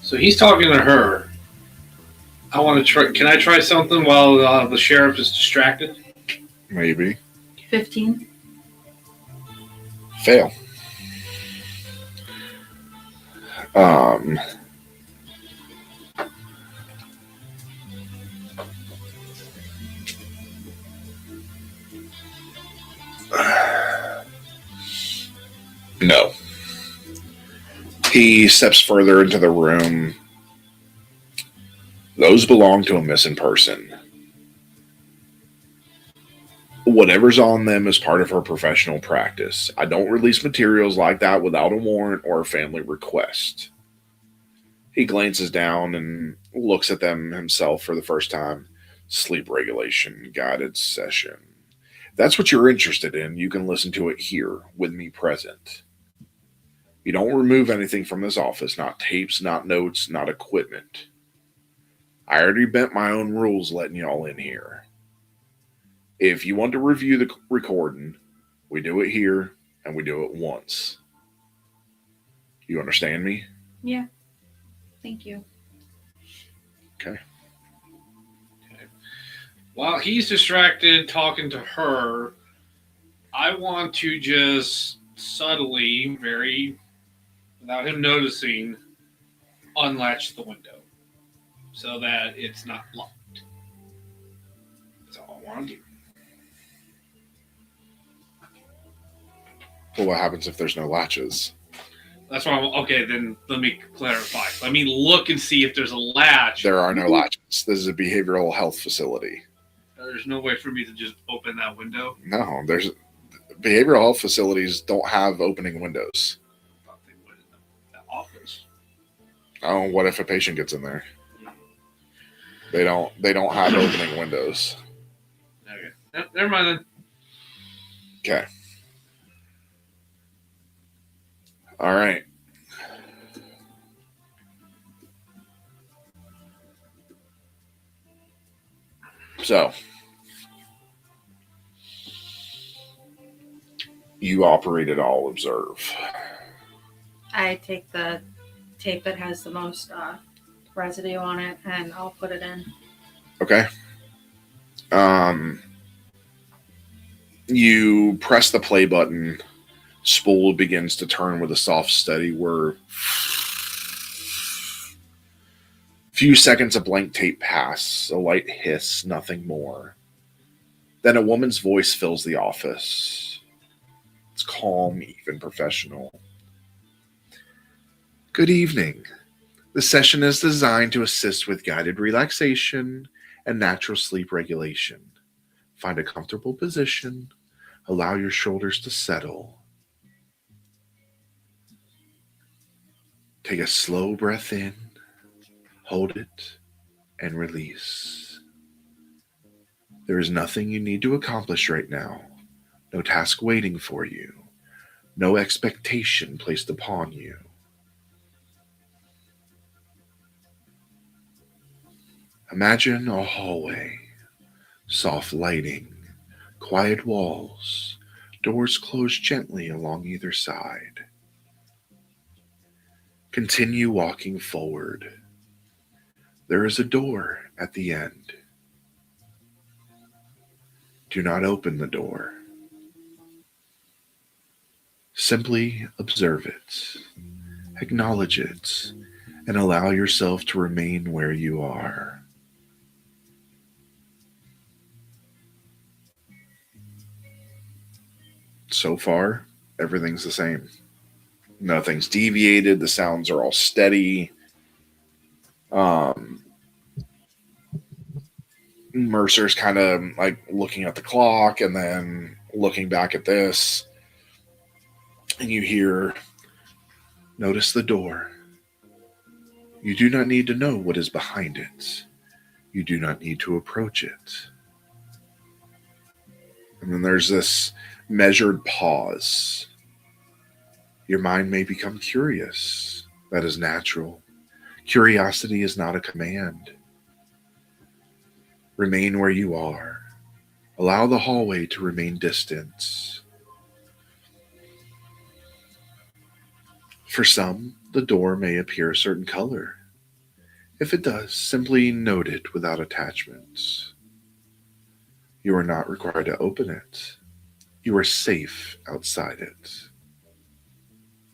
So he's talking to her. I want to try. Can I try something while the sheriff is distracted? Maybe. 15. Fail. No. He steps further into the room. Those belong to a missing person. Whatever's on them is part of her professional practice. I don't release materials like that without a warrant or a family request. He glances down and looks at them himself for the first time. Sleep regulation guided session. If that's what you're interested in, you can listen to it here with me present. You don't remove anything from this office, not tapes, not notes, not equipment. I already bent my own rules letting y'all in here. If you want to review the recording, we do it here and we do it once. You understand me? Yeah. Thank you. Okay. While he's distracted talking to her, I want to just subtly, without him noticing, unlatch the window so that it's not locked. That's all I want to do. Well, what happens if there's no latches? That's why okay, then let me clarify. Let me look and see if there's a latch. There are no latches. This is a behavioral health facility. There's no way for me to just open that window. No, behavioral health facilities don't have opening windows. I thought they would. Oh, what if a patient gets in there? They don't have opening windows. Okay. Nope, never mind then. Okay. All right. So you operated all observe. I take the tape that has the most residue on it, and I'll put it in. Okay. You press the play button. Spool begins to turn with a soft, steady whir. Few seconds of blank tape pass. A light hiss, nothing more. Then a woman's voice fills the office. It's calm, even professional. Good evening. The session is designed to assist with guided relaxation and natural sleep regulation. Find a comfortable position. Allow your shoulders to settle. Take a slow breath in, hold it, and release. There is nothing you need to accomplish right now. No task waiting for you. No expectation placed upon you. Imagine a hallway, soft lighting, quiet walls, doors closed gently along either side. Continue walking forward. There is a door at the end. Do not open the door. Simply observe it, acknowledge it, and allow yourself to remain where you are. So far, everything's the same. Nothing's deviated. The sounds are all steady. Mercer's kind of like looking at the clock and then looking back at this. And you hear, notice the door. You do not need to know what is behind it. You do not need to approach it. And then there's this measured pause. Your mind may become curious. That is natural. Curiosity is not a command. Remain where you are. Allow the hallway to remain distant. For some, the door may appear a certain color. If it does, simply note it without attachments. You are not required to open it. You are safe outside it.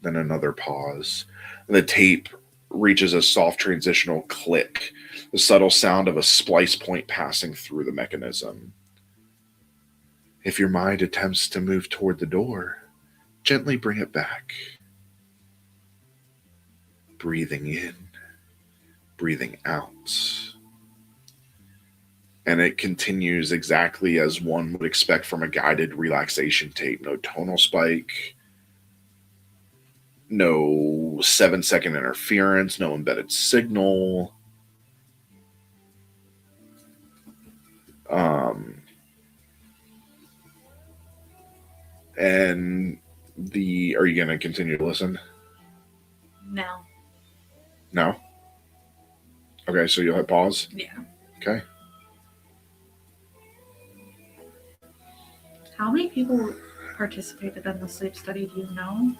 Then another pause. The tape reaches a soft transitional click, the subtle sound of a splice point passing through the mechanism. If your mind attempts to move toward the door, gently bring it back. Breathing in, breathing out. And it continues exactly as one would expect from a guided relaxation tape. No tonal spike, no 7-second interference, no embedded signal. And are you going to continue to listen? No. No? Okay, so you'll hit pause? Yeah. Okay. How many people participated in the sleep study? Do you know?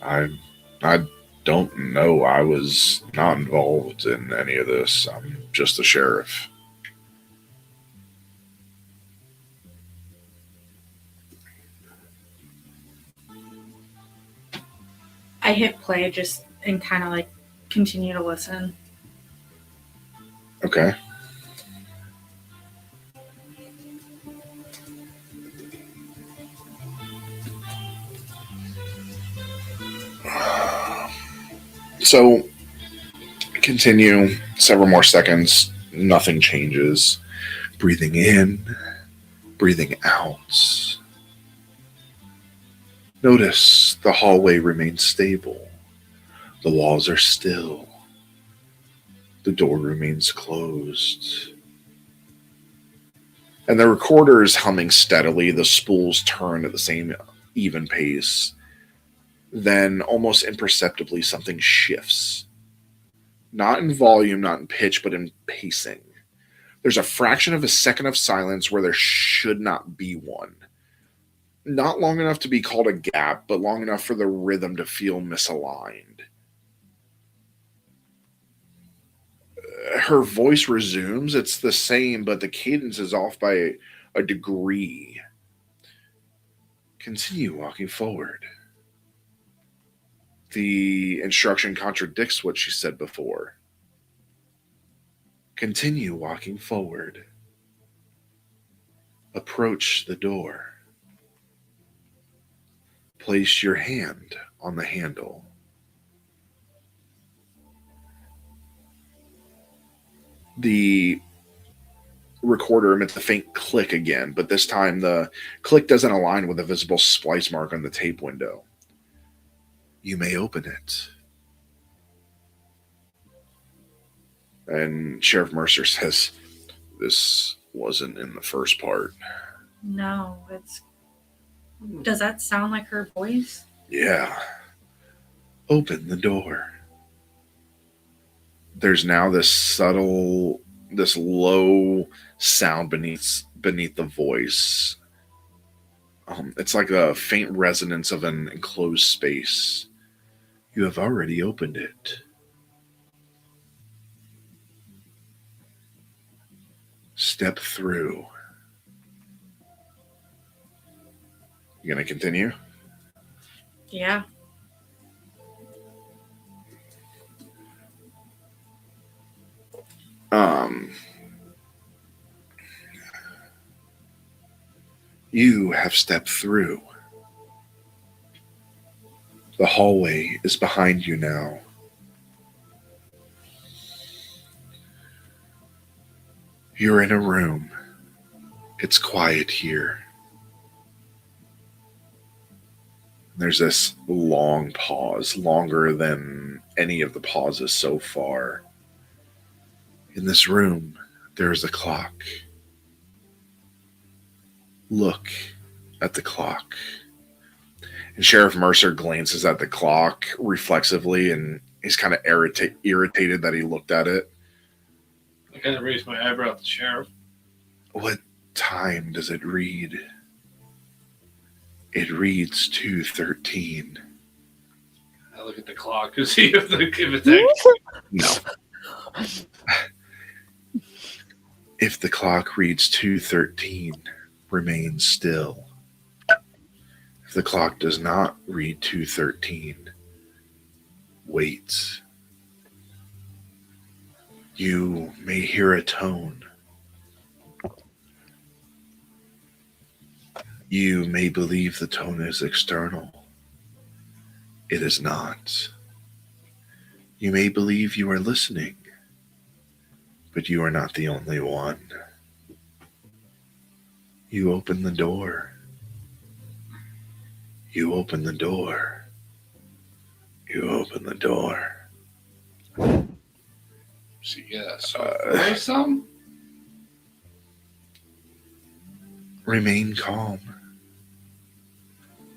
I don't know. I was not involved in any of this. I'm just the sheriff. I hit play just and kind of like continue to listen. Okay. So continue several more seconds. Nothing changes. Breathing in, breathing out. Notice the hallway remains stable. The walls are still. The door remains closed. And the recorder is humming steadily. The spools turn at the same even pace. Then, almost imperceptibly, something shifts. Not in volume, not in pitch, but in pacing. There's a fraction of a second of silence where there should not be one. Not long enough to be called a gap, but long enough for the rhythm to feel misaligned. Her voice resumes. It's the same, but the cadence is off by a degree. Continue walking forward. The instruction contradicts what she said before. Continue walking forward. Approach the door. Place your hand on the handle. The recorder emits a faint click again, but this time the click doesn't align with the visible splice mark on the tape window. You may open it. And Sheriff Mercer says, this wasn't in the first part. No, it's. Does that sound like her voice? Yeah. Open the door. There's now this subtle, this low sound beneath the voice. It's like a faint resonance of an enclosed space. You have already opened it. Step through. You gonna continue? Yeah. You have stepped through. The hallway is behind you now. You're in a room. It's quiet here. There's this long pause, longer than any of the pauses so far. In this room, there is a clock. Look at the clock. And Sheriff Mercer glances at the clock reflexively, and he's kind of irritated that he looked at it. I kind of raised my eyebrow at the sheriff. What time does it read? It reads 2:13. I look at the clock to see if it's actually... No. If the clock reads 2:13, remain still. If the clock does not read 2:13, wait. You may hear a tone. You may believe the tone is external. It is not. You may believe you are listening, but you are not the only one. You open the door. You open the door. You open the door. So yeah, so there's some. Remain calm.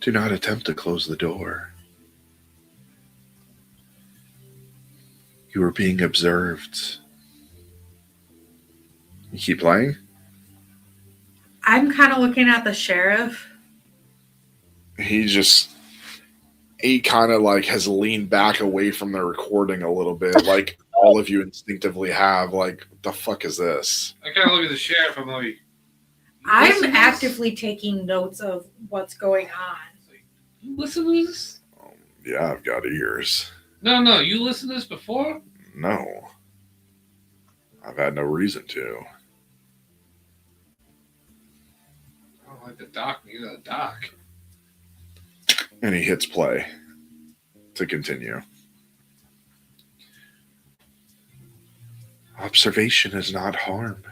Do not attempt to close the door. You are being observed. You keep playing? I'm kind of looking at the sheriff. He kind of like has leaned back away from the recording a little bit, like all of you instinctively have. Like, what the fuck is this? I kind of look at the sheriff. I'm like, I'm listen to actively taking notes of what's going on. this? You listen to this? Yeah, I've got ears. No. You listened to this before? No. I've had no reason to. I don't like the doc. Neither the doc. And he hits play to continue. Observation is not harm.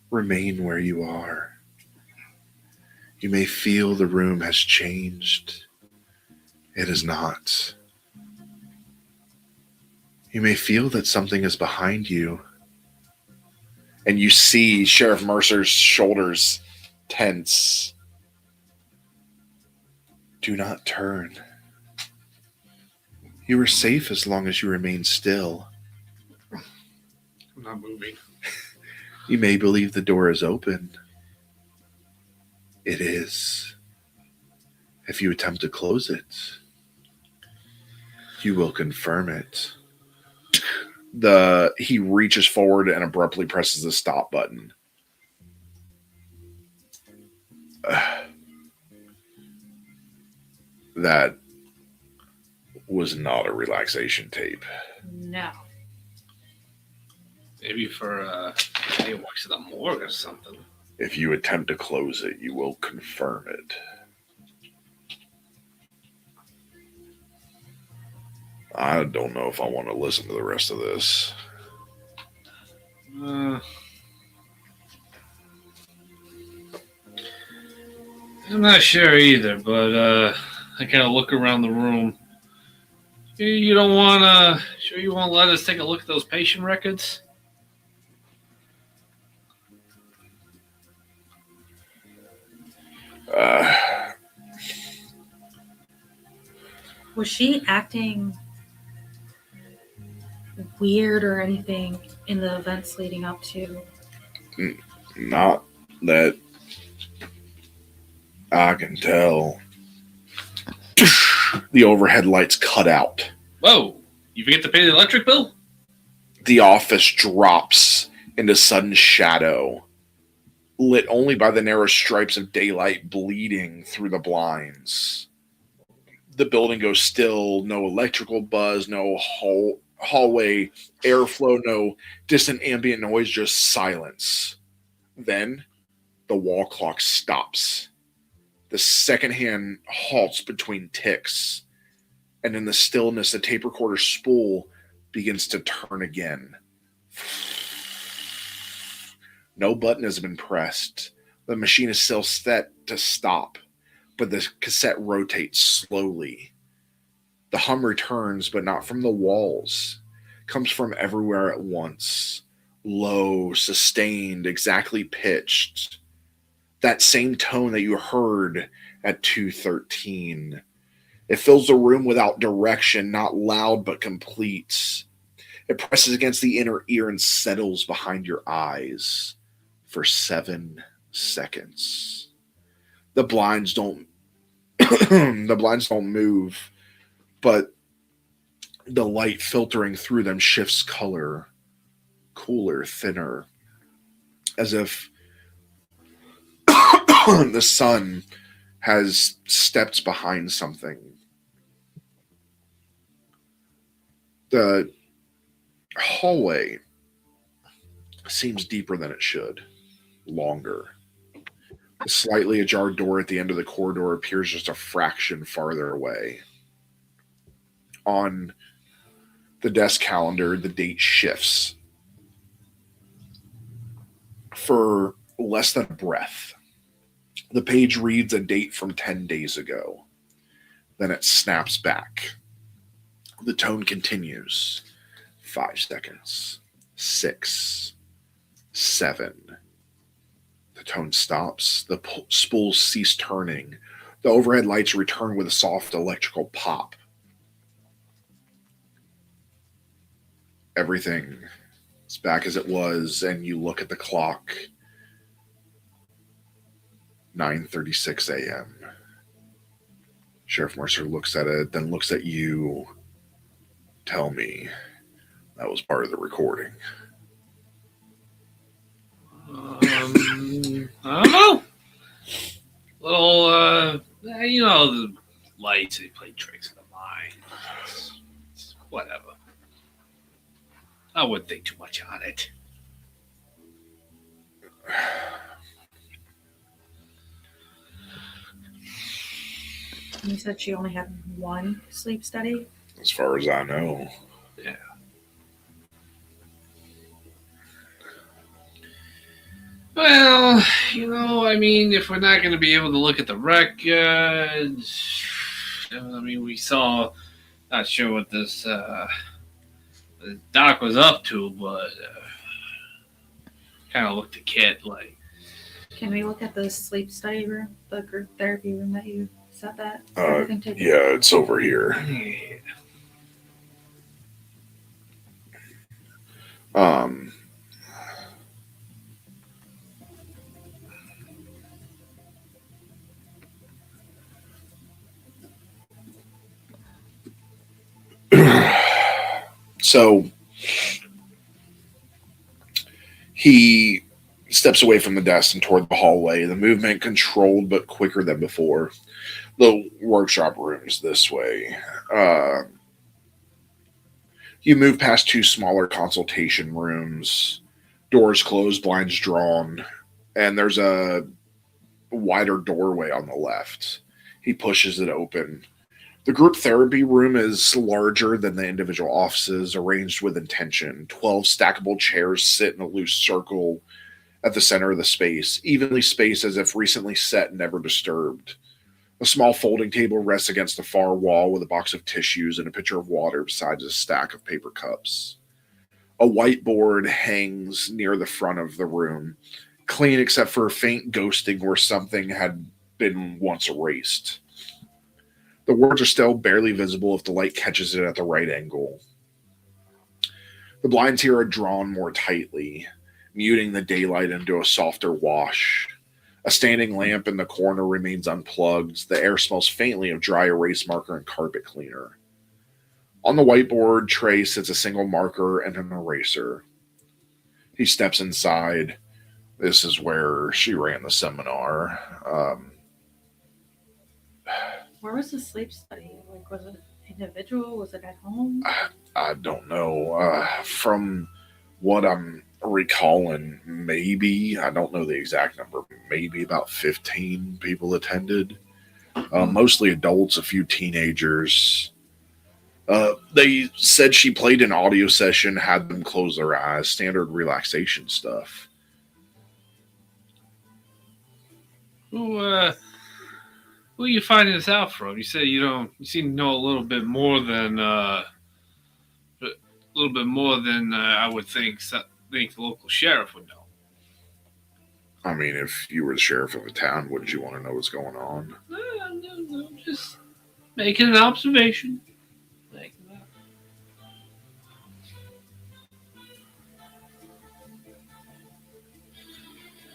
Remain where you are. You may feel the room has changed. It is not. You may feel that something is behind you. And you see Sheriff Mercer's shoulders tense. Do not turn. You are safe as long as you remain still. I'm not moving. You may believe the door is open. It is. If you attempt to close it, you will confirm it. He reaches forward and abruptly presses the stop button. That was not a relaxation tape. No. Maybe for he works at the morgue or something. If you attempt to close it, you will confirm it. I don't know if I want to listen to the rest of this. I'm not sure either, but I kind of look around the room. You don't want to... Sure you won't let us take a look at those patient records? Was she acting weird or anything in the events leading up to? Not that I can tell. The overhead lights cut out. Whoa! You forget to pay the electric bill? The office drops into sudden shadow, lit only by the narrow stripes of daylight bleeding through the blinds. The building goes still, no electrical buzz, no hallway airflow, no distant ambient noise, just silence. Then the wall clock stops. The second hand halts between ticks, and in the stillness, the tape recorder spool begins to turn again. No button has been pressed. The machine is still set to stop, but the cassette rotates slowly. The hum returns, but not from the walls. It comes from everywhere at once. Low, sustained, exactly pitched. That same tone that you heard at 2:13. It fills the room without direction, not loud but complete. It presses against the inner ear and settles behind your eyes for 7 seconds. The blinds don't move, but the light filtering through them shifts color, cooler, thinner, as if the sun has stepped behind something. The hallway seems deeper than it should, longer. The slightly ajar door at the end of the corridor appears just a fraction farther away. On the desk calendar, the date shifts for less than a breath. The page reads a date from 10 days ago. Then it snaps back. The tone continues. 5 seconds. 6. 7. The tone stops. The spools cease turning. The overhead lights return with a soft electrical pop. Everything is back as it was, and you look at the clock. 9:36 a.m. Sheriff Mercer looks at it, then looks at you. Tell me, that was part of the recording. I don't know. Little, the lights, they play tricks of the mind. It's whatever. I wouldn't think too much on it. You said she only had one sleep study? As far as I know. Yeah. Well, if we're not going to be able to look at the records, we saw, not sure what this Doc was up to, but kind of looked at Kit like, Can we look at the sleep study room, the group therapy room that you said that? Is Uh, everything taken? yeah, it's over here. Um, so he steps away from the desk and toward the hallway, the movement controlled but quicker than before. The workshop room's this way. You move past two smaller consultation rooms, doors closed, blinds drawn, and there's a wider doorway on the left. He pushes it open. The group therapy room is larger than the individual offices, arranged with intention. 12 stackable chairs sit in a loose circle at the center of the space, evenly spaced as if recently set and never disturbed. A small folding table rests against the far wall with a box of tissues and a pitcher of water besides a stack of paper cups. A whiteboard hangs near the front of the room, clean except for a faint ghosting where something had been once erased. The words are still barely visible if the light catches it at the right angle. The blinds here are drawn more tightly, muting the daylight into a softer wash. A standing lamp in the corner remains unplugged. The air smells faintly of dry erase marker and carpet cleaner. On the whiteboard tray sits a single marker and an eraser. He steps inside. This is where she ran the seminar. Where was the sleep study? Like, was it individual? Was it at home? I don't know. From what I'm recalling, maybe, I don't know the exact number, maybe about 15 people attended. Mostly adults, a few teenagers. They said she played an audio session, had them close their eyes, standard relaxation stuff. who are you finding this out from? You said you seem to know a little bit more than I would think the local sheriff would know. I mean, if you were the sheriff of a town, wouldn't you want to know what's going on? No, just making an observation.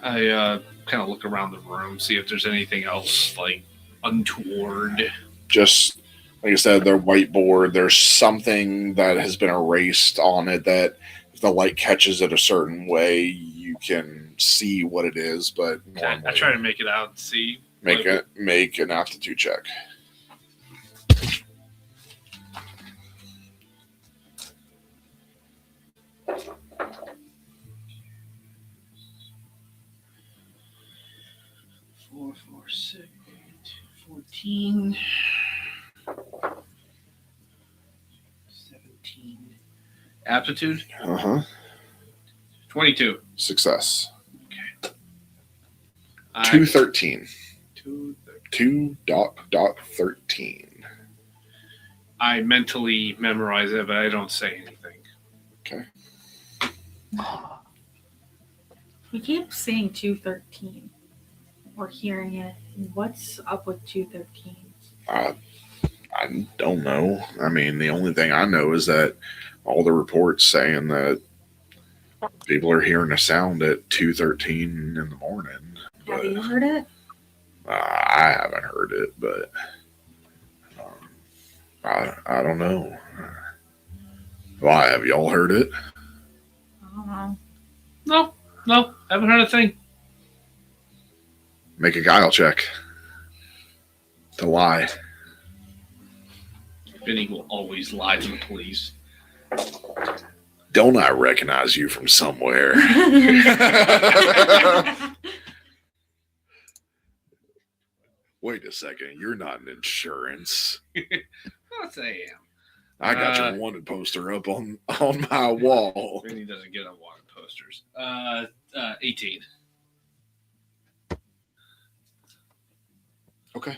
I kind of look around the room, see if there's anything else like untoward. Just like I said, their whiteboard, there's something that has been erased on it that if the light catches it a certain way, you can see what it is. But Okay, I try to make it out and see. make an aptitude check. Four, 6, 14, 17. Aptitude? 22. Success. Okay. 213. 2. 2.13. I mentally memorize it, but I don't say anything. Okay. We keep saying 213. Or hearing it. What's up with 213? I don't know. I mean, the only thing I know is that all the reports saying that people are hearing a sound at 2:13 in the morning. Have you heard it? I haven't heard it, but I don't know. Why, have y'all heard it? I don't know. No, haven't heard a thing. Make a guile check. To lie. Vinny will always lie to the police. Don't I recognize you from somewhere? Wait a second. You're not an insurance. Yes, I am. I got your wanted poster up on my wall. Vinny doesn't get on wanted posters. 18. Okay.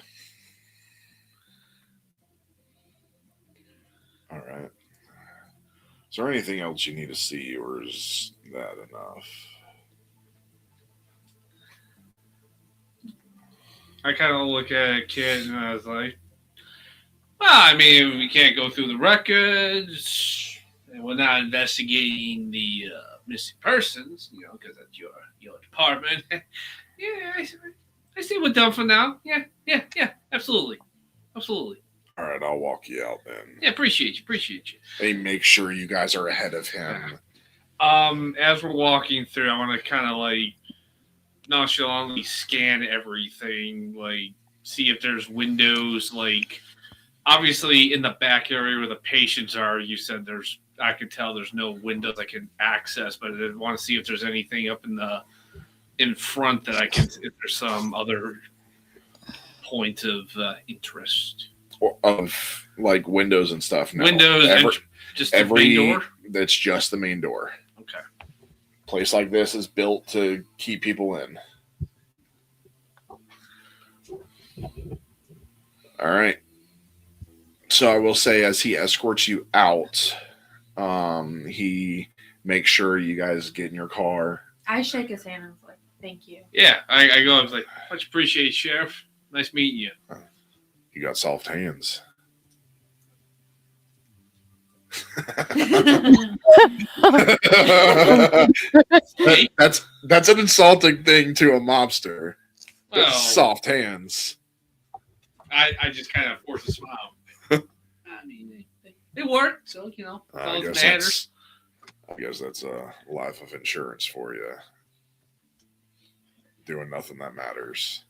All right. there anything else you need to see, or is that enough? I kind of look at Kit and I was like, well, I mean, we can't go through the records, and we're not investigating the missing persons, because that's your department. Yeah, I see we're done for now. Yeah, absolutely. All right, I'll walk you out then. Yeah, appreciate you. Hey, make sure you guys are ahead of him. As we're walking through, I want to kind of like nonchalantly scan everything, like see if there's windows, like obviously in the back area where the patients are, you said I could tell there's no windows I can access, but I want to see if there's anything up in front that I can, if there's some other point of interest. Of like windows and stuff. No. Windows, just the main door? That's just the main door. Okay. Place like this is built to keep people in. All right. So I will say, as he escorts you out, he makes sure you guys get in your car. I shake his hand and was like, thank you. Yeah, I go, I was like, much appreciated, Sheriff. Nice meeting you. You got soft hands. That's an insulting thing to a mobster. Well, Soft hands. I just kind of force a smile. I mean, they work, so all that matters. I guess that's a life of insurance for you. Doing nothing that matters.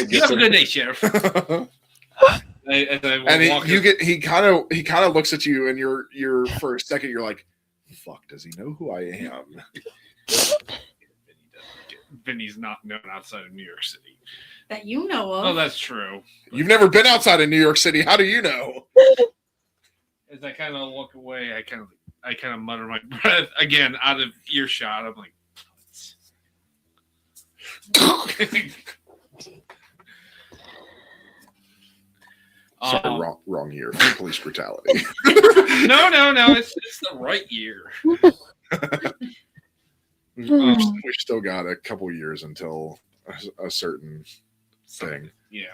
You have a good day, Sheriff. He kind of looks at you, and you're for a second you're like, "Fuck, does he know who I am?" Vinny's not known outside of New York City. That you know of. Oh, that's true. You've never been outside of New York City. How do you know? As I kind of walk away, I kind of mutter my breath again out of earshot. I'm like, sorry, wrong year for police brutality. No, it's the right year. We still got a couple years until a certain thing. Yeah.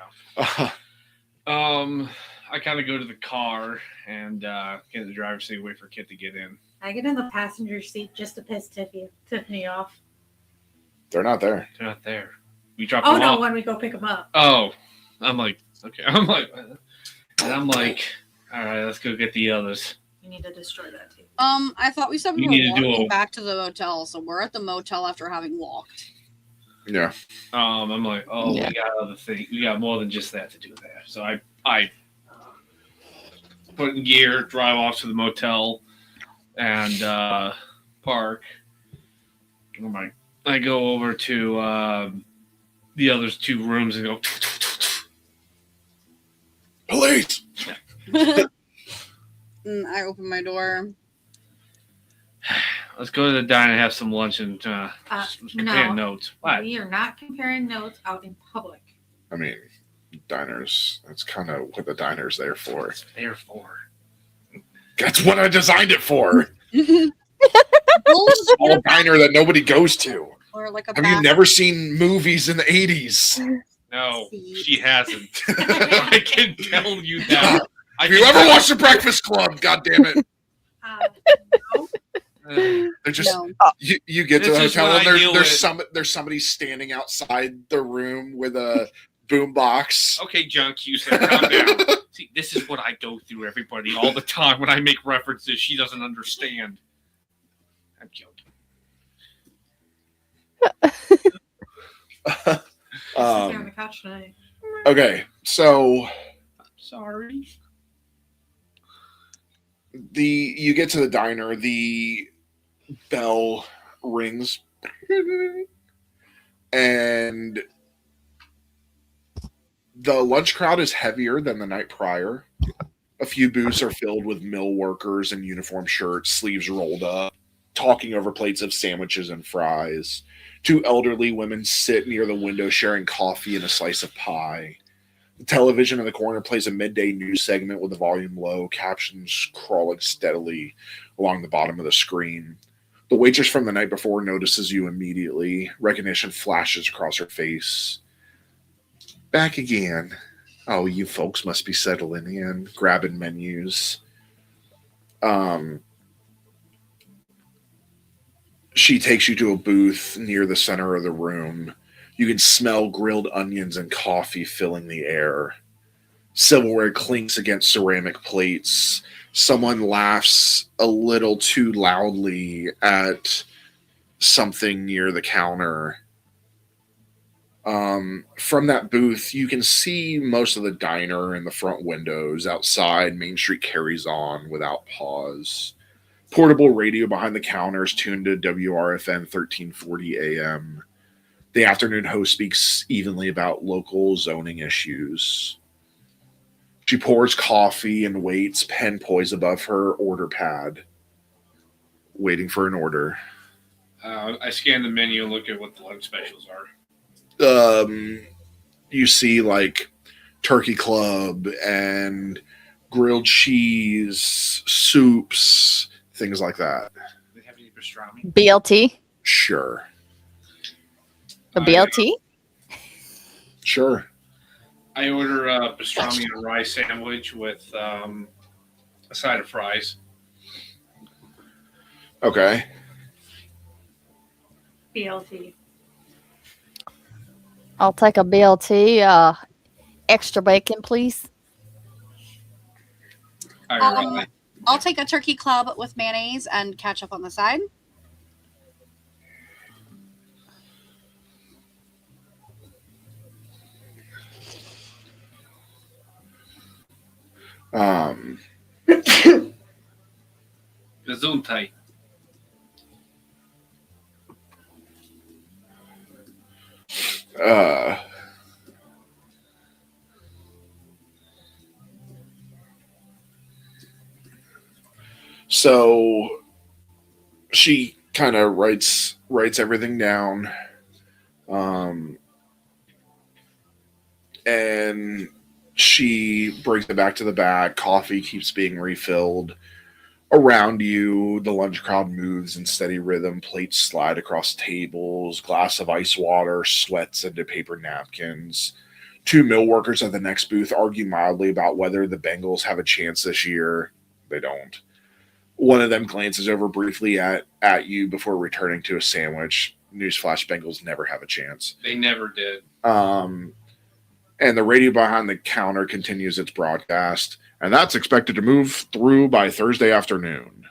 I kind of go to the car and get in the driver's seat, wait for Kit to get in. I get in the passenger seat just to piss Tiffany off. They're not there. They're not there. We drop Oh them no, off. when we go pick them up. Oh, I'm like, okay. I'm like, all right, let's go get the others. You need to destroy that too. I thought we said we You were need to do walking a- back to the motel, so we're at the motel after having walked. Yeah. I'm like, oh, Yeah. we got other things. We got more than just that to do there. So I put in gear, drive off to the motel, and park. I go over to the other two rooms and go. Police. And I open my door. Let's go to the diner and have some lunch and compare No. notes. What? We are not comparing notes out in public. I mean, diners. That's kind of what the diner's there for. Therefore. That's what I designed it for. We'll just get A diner that nobody goes to. or like a Have you bath- never seen movies in the 80s? No, See. she hasn't. I can tell you that. Have you ever watched The Breakfast Club? God damn it. No. They're just No. you get to the This is hotel what I and deal there's somebody standing outside the room with a boom box. Okay, John Cusack, calm down. See, this is what I go through, everybody, all the time when I make references. She doesn't understand. I'm joking. Stay on the couch tonight. Okay, so Sorry. you get to the diner, the bell rings, and the lunch crowd is heavier than the night prior. A few booths are filled with mill workers in uniform shirts, sleeves rolled up, talking over plates of sandwiches and fries. Two elderly women sit near the window sharing coffee and a slice of pie. The television in the corner plays a midday news segment with the volume low, captions crawling steadily along the bottom of the screen. The waitress from the night before notices you immediately. Recognition flashes across her face. Back again. Oh, you folks must be settling in, grabbing menus. She takes you to a booth near the center of the room. You can smell grilled onions and coffee filling the air. Silverware clinks against ceramic plates. Someone laughs a little too loudly at something near the counter. From that booth, you can see most of the diner and the front windows. Outside, Main Street carries on without pause. Portable radio behind the counter is tuned to WRFN 1340 AM. The afternoon host speaks evenly about local zoning issues. She pours coffee and waits, pen poised above her order pad, waiting for an order. I scan the menu and look at what the lunch specials are. You see like turkey club and grilled cheese, soups, things like that. Do they have any pastrami? BLT? Sure. A BLT? Sure. I order a pastrami and a rice sandwich with a side of fries. Okay. BLT. I'll take a BLT. Extra bacon, please. I'll take a turkey club with mayonnaise and ketchup on the side. Gesundheit. So she kind of writes everything down, and she brings it back to the bag. Coffee keeps being refilled. Around you, the lunch crowd moves in steady rhythm. Plates slide across tables. Glass of ice water sweats into paper napkins. Two mill workers at the next booth argue mildly about whether the Bengals have a chance this year. They don't. One of them glances over briefly at you before returning to a sandwich. Newsflash, Bengals never have a chance. They never did. And the radio behind the counter continues its broadcast, and that's expected to move through by Thursday afternoon.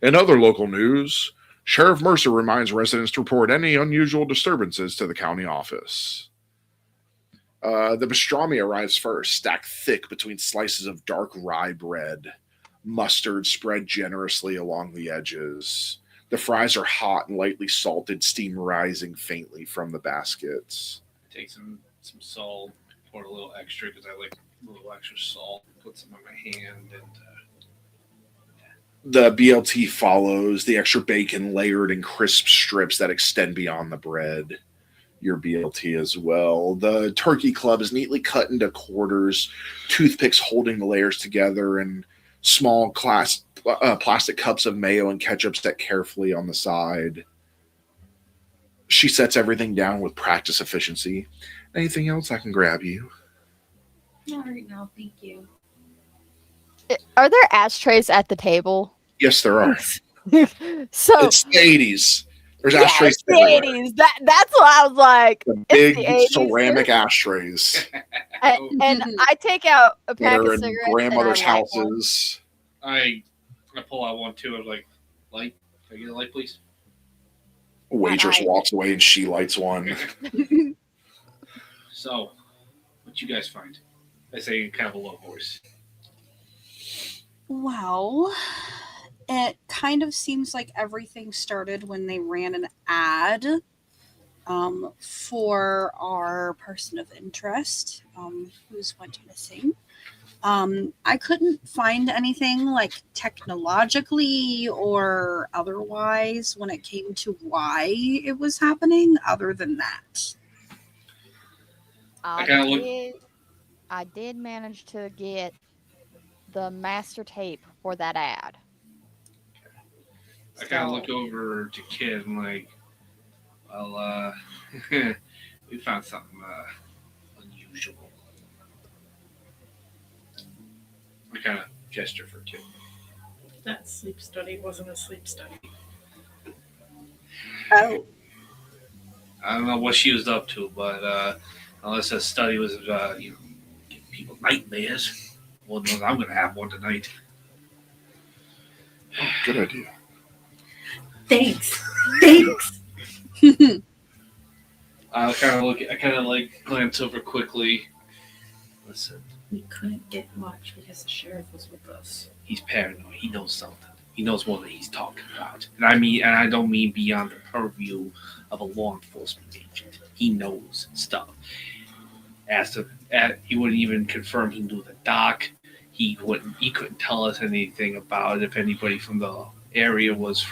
In other local news, Sheriff Mercer reminds residents to report any unusual disturbances to the county office. The pastrami arrives first, stacked thick between slices of dark rye bread. Mustard spread generously along the edges. The fries are hot and lightly salted, steam rising faintly from the baskets. Take some salt, pour a little extra because I like a little extra salt. Put some on my hand and the BLT follows, the extra bacon layered in crisp strips that extend beyond the bread. Your BLT as well. The turkey club is neatly cut into quarters, toothpicks holding the layers together, and small plastic cups of mayo and ketchup set carefully on the side. She sets everything down with practice efficiency. Anything else I can grab you? Not right now, thank you. Are there ashtrays at the table? Yes, there are. So It's the 80s. There's yeah, ashtrays it's the everywhere. 80s. That's what I was like. The It's big the 80s. ceramic ashtrays And I take out a that pack of are in cigarettes. grandmother's and I light one. houses. I pull out one too. I'm like, light? Can I get a light, please? Waitress I- walks away and she lights one. So, what you guys find? I say in kind of a low voice. Well, it kind of seems like everything started when they ran an ad for our person of interest who's went missing. I couldn't find anything like technologically or otherwise when it came to why it was happening other than that. I kinda look- I did manage to get the master tape for that ad. I kind of look So over to Kid and like, well, we found something unusual. I kind of gesture for Kid. That sleep study wasn't a sleep study. Oh, I don't know what she was up to, but unless that study was, giving people nightmares, well, knows I'm going to have one tonight. Good idea. Thanks. Thanks. I kind of like glance over quickly. Listen, We couldn't get much because the sheriff was with us. he's paranoid. He knows something. He knows more than he's talking about. And I don't mean beyond the purview of a law enforcement agent. He knows stuff. He wouldn't even confirm he knew the doc. He couldn't tell us anything about if anybody from the area was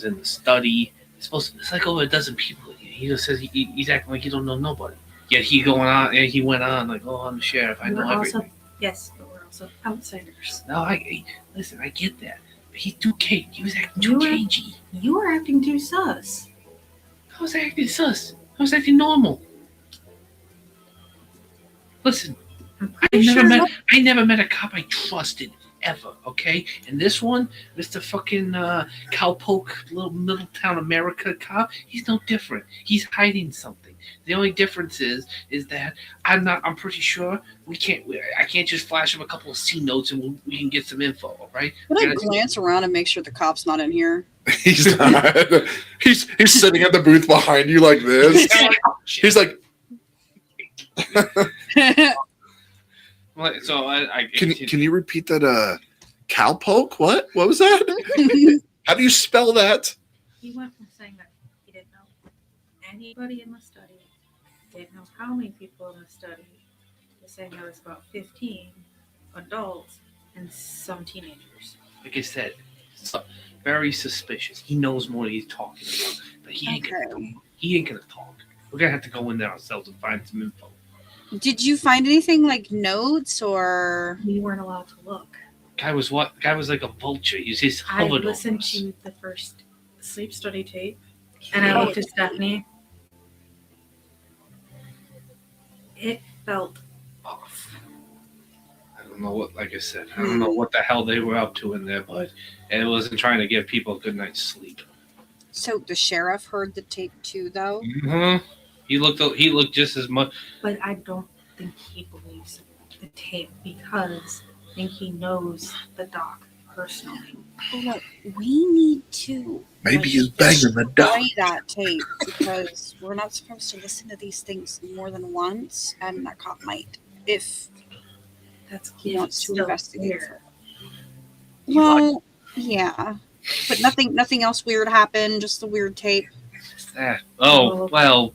in the study. It's like over a dozen people. He just says he's acting like he don't know nobody. Yet he went on like, oh, I'm the sheriff. I know everything. Yes, but we're also outsiders. No, listen. I get that. But he's too cagey. He was acting too cagey. You were acting too sus. I was acting sus. I was acting normal. Listen, I never met a cop I trusted ever. Okay, and this one, Mr. Fucking cowpoke, little Middletown America cop, he's no different. He's hiding something. The only difference is that I'm pretty sure I can't just flash him a couple of C notes and we can get some info, right? Can I glance around and make sure the cop's not in here? He's not. He's sitting at the booth behind you like this. He's like, so can you repeat that? Cowpoke? What was that? How do you spell that? He went from saying that he didn't know anybody in the study, didn't know how many people in the study, to saying there was about 15 adults and some teenagers. Like I said, very suspicious. He knows more than he's talking about, but he ain't gonna talk. We're gonna have to go in there ourselves and find some info. Did you find anything like notes or? We weren't allowed to look. Guy was like a vulture. He just I hovered listened over us. to the first sleep study tape, and I looked at Stephanie. It felt off. I don't know what, like I said, I don't know what the hell they were up to in there, but it wasn't trying to give people a good night's sleep. So the sheriff heard the tape too, though. Mm-hmm. He looked just as much. But I don't think he believes the tape because I think he knows the doc personally. But look, we need to Maybe he's banging the dog. destroy that tape because we're not supposed to listen to these things more than once, and that cop might if That's he wants to still investigate. there. Well, yeah, but nothing else weird happened. Just the weird tape. Oh well,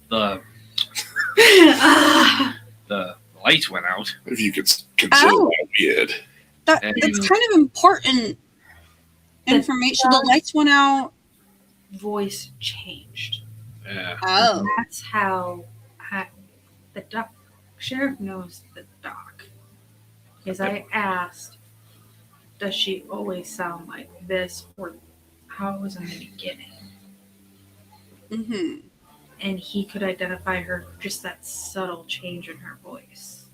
Ah, the lights went out. If you could consider that weird. That's kind of important The information. The lights went out. voice changed. Yeah. Oh, That's how the doc sheriff knows the doc. Because I asked, does she always sound like this, or how it was in the beginning? mm-hmm. And he could identify her, just that subtle change in her voice.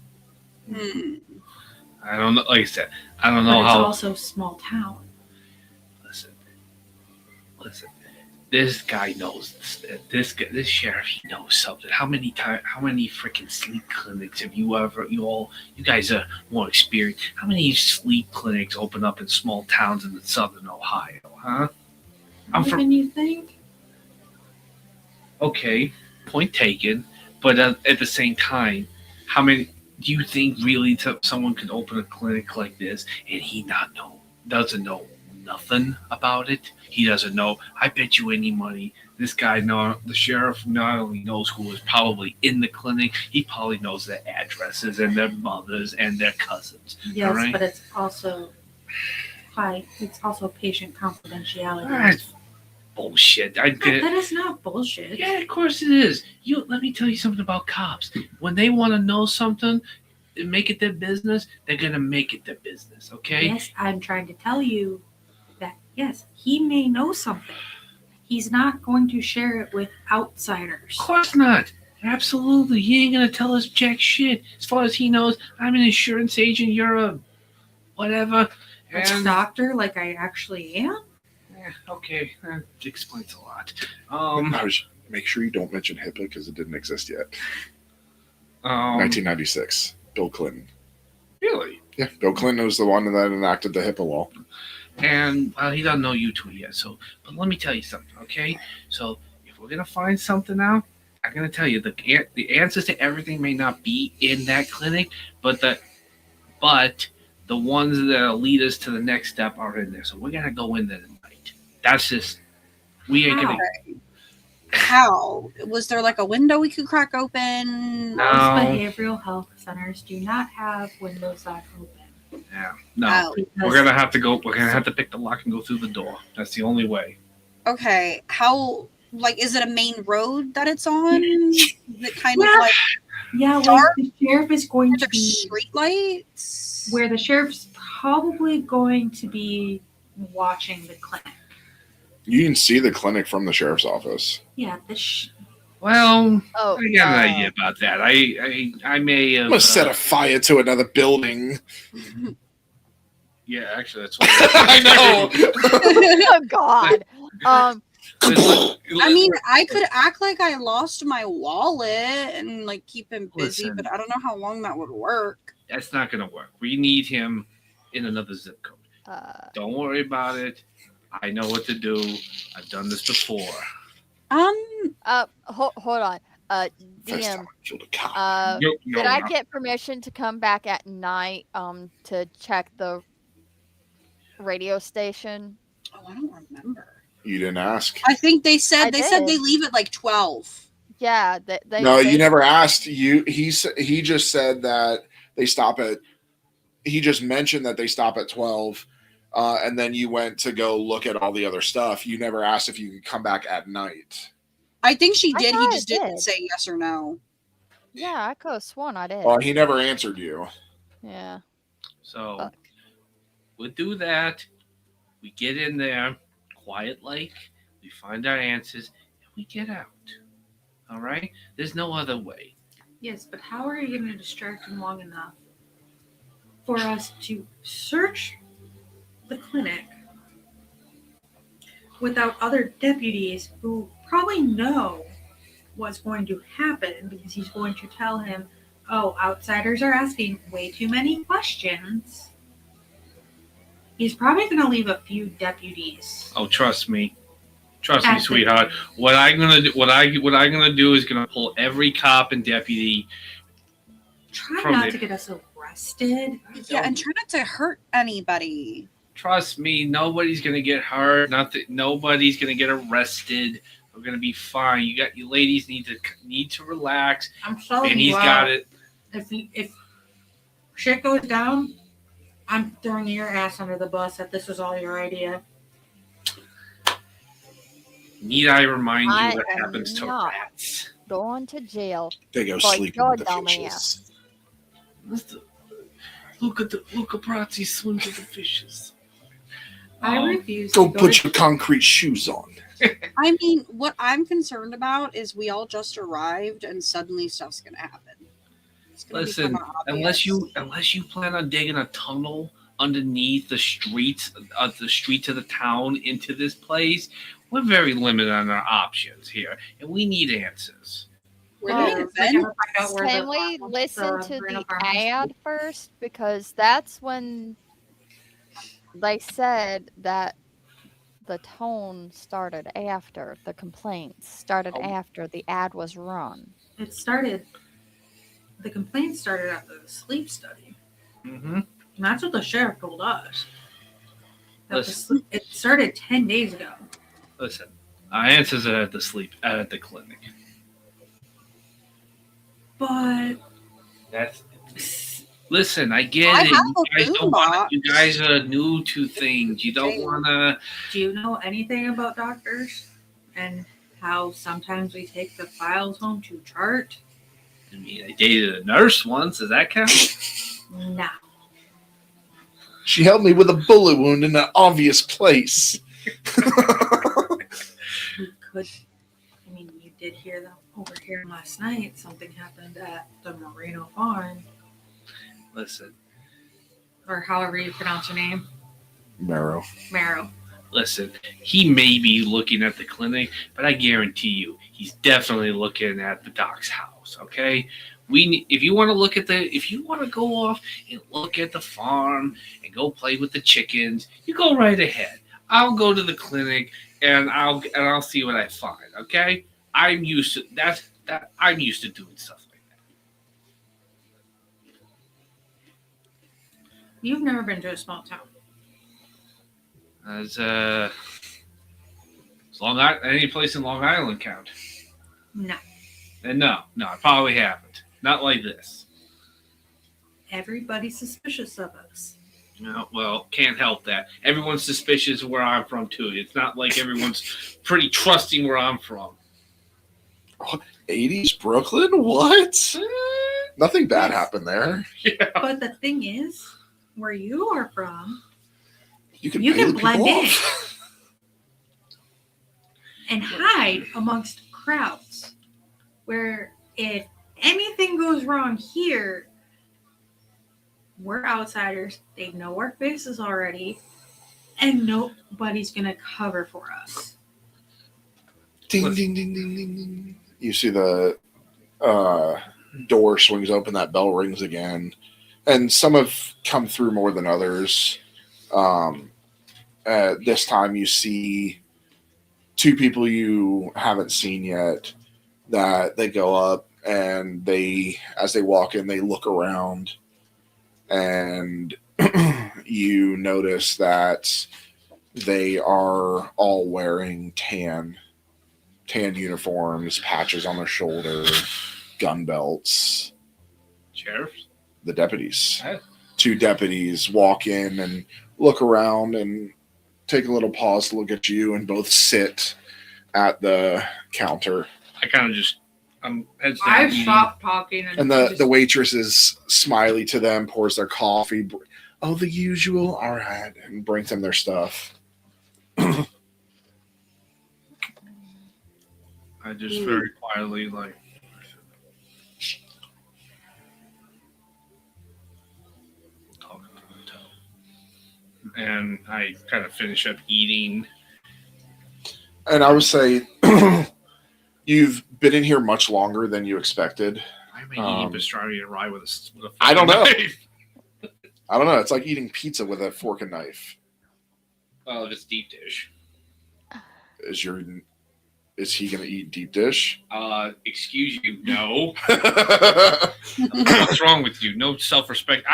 I don't know. Like I said, I don't But know it's how. also small town. Listen. This guy knows. This sheriff, he knows something. How many freaking sleep clinics have you guys are more experienced? How many sleep clinics open up in small towns in southern Ohio? Huh? More than you think? Okay, point taken. But at the same time, how many do you think really someone could open a clinic like this and he doesn't know nothing about it? He doesn't know. I bet you any money this guy, the sheriff, not only knows who is probably in the clinic, he probably knows their addresses and their mothers and their cousins. Yes, right? but it's also patient confidentiality. All right. bullshit. That is not bullshit. Yeah, of course it is. Let me tell you something about cops. When they want to know something and make it their business, they're gonna make it their business. Okay? Yes, I'm trying to tell you that, yes, he may know something. He's not going to share it with outsiders. Of course not. Absolutely, he ain't gonna tell us jack shit. As far as he knows, I'm an insurance agent. You're a whatever. A doctor, like I actually am. Yeah, okay, that explains a lot. Make sure you don't mention HIPAA because it didn't exist yet. 1990. 1996, Bill Clinton. Really? Yeah, Bill Clinton was the one that enacted the HIPAA law. And he doesn't know you two yet. So, but let me tell you something, okay? So, if we're gonna find something out, I'm gonna tell you the answers to everything may not be in that clinic, but the ones that'll lead us to the next step are in there. So we're gonna go in there tonight. That's just we ain't gonna. How? Was there like a window we could crack open? No. Most behavioral health centers do not have windows that open. Yeah, no. Oh. We're gonna have to go. We're gonna have to pick the lock and go through the door. That's the only way. Okay. How? Like, is it a main road that it's on? That kind of like Yeah, dark? like the sheriff is going to Are be street lights? where the sheriff's probably going to be watching the clinic. You can see the clinic from the sheriff's office. Yeah, Well, Oh, I got an idea about that. I may have. I'm gonna set a fire to another building. Yeah, actually, that's what I know. oh God. I mean, I could act like I lost my wallet and like keep him busy, Listen. but I don't know how long that would work. That's not gonna work. We need him in another zip code. Don't worry about it. I know what to do. I've done this before. Hold on. First time DM. I killed a cop. Did I get permission to come back at night to check the radio station? Oh, I don't remember. You didn't ask. I think they said I said did. they leave at like 12. Yeah, they No, they, you never asked. He just said that they stop at. He just mentioned that they stop at 12, and then you went to go look at all the other stuff. You never asked if you could come back at night. I think she I did. He thought just I didn't did. say yes or no. Yeah, I could have sworn I did. Well, he never answered you. Yeah. So Fuck. we'll do that. We get in there, quiet like. We find our answers, and we get out. All right? There's no other way. Yes, but how are you going to distract him long enough for us to search the clinic without other deputies who probably know what's going to happen because he's going to tell him, oh, outsiders are asking way too many questions. He's probably going to leave a few deputies. Oh, trust me, At the- sweetheart. What I'm gonna do is gonna pull every cop and deputy. Try From not the- to get us arrested. Yeah, and try not to hurt anybody. Trust me, nobody's gonna get hurt. Nobody's gonna get arrested. We're gonna be fine. You ladies need to relax. I'm telling And you, he's got it. If shit goes down, I'm throwing your ass under the bus that this was all your idea. Need I remind I you what am happens to not. rats? Going to jail. They go Like sleeping your with the dumb fishes. Luca Brazzi swims with the fishes. I Um, refuse Go to put to your concrete shoes on. I mean, what I'm concerned about is we all just arrived and suddenly stuff's gonna happen. It's gonna Listen, become obvious. unless you plan on digging a tunnel underneath the streets of the town into this place, we're very limited on our options here, and we need answers. Were Oh, there It's like events? ever find out where Can the we farm- listen to Verena the farm is? ad first? Because that's when they said that the tone started after the complaints started Oh. after the ad was run. It started. The complaint started after the sleep study. Mm-hmm. And that's what the sheriff told us. That the Listen. it started 10 days ago. Listen, our answers are at the clinic. But That's Listen, I get I it. have You a guys don't want boombox. to. You guys are new to things. You don't Same. want to. Do you know anything about doctors and how sometimes we take the files home to chart? I mean, I dated a nurse once. Does that count? No. She helped me with a bullet wound in an obvious place. We could. I mean, you did hear them over here last night. Something happened at the Moreno farm, Listen, or however you pronounce your name, Marrow. Marrow. listen. He may be looking at the clinic, but I guarantee you, he's definitely looking at the doc's house. Okay. If you want to look at if you want to go off and look at the farm and go play with the chickens, you go right ahead. I'll go to the clinic and I'll see what I find. Okay, I'm used to that. I'm used to doing stuff like You've never been to a small town. that. As any place in Long Island count? No. Then no, I probably haven't. Not like this. Everybody's suspicious of us. No, well, can't help that. Everyone's suspicious of where I'm from too. It's not like everyone's pretty trusting where I'm from. 80s Brooklyn? What? Nothing bad happened there. Yeah. But the thing is, where you are from, You can You can pay the blend people in. off. and hide amongst crowds. Where if anything goes wrong here, we're outsiders. They know our faces already, and nobody's gonna cover for us. Ding, ding, ding, ding, ding, ding. You see the door swings open, that bell rings again. And some have come through more than others. This time you see two people you haven't seen yet that they go up and as they walk in, they look around and you notice that they are all wearing tan uniforms, patches on their shoulder, gun belts. Sheriffs? The deputies. Huh? Two deputies walk in and look around and take a little pause to look at you, and both sit at the counter. I kind of I'm heads down. I've eating. stopped talking And the waitress is smiley to them, pours their coffee. Oh, the usual. All right. And brings them their stuff. I just very quietly talking to the hotel. And I kind of finish up eating. And I would say you've been in here much longer than you expected. Why am I eating pastrami and rye with a I don't know. knife? I don't know. It's like eating pizza with a fork and knife. Well, if it's deep dish. Is he going to eat deep dish? Excuse you, no. What's wrong with you? No self-respect.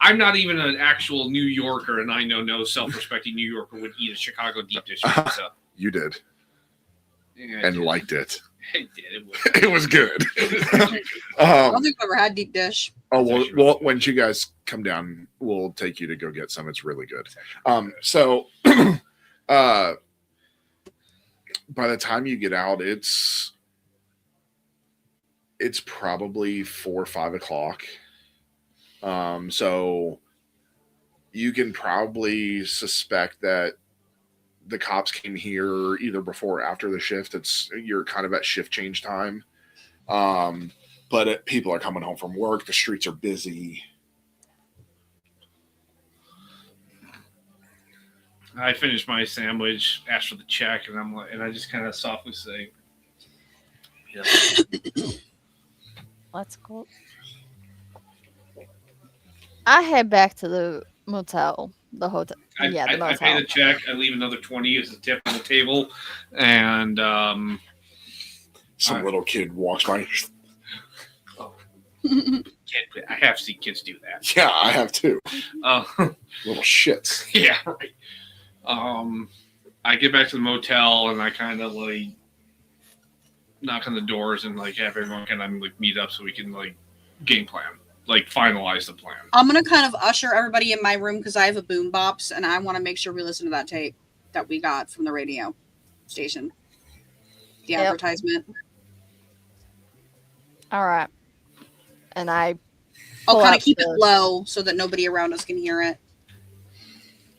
I'm not even an actual New Yorker, and I know no self-respecting New Yorker would eat a Chicago deep dish pizza. You did. Yeah, And liked it. I did. It was good. I don't think I've ever had deep dish. Oh, well, when you guys come down, we'll take you to go get some. It's really good. So, by the time you get out, it's probably 4 or 5 o'clock. So you can probably suspect that the cops came here either before or after the shift. You're kind of at shift change time. But people are coming home from work. The streets are busy. I finished my sandwich, asked for the check, and I just kind of softly say, yeah. Let's go. I head back to the motel, the hotel. I pay the check. I leave another 20 as a tip on the table, and some little kid walks by. I have seen kids do that. Yeah, I have too. Little shits. Yeah, right. I get back to the motel and I kind of knock on the doors and have everyone kind of meet up so we can game plan. like finalize the plan. I'm gonna kind of usher everybody in my room because I have a boom box and I want to make sure we listen to that tape that we got from the radio station. The Yep. advertisement. All right. And I I'll pull kind out of keep the it low so that nobody around us can hear it.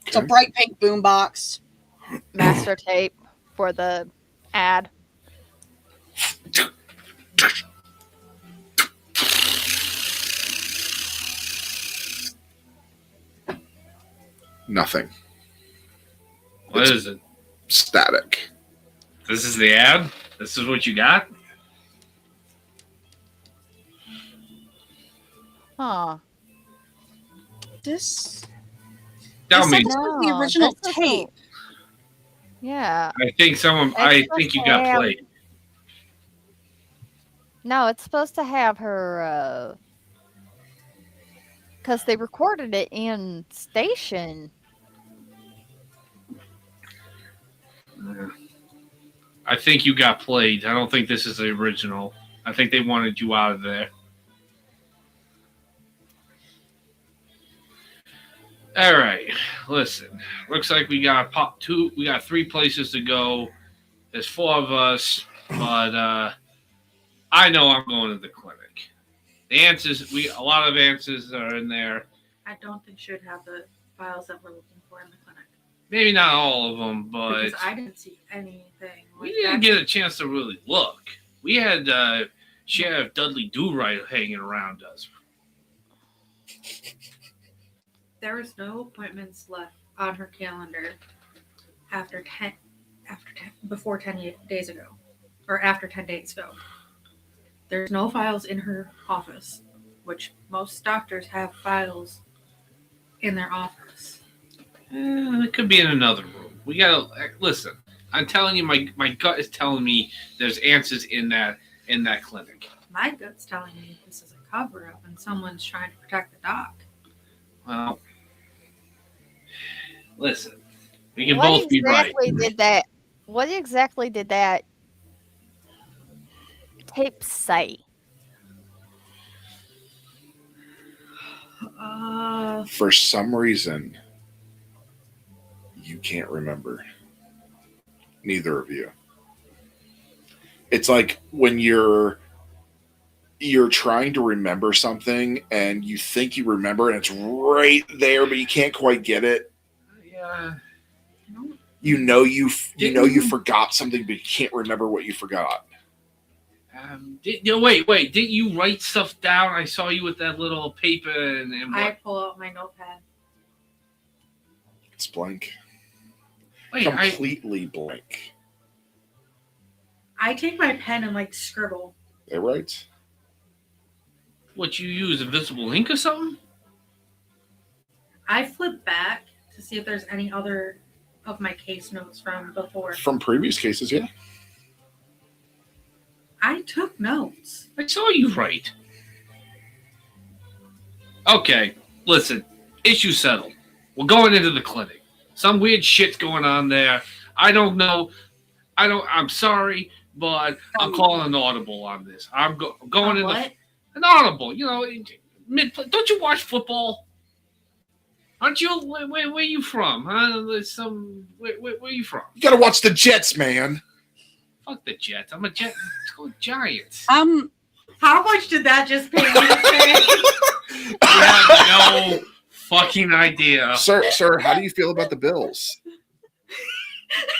It's a Okay. bright pink boom box. master tape for the ad. Nothing. What is it? Static. This is the ad? This is what you got? Huh. This. Tell They me. said this was the original this is tape. Yeah. I think someone. I think you got played. No, it's supposed to have her, because they recorded it in station. I think you got played. I don't think this is the original. I think they wanted you out of there. All right, listen. Looks like we got We got 3 places to go. There's 4 of us, but I know I'm going to the clinic. The answers, a lot of answers are in there. I don't think she would have the files that we're looking for in the clinic. Maybe not all of them, but Because I didn't see anything. we didn't get a chance to really look. We had Sheriff Dudley Do-Right hanging around us. There was no appointments left on her calendar before 10 days ago, or after 10 days ago. There's no files in her office, which most doctors have files in their office. It could be in another room. We gotta listen. I'm telling you, my gut is telling me there's answers in that clinic. My gut's telling me this is a cover-up and someone's trying to protect the doc. Well, listen, we can both be right. What exactly did that tape say? For some reason, you can't remember. Neither of you. It's like when you're trying to remember something and you think you remember and it's right there, but you can't quite get it. Yeah. You forgot something, but you can't remember what you forgot. Wait. Didn't you write stuff down? I saw you with that little paper and what? I pull out my notepad. It's blank. Wait, Completely blank. I take my pen and scribble. They right? What, you use invisible ink or something? I flip back to see if there's any other of my case notes from before. From previous cases, yeah. I took notes. I saw you write. Okay, listen. Issue settled. We're going into the clinic. Some weird shit's going on there. I don't know. I'm sorry, but I'm calling an audible on this. I'm going into What? an audible. Don't you watch football? Aren't you? Where are you from? Huh? Where are you from? You gotta watch the Jets, man. Fuck the Jets. I'm a Jet. Let's go Giants. How much did that just pay me to say? You have no fucking idea. Sir, how do you feel about the Bills?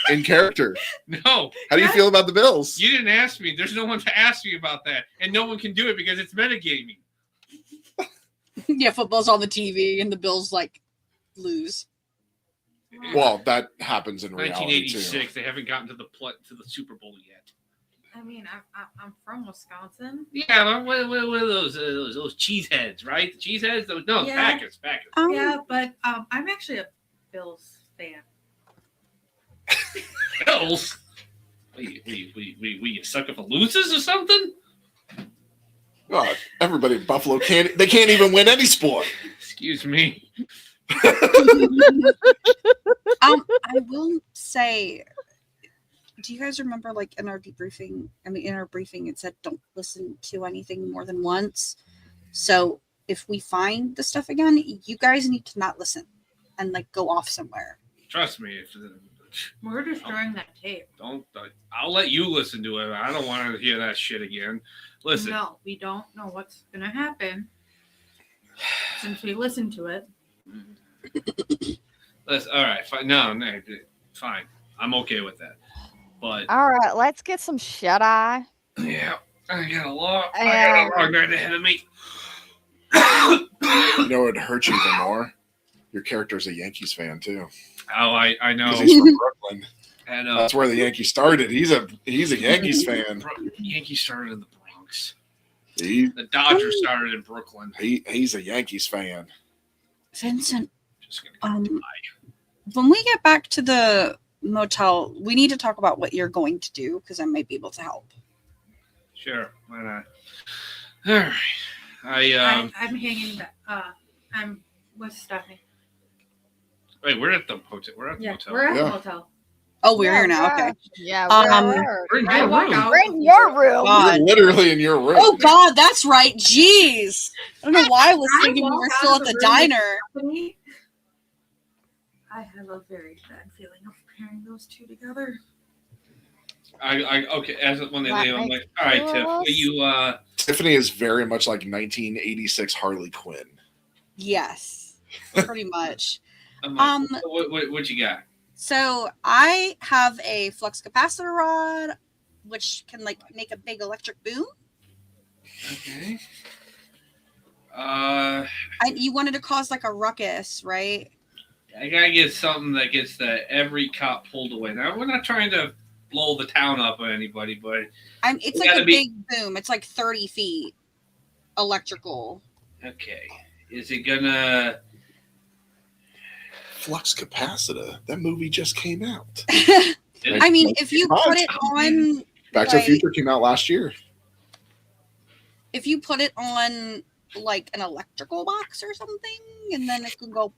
In character. No. How do you feel about the Bills? You didn't ask me. There's no one to ask me about that. And no one can do it because it's metagaming. Yeah, football's on the TV and the Bills lose. Well, that happens in reality 1986. too. They haven't gotten to the Super Bowl yet. I mean, I'm from Wisconsin. Yeah, but what are those cheeseheads, right? The cheeseheads? No, Yeah. Packers. Yeah, but I'm actually a Bills fan. Bills? We sucker for losers or something? God, everybody in Buffalo can't even win any sport. Excuse me. I will say, do you guys remember in our debriefing? In our briefing, it said don't listen to anything more than once. So if we find the stuff again, you guys need to not listen and like go off somewhere. Trust me. We're destroying that tape. Don't. I'll let you listen to it. I don't want to hear that shit again. Listen. No, we don't know what's gonna happen since we listened to it. All right. Fine. No, fine. I'm okay with that. But All right, let's get some shut eye. yeah, I got a long Yeah. night ahead of me. You know what hurts you even more? Your character's a Yankees fan too. Oh, I know. 'Cause he's from Brooklyn. And, That's where the Yankees started. He's a Yankees fan. Yankees started in the Bronx. The Dodgers started in Brooklyn. He's a Yankees fan. Vincent, Just gonna when we get back to the motel, we need to talk about what you're going to do because I might be able to help. Sure, why not? All right. I'm hanging back. I'm with Stephanie. Wait, we're at the hotel. We're at the Yeah, hotel. we're at Yeah. the hotel. Oh, we're here now. Okay. Yeah, We're in I your walk room. out. we're in your room. God. You're literally in your room. Oh God, that's right. Jeez, I don't know why I was I thinking we walk were out still of at the the room with diner. Stephanie. I have a very bad feeling of pairing those two together. Okay. As when they That leave, I'm makes like, all right, two Tiff, of will us. you Tiffany is very much like 1986 Harley Quinn. Yes, pretty much. I'm like, Um, what you got? So I have a flux capacitor rod, which can like make a big electric boom. Okay. You wanted to cause like a ruckus, right? I gotta get something that gets every cop pulled away. Now we're not trying to blow the town up or anybody, but It's It like gotta a be- big boom. It's like 30 feet electrical. okay. Is it gonna? Flux capacitor. That movie just came out. I mean, if you put it on, Back to the like- Future came out last year. if you put it on like an electrical box or something, and then it can go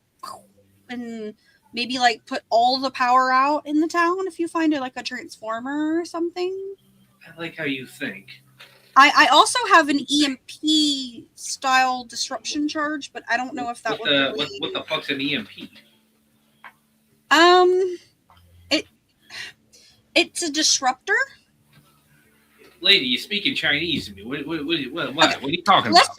and maybe like put all the power out in the town if you find it like a transformer or something. I like how you think. I also have an EMP style disruption charge, but I don't know if that would really... What the fuck's an EMP? It's a disruptor. Lady, you speaking Chinese to me. What are you talking about?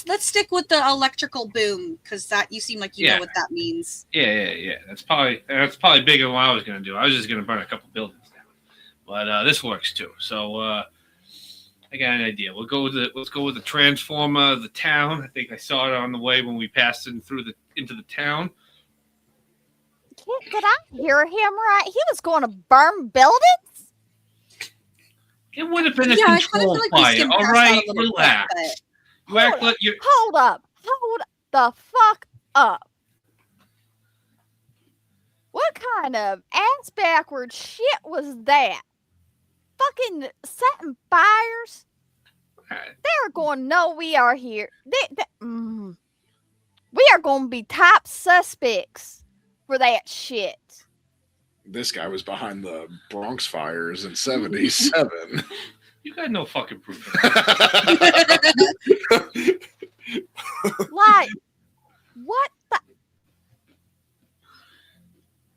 Let's stick with the electrical boom because that you seem like you know what that means. Yeah. That's probably bigger than what I was gonna do. I was just gonna burn a couple buildings down, but this works too. So I got an idea. Let's go with the transformer of the town. I think I saw it on the way when we passed into the town. Did I hear him right? He was going to burn buildings? It would have been a Yeah, I kind of controlled feel like we fire. skimmed All past right, that a little relax. bit, You act like you're. Hold up. Hold the fuck up. What kind of ass backward shit was that? Fucking setting fires? They're going to know we are here. We are going to be top suspects for that shit. This guy was behind the Bronx fires in '77. You got no fucking proof. Like, what the?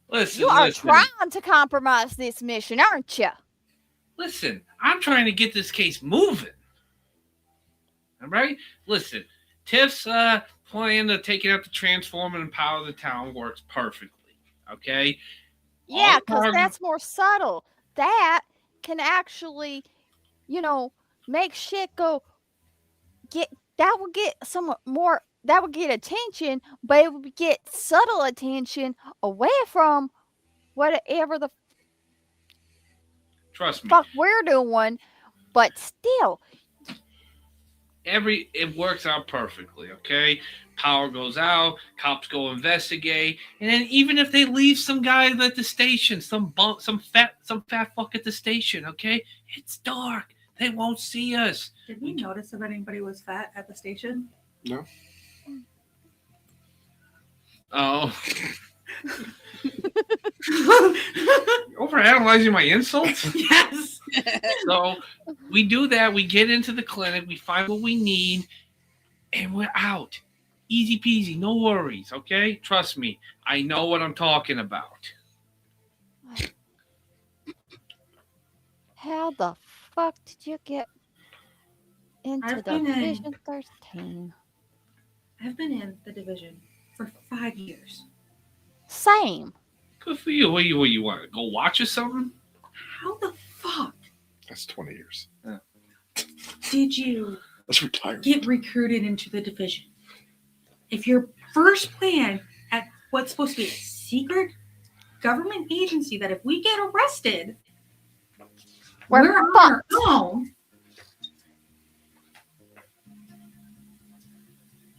Listen, You are trying to compromise this mission, aren't you? Listen, I'm trying to get this case moving. All right? Listen, Tiff's plan of taking out the transformer and power the town works perfectly. Okay? Yeah, All because the- that's more subtle. That can actually, make shit go. That will get some more. That will get attention, but it will get subtle attention away from whatever the Trust me. fuck we're doing. But still, It works out perfectly, okay? Power goes out, cops go investigate, and then even if they leave some guy at the station, some fat fuck at the station, okay? It's dark. They won't see us. Did we notice if anybody was fat at the station? No. Oh. Overanalyzing my insults? Yes. So we do that. We get into the clinic. We find what we need. and we're out. Easy peasy, no worries, okay? Trust me, I know what I'm talking about. How the fuck did you get into I've been in- Division 13? I've been in the division for 5 years. Same. Good for you. What do you want? To go watch or something? How the fuck That's 20 years. did you That's retired. get recruited into the division? If your first plan at what's supposed to be a secret government agency that if we get arrested, we're on our own.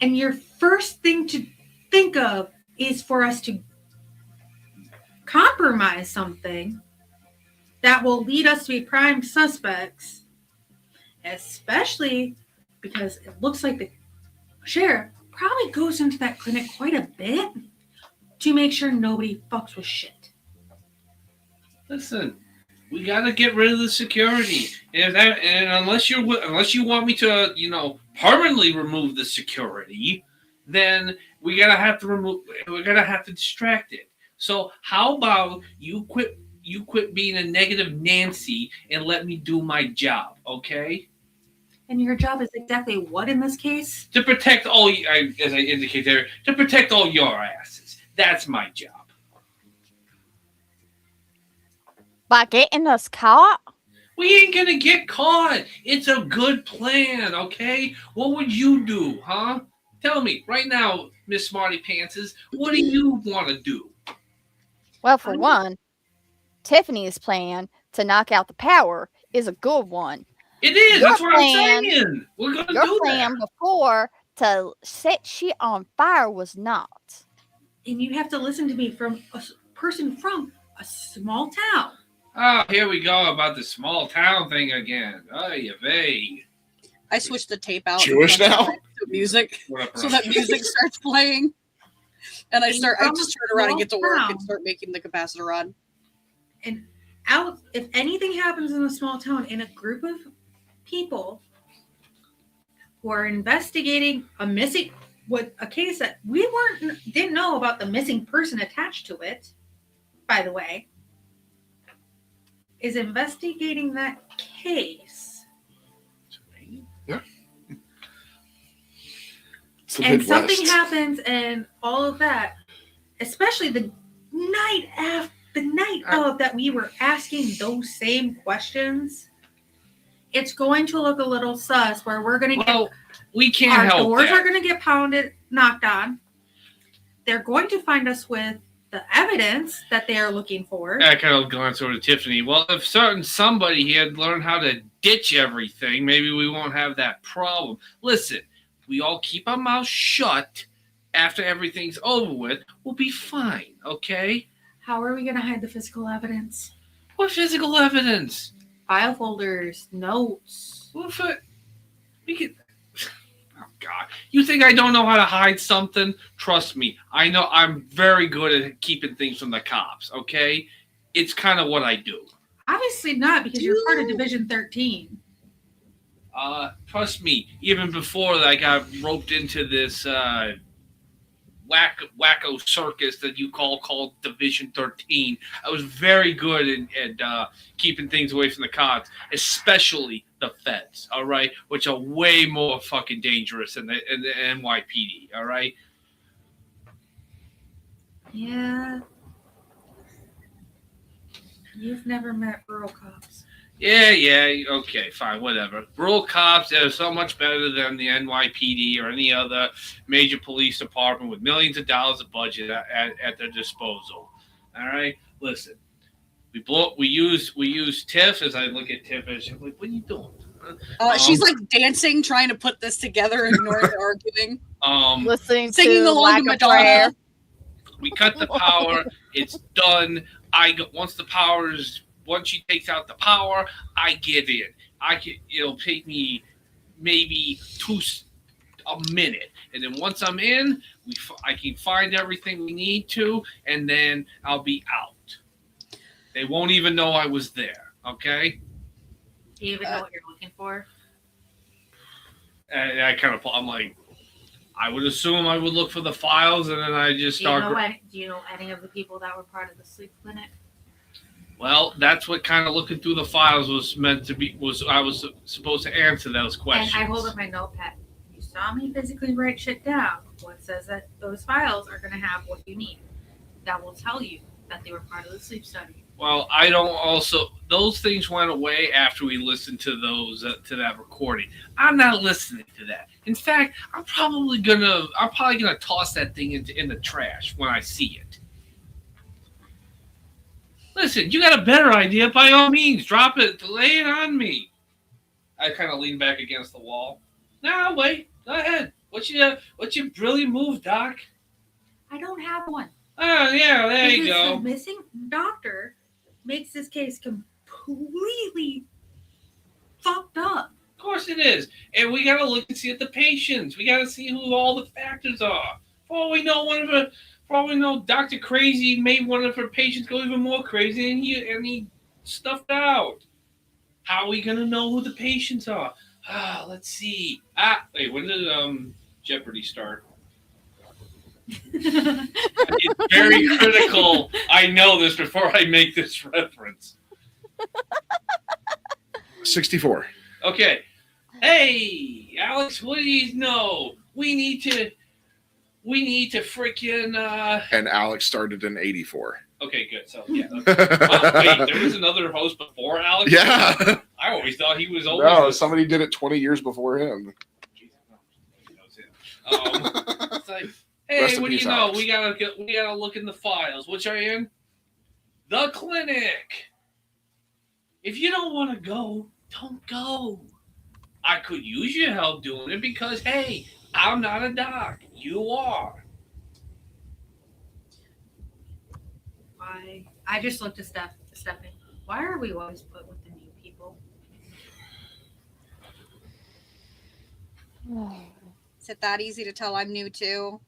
And your first thing to think of is for us to compromise something that will lead us to be prime suspects, especially because it looks like the sheriff probably goes into that clinic quite a bit to make sure nobody fucks with shit. Listen, we gotta get rid of the security, and unless you want me to, permanently remove the security, then we're gonna have to distract it. So how about you quit being a negative Nancy and let me do my job, okay? And your job is exactly what in this case? To protect as I indicate there, to protect all your asses. That's my job. By getting us caught? We ain't gonna get caught. It's a good plan, okay? What would you do, huh? Tell me right now, Miss Smarty Pantses, what do you want to do? Well, for one, Tiffany's plan to knock out the power is a good one. It is. That's what I'm saying. We're gonna do that. Your plan before to set shit on fire was not. And you have to listen to me from a person from a small town. Oh, here we go about the small town thing again. Oh, you vague. I switched the tape out. Jewish now? To music, What up, so bro? that music starts playing, and I just turn around and get to work Small and start making the capacitor rod. And if anything happens in a small town in a group of people who are investigating a case that we didn't know about the missing person attached to it, by the way, is investigating that case. Yeah. And something happens and all of that, especially the night of that we were asking those same questions, it's going to look a little sus where we're going to we can't help doors that. are going to get knocked on. They're going to find us with the evidence that they are looking for. I kind of glance over to Tiffany. Well, if somebody here had learned how to ditch everything, maybe we won't have that problem. Listen, we all keep our mouths shut after everything's over with. We'll be fine, okay? How are we going to hide the physical evidence? What physical evidence? File folders, notes. We could. Oh God! You think I don't know how to hide something? Trust me, I know. I'm very good at keeping things from the cops. Okay, it's kind of what I do. Obviously not, because you're part of Division 13. Trust me. Even before I got roped into this wacko circus that you called Division 13, I was very good at keeping things away from the cops, especially the feds, all right, which are way more fucking dangerous than the NYPD, all right? Yeah. You've never met rural cops. Yeah, okay, fine, whatever. Rural cops are so much better than the NYPD or any other major police department with millions of dollars of budget at their disposal. All right, listen. We use Tiff. As I look at Tiff, and she's like, "What are you doing?" She's like dancing, trying to put this together, ignoring the arguing. Listening Singing to along Lack to of Madonna. Prayer. We cut the power. It's done. Once she takes out the power, I get in. It'll take me maybe a minute, and then once I'm in, I can find everything we need to, and then I'll be out. They won't even know I was there. Okay. Do you even know what you're looking for? And I'm like, I would assume I would look for the files, and then I just Do you start. know any of the people that were part of the sleep clinic? Well, that's what kind of looking through the files was meant to be. I was supposed to answer those questions. And I hold up my notepad. You saw me physically write shit down. What says that those files are going to have what you need? That will tell you that they were part of the sleep study. Well, I don't also. Those things went away after we listened to those to that recording. I'm not listening to that. In fact, I'm probably gonna toss that thing in the trash when I see it. Listen, you got a better idea? By all means, drop it, lay it on me. I kind of lean back against the wall. No, wait, go ahead. What's your brilliant move, Doc? I don't have one. Oh yeah, there you Because go. the missing doctor makes this case completely fucked up. Of course it is. And we gotta look and see at the patients. We gotta see who all the factors are. For all we know, Dr. Crazy made one of her patients go even more crazy, and he stuffed out. How are we gonna know who the patients are? Let's see. Wait, when did Jeopardy start? It's very critical. I know this before I make this reference. 64. Okay. Hey, Alex, what do you know? We need to freaking And Alex started in 84. Okay, good. So yeah. Wait, there was another host before Alex? Yeah. I always thought he was always No, somebody did it 20 years before him. It's like, hey, Rest in what do you peace, know? Alex. We gotta look in the files, which are in the clinic. If you don't want to go, don't go. I could use your help doing it because, hey, I'm not a doc. You are. Why? I just looked at Stephanie. Why are we always put with the new people? Is it that easy to tell I'm new too?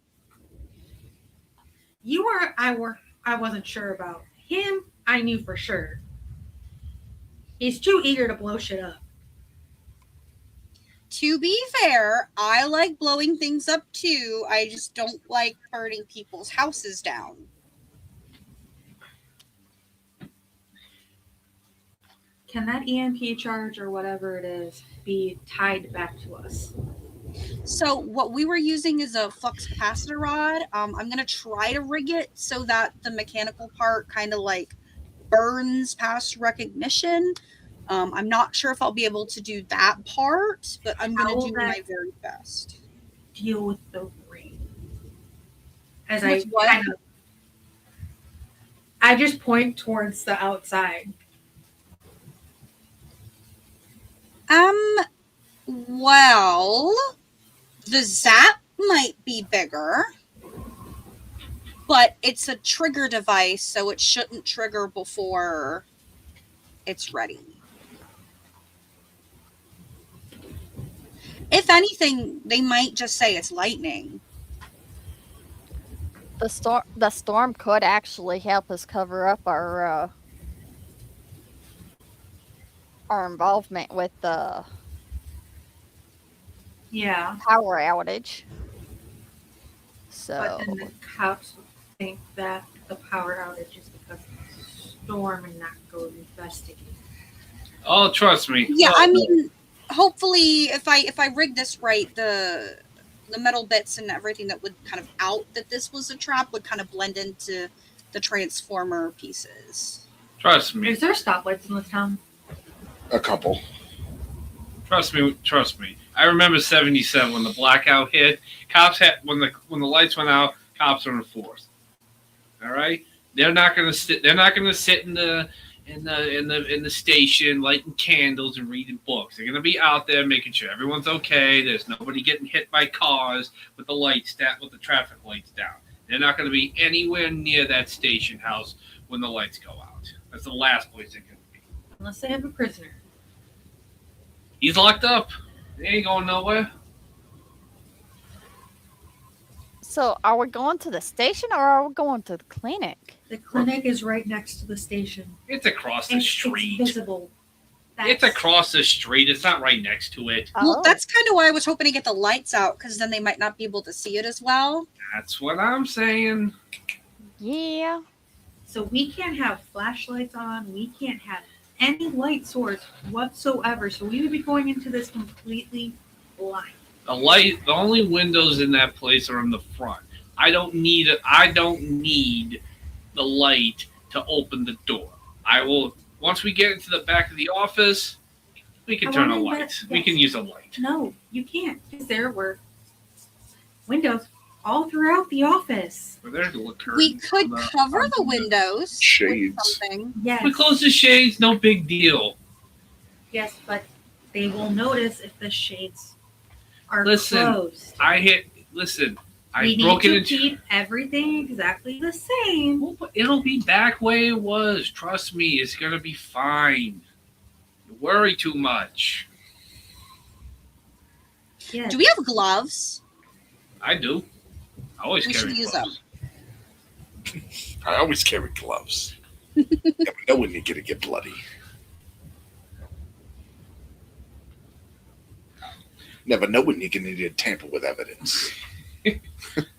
You were. I wasn't sure about him. I knew for sure. He's too eager to blow shit up. To be fair, I like blowing things up too. I just don't like burning people's houses down. Can that EMP charge or whatever it is be tied back to us? So what we were using is a flux capacitor rod. I'm going to try to rig it so that the mechanical part kind of like burns past recognition. I'm not sure if I'll be able to do that part, but I'm going to do my very best. Deal with the ring. As With what? I just point towards the outside. Well, the zap might be bigger, but it's a trigger device, so it shouldn't trigger before it's ready. If anything, they might just say it's lightning. The storm could actually help us cover up our involvement with the power outage. So, But then the cops think that the power outage is because of the storm and not go investigate. Oh, trust me. Yeah, I mean, hopefully, if I rig this right, the metal bits and everything that would kind of out that this was a trap would kind of blend into the transformer pieces. Trust me. Is there stoplights in the town? A couple. Trust me. I remember '77 when the blackout hit. Cops had when the lights went out. Cops were enforced. All right, they're not gonna sit. They're not gonna sit in the station lighting candles and reading books. They're gonna be out there making sure everyone's okay. There's nobody getting hit by cars with the lights down, with the traffic lights down. They're not gonna be anywhere near that station house when the lights go out. That's the last place they're gonna be. Unless they have a prisoner. He's locked up. He ain't going nowhere. so are we going to the station or are we going to the clinic? The clinic is right next to the station. It's across the And street. it's visible. It's across the street. It's not right next to it. Well, Oh. that's kind of why I was hoping to get the lights out, because then they might not be able to see it as well. That's what I'm saying. Yeah. So we can't have flashlights on. We can't have any light source whatsoever. So we would be going into this completely blind. The only windows in that place are in the front. I don't need it. I don't need the light to open the door. I will once we get into the back of the office. We can turn on lights. We can use a light. No, you can't, because there were windows all throughout the office. We could cover the windows Shades. with something. Yes. We close the shades. No big deal. Yes, but they will notice if the shades are Listen, closed. I We broke need it to into. keep everything exactly the same. Well, but it'll be back way it was. Trust me, it's gonna be fine. You worry too much. Yes. Do we have gloves? I do. I always We carry should use gloves. I always carry gloves. Never know when you're gonna get bloody. Never know when you're gonna need to tamper with evidence.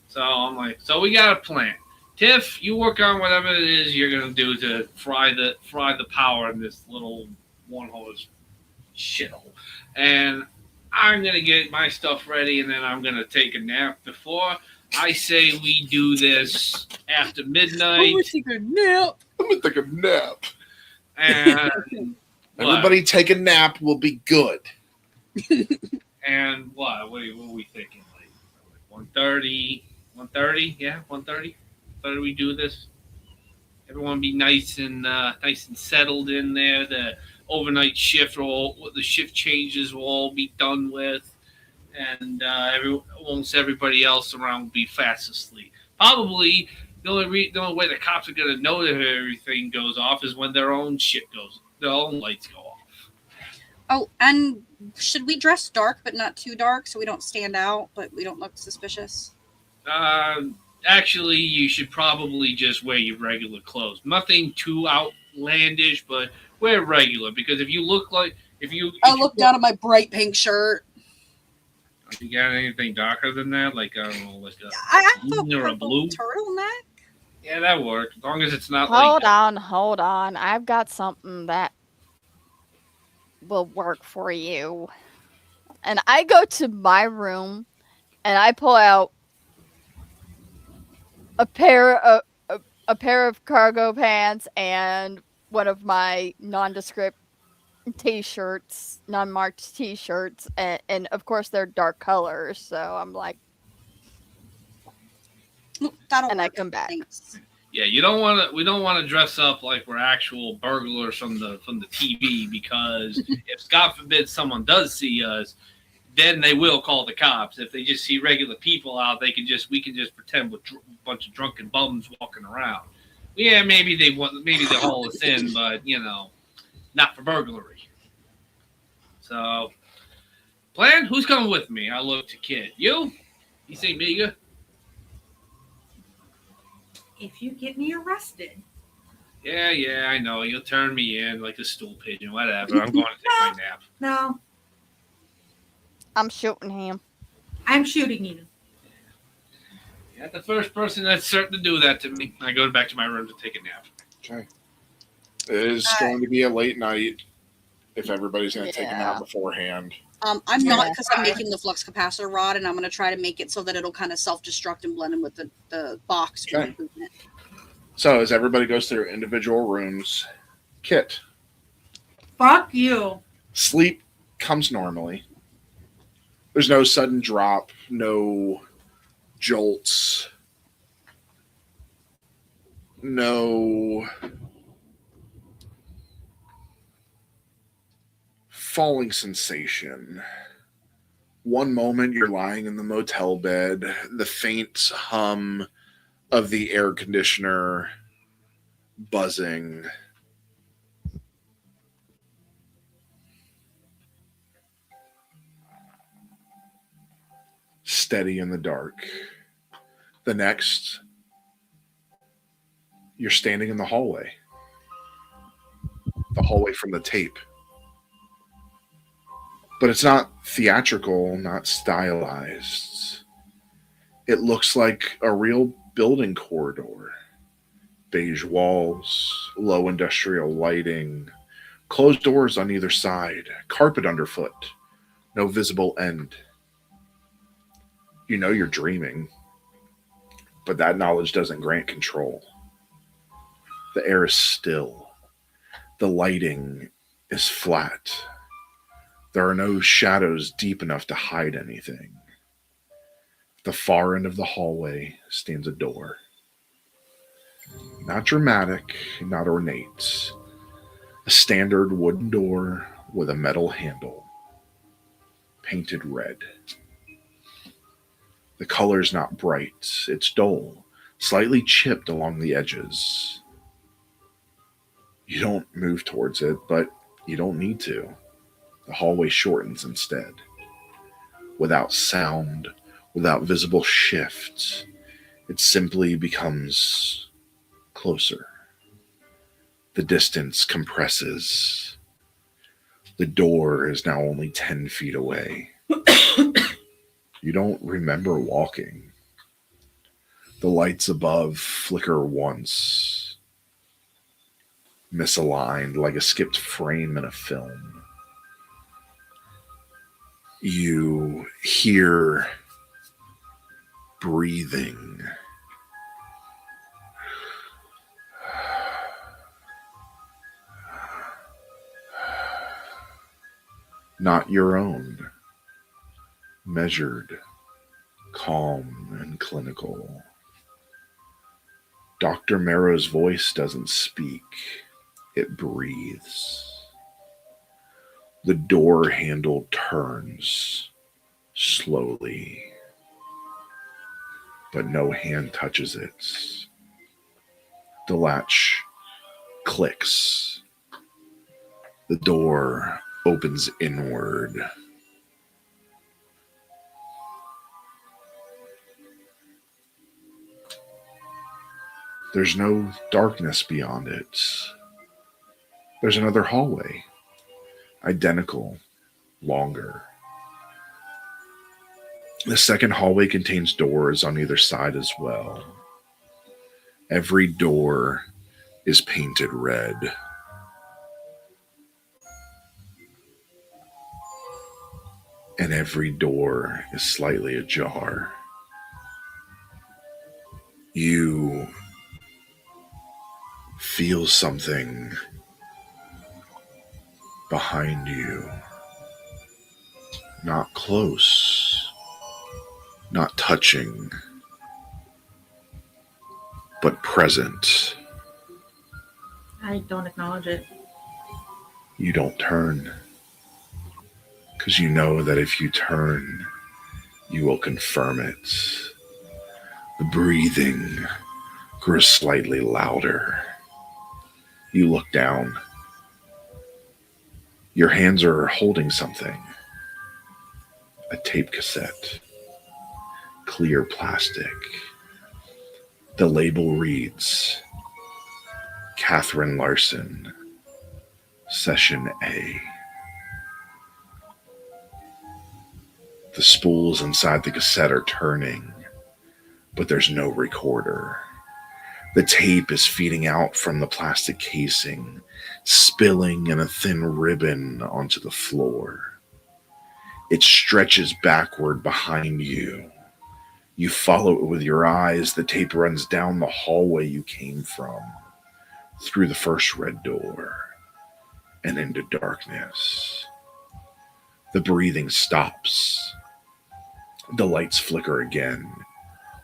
So I'm like, so we got a plan. Tiff, you work on whatever it is you're gonna do to fry the power in this little one horse shithole, and I'm gonna get my stuff ready, and then I'm gonna take a nap before. I say we do this after midnight. take a nap. I'm gonna take a nap. And Everybody take a nap. Will be good. And what? What are we thinking? Like 1:30? 1:30? Yeah, 1:30. 1:30 we do this. Everyone be nice and settled in there. The overnight shift the shift changes will all be done with, and almost everybody else around will be fast asleep. Probably the only way the cops are gonna know that everything goes off is when their own lights go off. Oh, and should we dress dark but not too dark so we don't stand out but we don't look suspicious? Actually, you should probably just wear your regular clothes. Nothing too outlandish, but wear regular, because if you look down at my bright pink shirt. You got anything darker than that? Like, I don't know, like I have green a or a purple blue? turtleneck. Yeah, that works. As long as it's not Hold on. I've got something that will work for you. And I go to my room and I pull out a pair of cargo pants and one of my nondescript t-shirts, non-marked t-shirts, and of course they're dark colors, so I'm like, That'll and work. I come back. Thanks. Yeah, we don't want to dress up like we're actual burglars from the TV, because if God forbid someone does see us, then they will call the cops. If they just see regular people out, we can just pretend with a bunch of drunken bums walking around. Yeah, maybe they haul us in, but not for burglary. So, plan? Who's coming with me? I look to Kid. You say Miga? If you get me arrested. Yeah, I know. You'll turn me in like a stool pigeon, whatever. I'm going to take my nap. No, I'm shooting him. I'm shooting you. You're the first person that's certain to do that to me. I go back to my room to take a nap. Okay. It is going to be a late night. If everybody's going to take a nap beforehand. I'm not, because I'm making the flux capacitor rod, and I'm going to try to make it so that it'll kind of self-destruct and blend in with the box. Okay. So as everybody goes through individual rooms, Kit, Fuck you. sleep comes normally. There's no sudden drop, no jolts, no falling sensation. One moment you're lying in the motel bed, the faint hum of the air conditioner buzzing. Steady in the dark. The next, you're standing in the hallway. The hallway from the tape. But it's not theatrical, not stylized. It looks like a real building corridor. Beige walls, low industrial lighting, closed doors on either side, carpet underfoot, no visible end. You know you're dreaming, but that knowledge doesn't grant control. The air is still. The lighting is flat. There are no shadows deep enough to hide anything. At the far end of the hallway stands a door. Not dramatic, not ornate. A standard wooden door with a metal handle, painted red. The color's not bright, it's dull, slightly chipped along the edges. You don't move towards it, but you don't need to. The hallway shortens instead. Without sound, without visible shift, it simply becomes closer. The distance compresses. The door is now only 10 feet away. You don't remember walking. The lights above flicker once, misaligned like a skipped frame in a film. You hear breathing. Not your own. Measured, calm, and clinical. Dr. Marrow's voice doesn't speak, it breathes. The door handle turns slowly, but no hand touches it. The latch clicks. The door opens inward. There's no darkness beyond it. There's another hallway, identical, longer. The second hallway contains doors on either side as well. Every door is painted red. And every door is slightly ajar. You feel something behind you. Not close, not touching, but present. I don't acknowledge it. You don't turn, because you know that if you turn, you will confirm it. The breathing grows slightly louder. You look down. Your hands are holding something. A tape cassette. Clear plastic. The label reads, Catherine Larson, Session A. The spools inside the cassette are turning, but there's no recorder. The tape is feeding out from the plastic casing, spilling in a thin ribbon onto the floor. It stretches backward behind you. You follow it with your eyes. The tape runs down the hallway you came from, through the first red door, and into darkness. The breathing stops. The lights flicker again.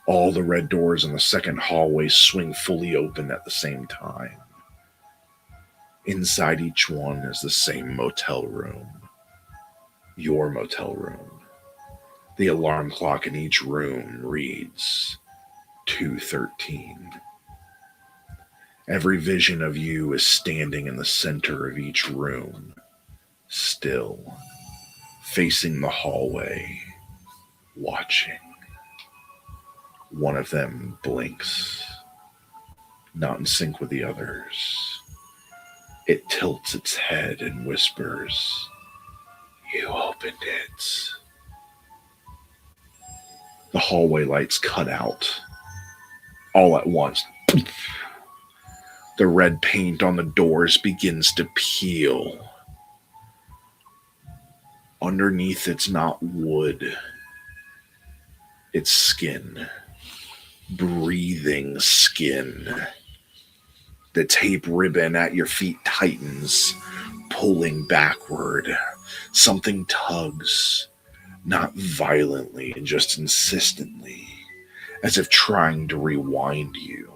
All the red doors in the second hallway swing fully open at the same time. Inside each one is the same motel room. Your motel room. The alarm clock in each room reads 2:13. Every vision of you is standing in the center of each room, still, facing the hallway, watching. One of them blinks, not in sync with the others. It tilts its head and whispers, "You open opened it. The hallway lights cut out all at once. The red paint on the doors begins to peel. Underneath, it's not wood. It's skin. Breathing skin. The tape ribbon at your feet tightens, pulling backward. Something tugs, not violently, just insistently, as if trying to rewind you.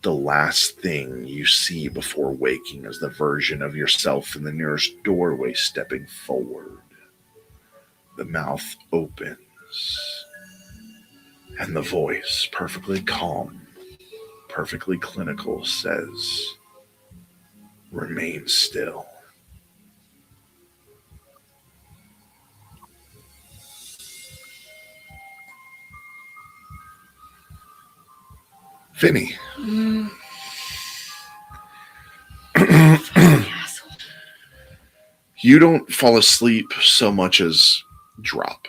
The last thing you see before waking is the version of yourself in the nearest doorway stepping forward. The mouth opens, and the voice, perfectly calm, perfectly clinical, says, "Remain still." Vinny. Asshole. You don't fall asleep so much as drop.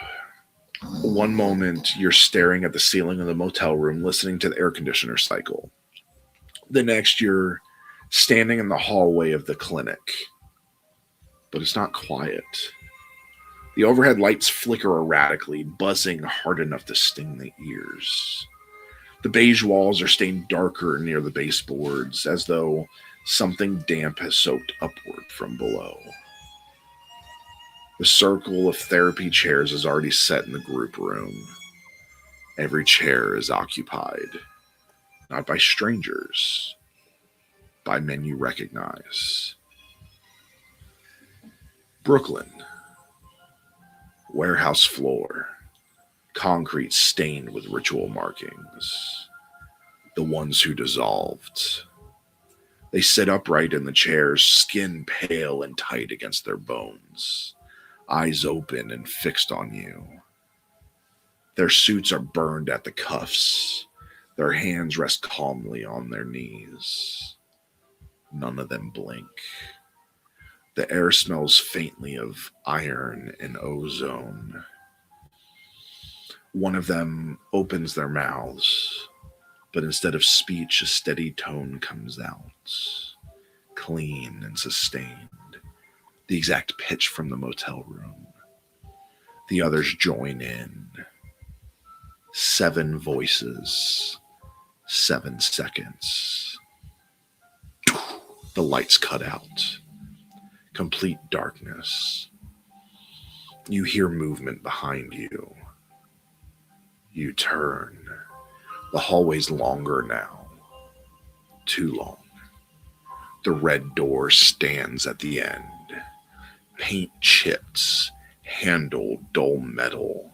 One moment, you're staring at the ceiling of the motel room, listening to the air conditioner cycle. The next, you're standing in the hallway of the clinic. But it's not quiet. The overhead lights flicker erratically, buzzing hard enough to sting the ears. The beige walls are stained darker near the baseboards, as though something damp has soaked upward from below. The circle of therapy chairs is already set in the group room. Every chair is occupied, not by strangers, by men you recognize. Brooklyn. Warehouse floor. Concrete stained with ritual markings. The ones who dissolved. They sit upright in the chairs, skin pale and tight against their bones, eyes open and fixed on you. Their suits are burned at the cuffs. Their hands rest calmly on their knees. None of them blink. The air smells faintly of iron and ozone. One of them opens their mouths, but instead of speech, a steady tone comes out, clean and sustained, the exact pitch from the motel room. The others join in. 7 voices, 7 seconds. The lights cut out. Complete darkness. You hear movement behind you. You turn. The hallway's longer now. Too long. The red door stands at the end. Paint chips, handle dull metal.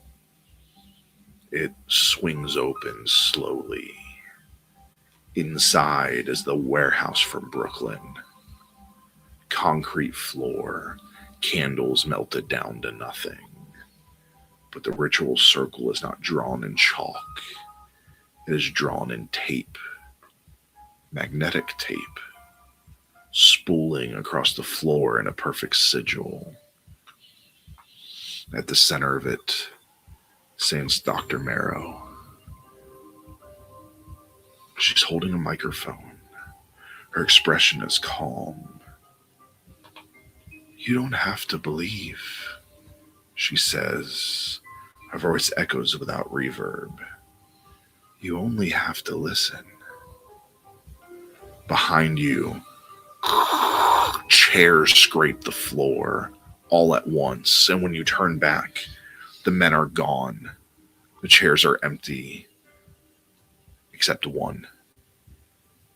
It swings open slowly. Inside is the warehouse from Brooklyn. Concrete floor, candles melted down to nothing. But the ritual circle is not drawn in chalk. It is drawn in tape. Magnetic tape. Spooling across the floor in a perfect sigil. At the center of it stands Dr. Marrow. She's holding a microphone. Her expression is calm. "You don't have to believe," she says. Her voice echoes without reverb. "You only have to listen." Behind you, chairs scrape the floor all at once, and when you turn back, the men are gone. The chairs are empty, except one.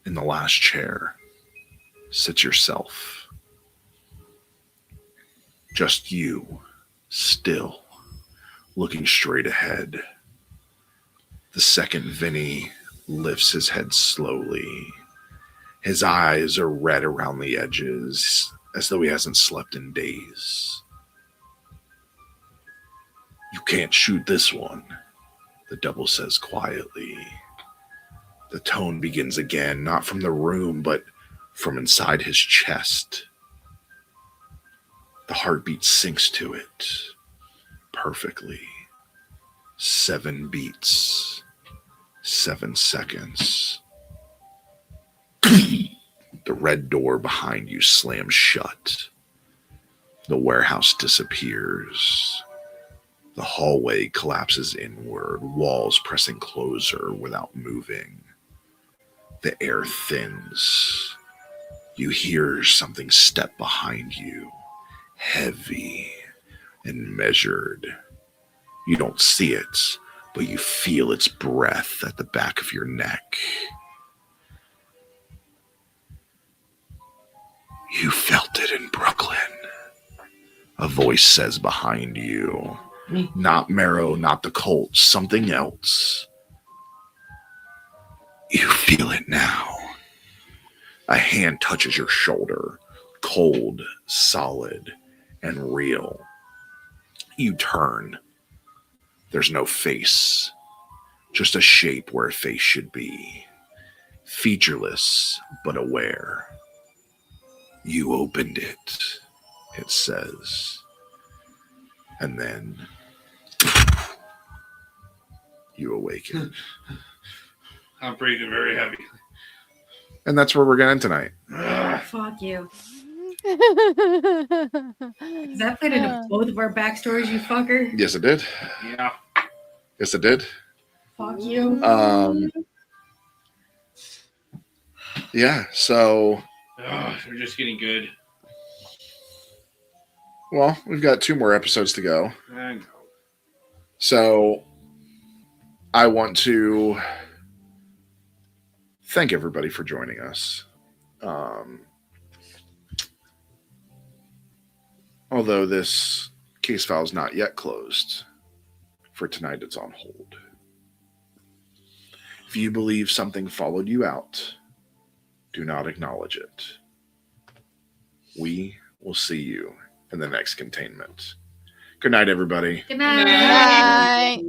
In the last chair sits yourself. Just you, still, looking straight ahead. The second Vinny lifts his head slowly. His eyes are red around the edges, as though he hasn't slept in days. "You can't shoot this one," the double says quietly. The tone begins again, not from the room, but from inside his chest. The heartbeat syncs to it perfectly. 7 beats, 7 seconds. The red door behind you slams shut. The warehouse disappears. The hallway collapses inward, walls pressing closer without moving. The air thins. You hear something step behind you, heavy and measured. You don't see it, but you feel its breath at the back of your neck. You felt it in Brooklyn. A voice says behind you. Not Marrow, not the Colts, something else. You feel it now. A hand touches your shoulder, cold, solid, and real. You turn. There's no face, just a shape where a face should be. Featureless, but aware. You opened it, it says. And then you awaken. I'm breathing very heavy. And that's where we're going tonight. Fuck you. Is Does that fit into both of our backstories, you fucker? Yes, it did. Yeah. Yes, it did. Fuck you. Yeah, so, They're just getting good. well, we've got 2 more episodes to go. I know. So, I want to thank everybody for joining us. Although this case file is not yet closed, for tonight it's on hold. If you believe something followed you out, do not acknowledge it. We will see you in the next containment. Good night, everybody. Good Night. night.